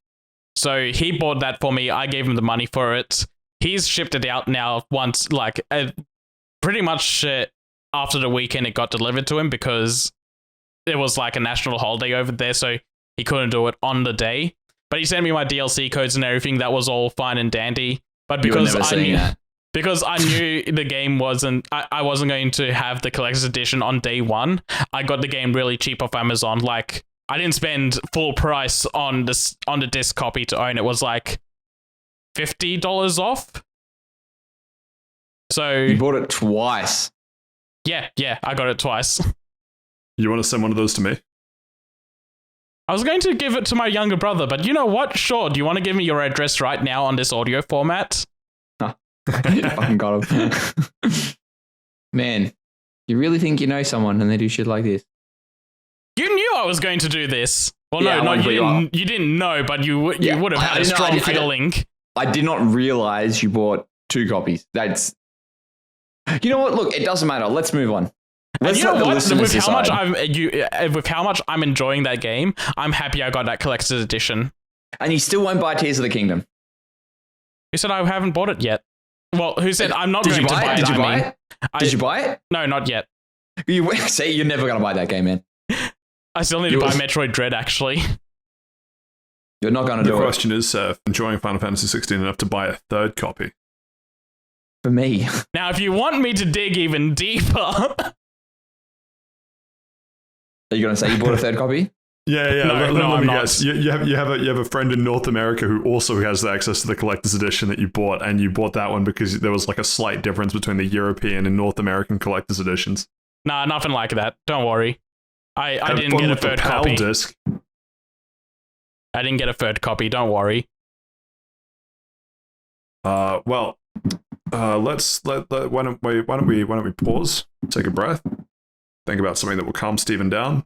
So he bought that for me. I gave him the money for it. He's shipped it out now once, pretty much after the weekend it got delivered to him because it was like a national holiday over there, so he couldn't do it on the day. But he sent me my DLC codes and everything. That was all fine and dandy. But because I knew the game wasn't, I wasn't going to have the collector's edition on day one, I got the game really cheap off Amazon. Like, I didn't spend full price on the disc copy to own it. It was like $50 off. So you bought it twice. Yeah, I got it twice. You want to send one of those to me? I was going to give it to my younger brother, but you know what? Sure. Do you want to give me your address right now on this audio format? You fucking got him. Man, you really think you know someone and they do shit like this? You knew I was going to do this. Well, yeah, no, you didn't know, but you would have had a strong feeling. I did not realize you bought 2 copies. That's... You know what? Look, it doesn't matter. Let's move on. And you know what? With how much I'm enjoying that game, I'm happy I got that collector's edition. And you still won't buy Tears of the Kingdom? Who said I haven't bought it yet? Well, who said I'm not going to buy it? Did you buy it? Did you buy it? No, not yet. See, you're never going to buy that game, man. I still need to buy Metroid Dread, actually. You're not going to do it. The question is, enjoying Final Fantasy XVI enough to buy a 3rd copy? For me. Now, if you want me to dig even deeper... Are you going to say you bought a 3rd copy? Yeah. No, let I'm me not. guess. You have a friend in North America who also has access to the collector's edition that you bought, and you bought that one because there was like a slight difference between the European and North American collector's editions. Nah, nothing like that. Don't worry. I Have didn't fun get a with the third PAL copy. disc. I didn't get a third copy. Don't worry. Well, let's why don't we pause, take a breath, think about something that will calm Steven down.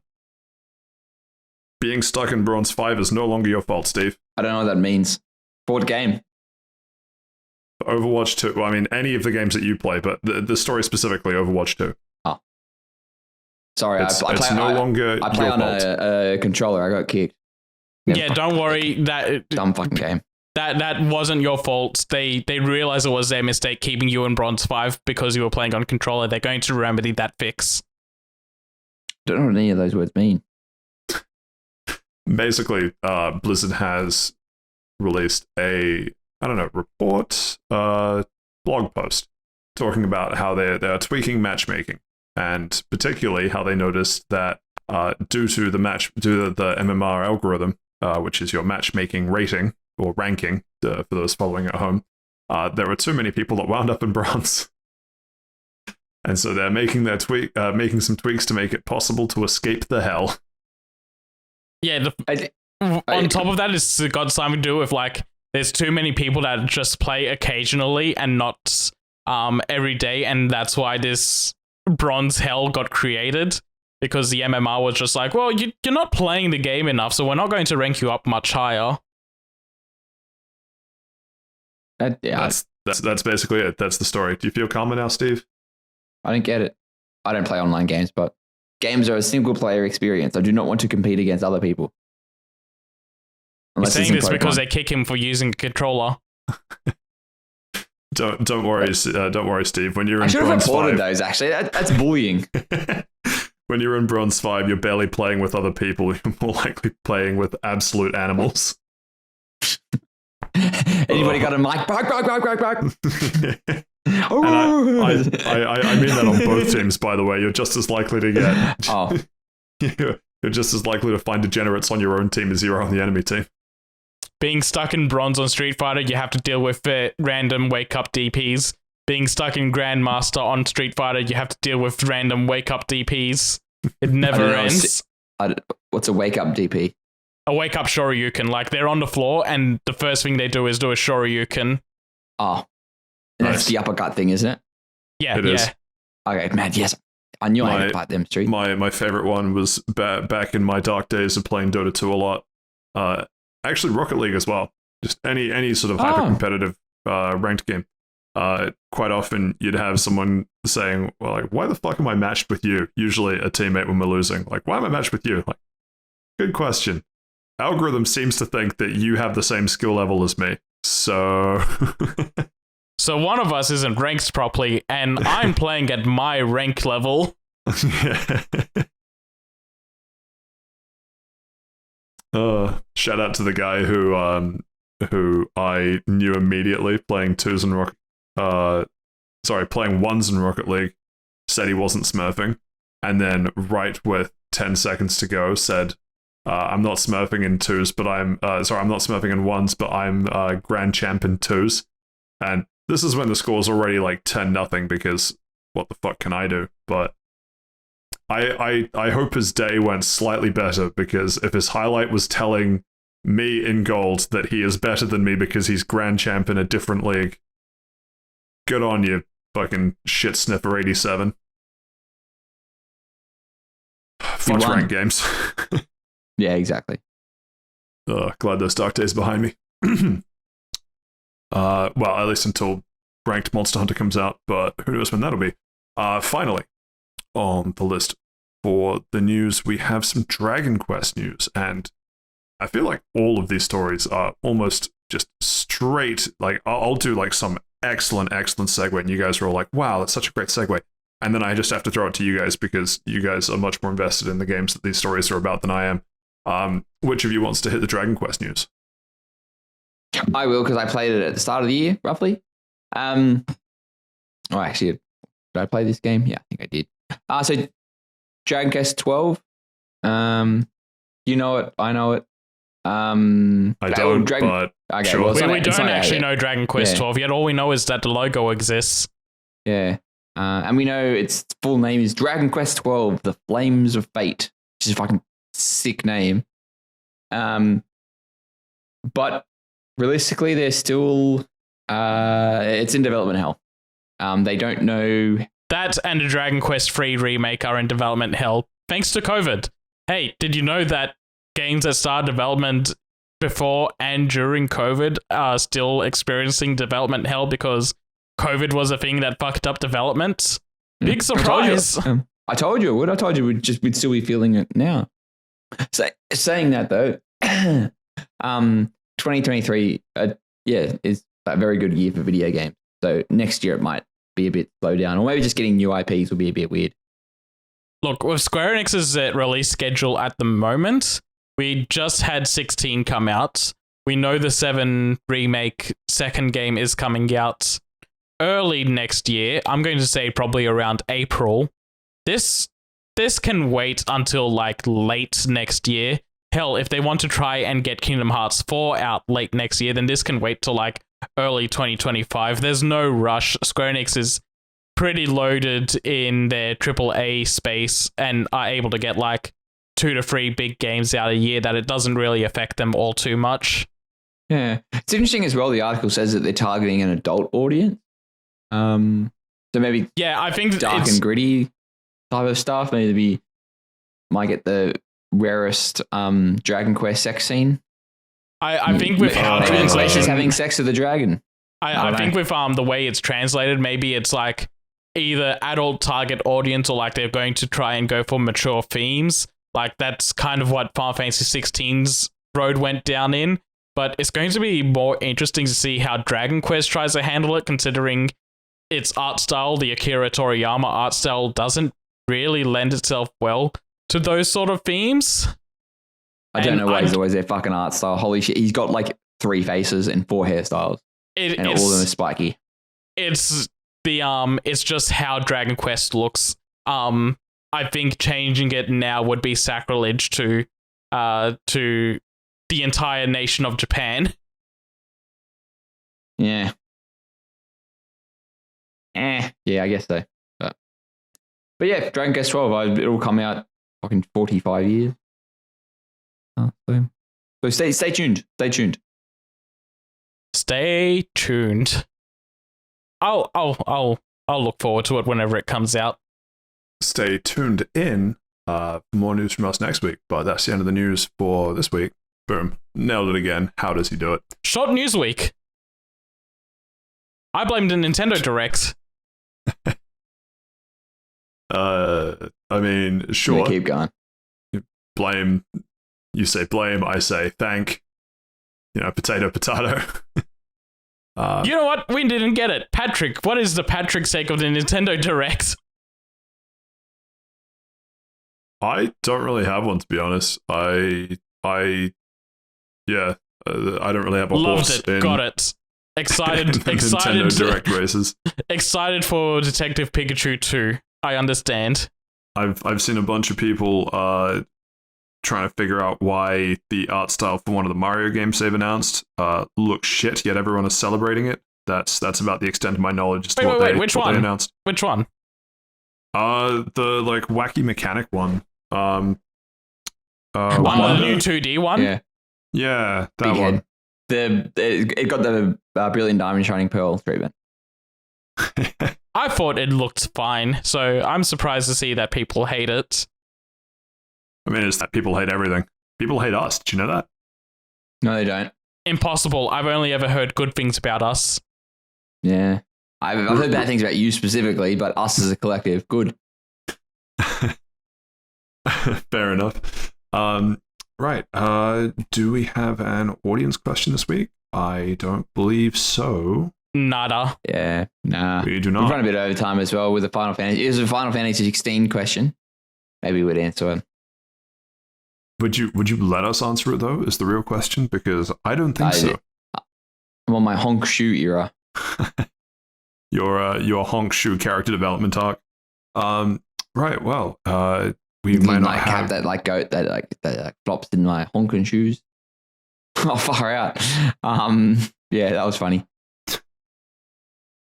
Being stuck in Bronze 5 is no longer your fault, Steve. I don't know what that means. Board game. Overwatch 2, well, I mean, any of the games that you play, but the story specifically, Overwatch 2. Oh. Sorry, It's no longer I play your on fault. a controller. I got kicked. Yeah, don't worry. That Dumb fucking game. That wasn't your fault. They realized it was their mistake keeping you in Bronze 5 because you were playing on controller. They're going to remedy that fix. Don't know what any of those words mean. Basically, Blizzard has released a, report, blog post talking about how they are tweaking matchmaking, and particularly how they noticed that due to the MMR algorithm, which is your matchmaking rating or ranking for those following at home, there were too many people that wound up in bronze. And so they're making making some tweaks to make it possible to escape the hell. Yeah, on top of that, it's got something to do with like there's too many people that just play occasionally and not every day, and that's why this bronze hell got created, because the MMR was just like, well, you're not playing the game enough, so we're not going to rank you up much higher. Yeah, That's basically it. That's the story. Do you feel calmer now, Steve? I don't get it. I don't play online games, but games are a single player experience. I do not want to compete against other people. You're Unless saying it's this in because Pokemon. they kick him for using a controller. Don't worry, Steve. When you're I in should have bronze reported 5, those, actually. That's bullying. when you're in bronze 5, you're barely playing with other people. You're more likely playing with absolute animals. Anybody got a mic? Bark. And I mean that on both teams, by the way. You're just as likely to get... Oh, You're just as likely to find degenerates on your own team as you are on the enemy team. Being stuck in bronze on Street Fighter, you have to deal with random wake-up DPs. Being stuck in Grandmaster on Street Fighter, you have to deal with random wake-up DPs. It never ends. What's a wake up DP? A wake-up Shoryuken. Like, they're on the floor, and the first thing they do is do a Shoryuken. Oh, that's Nice. the uppercut thing, isn't it? Yeah, It is. Okay, man, yes. I knew I had to fight them, Street. My favorite one was back in my dark days of playing Dota 2 a lot. Actually, Rocket League as well. Just any sort of hyper-competitive ranked game. Quite often, you'd have someone saying, well, like, why the fuck am I matched with you? Usually a teammate when we're losing. Like, why am I matched with you? Like, good question. Algorithm seems to think that you have the same skill level as me. So... So one of us isn't ranked properly, and I'm playing at my rank level. Shout out to the guy who I knew immediately playing playing ones in Rocket League, said he wasn't smurfing, and then right with 10 seconds to go said, I'm not smurfing in twos, but I'm not smurfing in ones, but I'm grand champ in twos. And this is when the score's already like 10-0, because what the fuck can I do? But I hope his day went slightly better, because if his highlight was telling me in gold that he is better than me because he's grand champ in a different league, good on you, fucking shit sniffer 87. Fuck won. ranked games. Yeah, exactly. Glad those dark days behind me. Well, at least until ranked Monster Hunter comes out, but who knows when that'll be. Finally, on the list for the news, we have some Dragon Quest news, and I feel like all of these stories are almost just straight, like, I'll do like some excellent segue, and you guys are all like, wow, that's such a great segue. And then I just have to throw it to you guys, because you guys are much more invested in the games that these stories are about than I am. Which of you wants to hit the Dragon Quest news? I will, because I played it at the start of the year, roughly. Actually, did I play this game? Yeah, I think I did. So Dragon Quest 12. You know it. I know it. I don't, but okay, sure. well, it's We not- it's don't not out actually yet. know Dragon Quest Yeah. 12 yet. All we know is that the logo exists. Yeah. And we know its full name is Dragon Quest 12, The Flames of Fate, which is a fucking sick name. But realistically, they're still, it's in development hell. They don't know. That and the Dragon Quest 3 remake are in development hell thanks to COVID. Hey, did you know that games that started development before and during COVID are still experiencing development hell because COVID was a thing that fucked up development? Big surprise. I told you it would. I told you we'd still be feeling it now. Saying that though, 2023, is a very good year for video games. So next year it might be a bit slow down, or maybe just getting new IPs will be a bit weird. Look, with Square Enix's release schedule at the moment, we just had 16 come out. We know the 7 remake second game is coming out early next year. I'm going to say probably around April. This can wait until like late next year. Hell, if they want to try and get Kingdom Hearts 4 out late next year, then this can wait till like early 2025. There's no rush. Square Enix is pretty loaded in their AAA space and are able to get like 2 to 3 big games out a year that it doesn't really affect them all too much. Yeah. It's interesting as well. The article says that they're targeting an adult audience. So maybe I think dark and gritty type of stuff. Maybe might get the rarest Dragon Quest sex scene. I think with how Maybe the Quest is translation, having sex with the dragon. I think with the way it's translated, maybe it's like either adult target audience or like they're going to try and go for mature themes. Like that's kind of what Final Fantasy XVI's road went down in. But it's going to be more interesting to see how Dragon Quest tries to handle it, considering its art style, the Akira Toriyama art style, doesn't really lend itself well to those sort of themes. I don't know why he's always their fucking art style. Holy shit. He's got like 3 faces and 4 hairstyles. And all of them are spiky. It's just how Dragon Quest looks. I think changing it now would be sacrilege to the entire nation of Japan. Yeah. Yeah, I guess so. But yeah, Dragon Quest 12, it'll come out fucking 45 years. So stay tuned. Stay tuned. Stay tuned. I'll look forward to it whenever it comes out. Stay tuned in for more news from us next week. But that's the end of the news for this week. Boom. Nailed it again. How does he do it? Short news week. I blamed the Nintendo Direct. I mean, sure. Keep going. Blame. You say blame. I say thank. Potato, potato. You know what? We didn't get it. Patrick, what is the Patrick sake of the Nintendo Direct? I don't really have one, to be honest. I don't really have a Loved horse it. in Got it. Excited. Nintendo Direct races. Excited for Detective Pikachu 2. I understand. I've seen a bunch of people trying to figure out why the art style for one of the Mario games they've announced looks shit, yet everyone is celebrating it. That's about the extent of my knowledge as to what they announced. Which one? The like wacky mechanic one. The new 2D one? Big Yeah, that head. one. It got the Brilliant Diamond Shining Pearl treatment. I thought it looked fine, so I'm surprised to see that people hate it. I mean, it's that people hate everything. People hate us. Did you know that? No, they don't. Impossible. I've only ever heard good things about us. Yeah. I've heard bad things about you specifically, but us as a collective, good. Fair enough. Right. Do we have an audience question this week? I don't believe so. Nada. Yeah, nah. We do not. We've run a bit over time as well with the Final Fantasy. It was a Final Fantasy 16 question. Maybe we'd answer it. Would you let us answer it though? Is the real question, because I don't think so. I'm on my honk shoe era. Your honk shoe character development arc. Right. Well, We might not have that like goat that flops in my honking shoes. Oh, far out. Yeah, that was funny.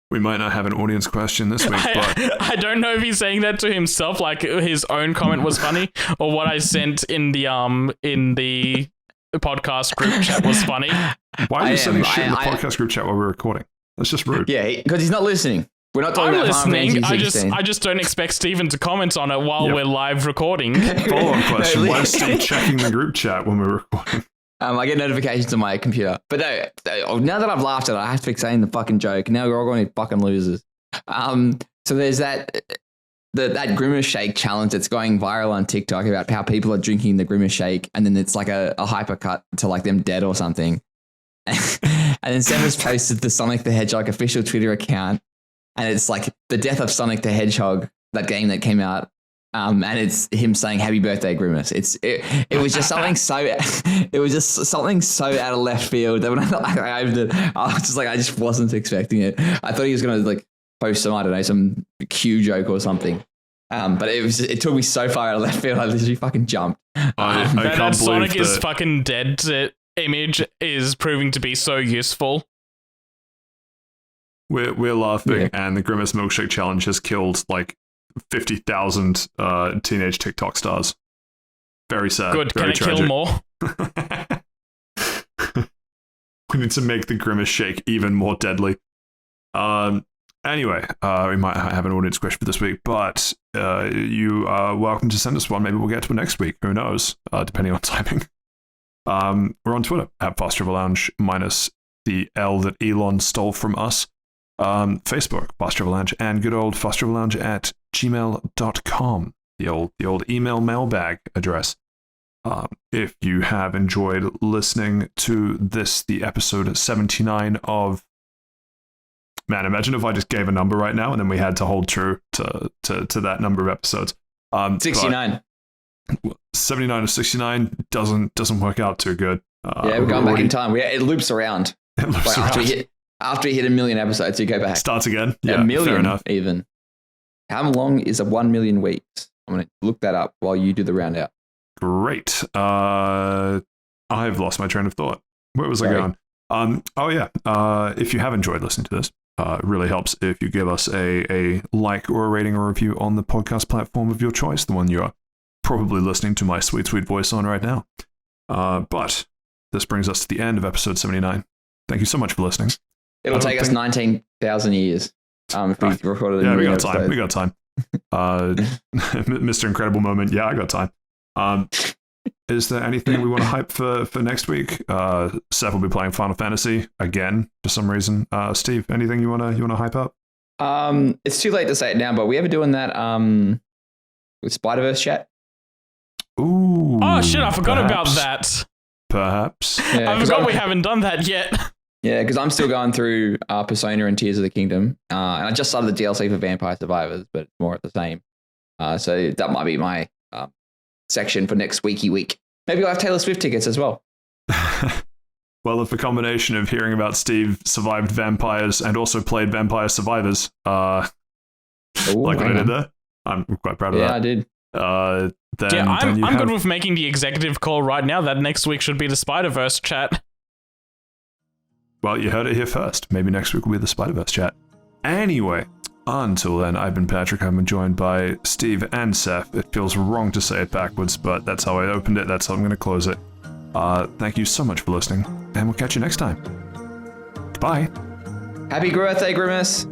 We might not have an audience question this week, but I don't know if he's saying that to himself, like his own comment was funny, or what I sent in the podcast group chat was funny. Why are you sending shit in the podcast group chat while we're recording? That's just rude. Yeah, because he's not listening. We're not talking about listening. Final Fantasy XVI. I just don't expect Steven to comment on it while we're live recording. Follow-up question: why is Steve checking the group chat when we're recording? I get notifications on my computer. But no, now that I've laughed at it, I have to fix saying the fucking joke. Now we're all going to be fucking losers. So there's that Grimace Shake challenge that's going viral on TikTok about how people are drinking the Grimace Shake, and then it's like a hypercut to like them dead or something. And then Saif has posted the Sonic the Hedgehog official Twitter account, and it's like the death of Sonic the Hedgehog, that game that came out. And it's him saying "Happy Birthday, Grimace." It was just something so out of left field that when I opened it, I was just like, I just wasn't expecting it. I thought he was gonna like post some Q joke or something. But it took me so far out of left field, I literally fucking jumped. That Sonic is fucking dead image is proving to be so useful. We're laughing, and the Grimace Milkshake Challenge has killed like 50,000 teenage TikTok stars. Very sad. Good. Very Can it kill more? We need to make the Grimace Shake even more deadly. Anyway, we might have an audience question for this week, but you are welcome to send us one. Maybe we'll get to it next week. Who knows? Depending on timing. We're on Twitter at Fast Travel Lounge minus the L that Elon stole from us. Facebook, Fast Travel Lounge, and good old Fast Travel Lounge at gmail.com, the old email mailbag address. If you have enjoyed listening to the episode 79 of... Man, imagine if I just gave a number right now and then we had to hold true to that number of episodes. 69. 79 of 69 doesn't work out too good. Yeah, we're going back in time. It loops around. It loops around. After we hit 1 million episodes, you go back. Starts again. Yeah, 1 million fair enough. even. How long is 1 million weeks? I'm going to look that up while you do the round out. Great. I've lost my train of thought. Where was I going? If you have enjoyed listening to this, it really helps if you give us a like or a rating or review on the podcast platform of your choice, the one you're probably listening to my sweet, sweet voice on right now. But this brings us to the end of episode 79. Thank you so much for listening. It'll take us 19,000 years if we recorded a new episode. We got time. Mr. Incredible moment. Yeah, I got time. Is there anything we want to hype for next week? Seth will be playing Final Fantasy again for some reason. Steve, anything you wanna hype up? It's too late to say it now, but we ever doing that with Spider-Verse chat? Ooh. Oh shit! I forgot about that. Perhaps. Yeah, I forgot we haven't done that yet. Yeah, because I'm still going through Persona and Tears of the Kingdom, and I just started the DLC for Vampire Survivors, but it's more of the same. So that might be my section for next week. Maybe we'll have Taylor Swift tickets as well. Well, if a combination of hearing about Steve survived vampires and also played Vampire Survivors, like what I did there, I'm quite proud of that. Yeah, I did. I'm good with making the executive call right now that next week should be the Spider-Verse chat. Well, you heard it here first. Maybe next week will be the Spider-Verse chat. Anyway, until then, I've been Patrick. I've been joined by Steve and Seth. It feels wrong to say it backwards, but that's how I opened it. That's how I'm going to close it. Thank you so much for listening, and we'll catch you next time. Bye. Happy birthday, Grimace.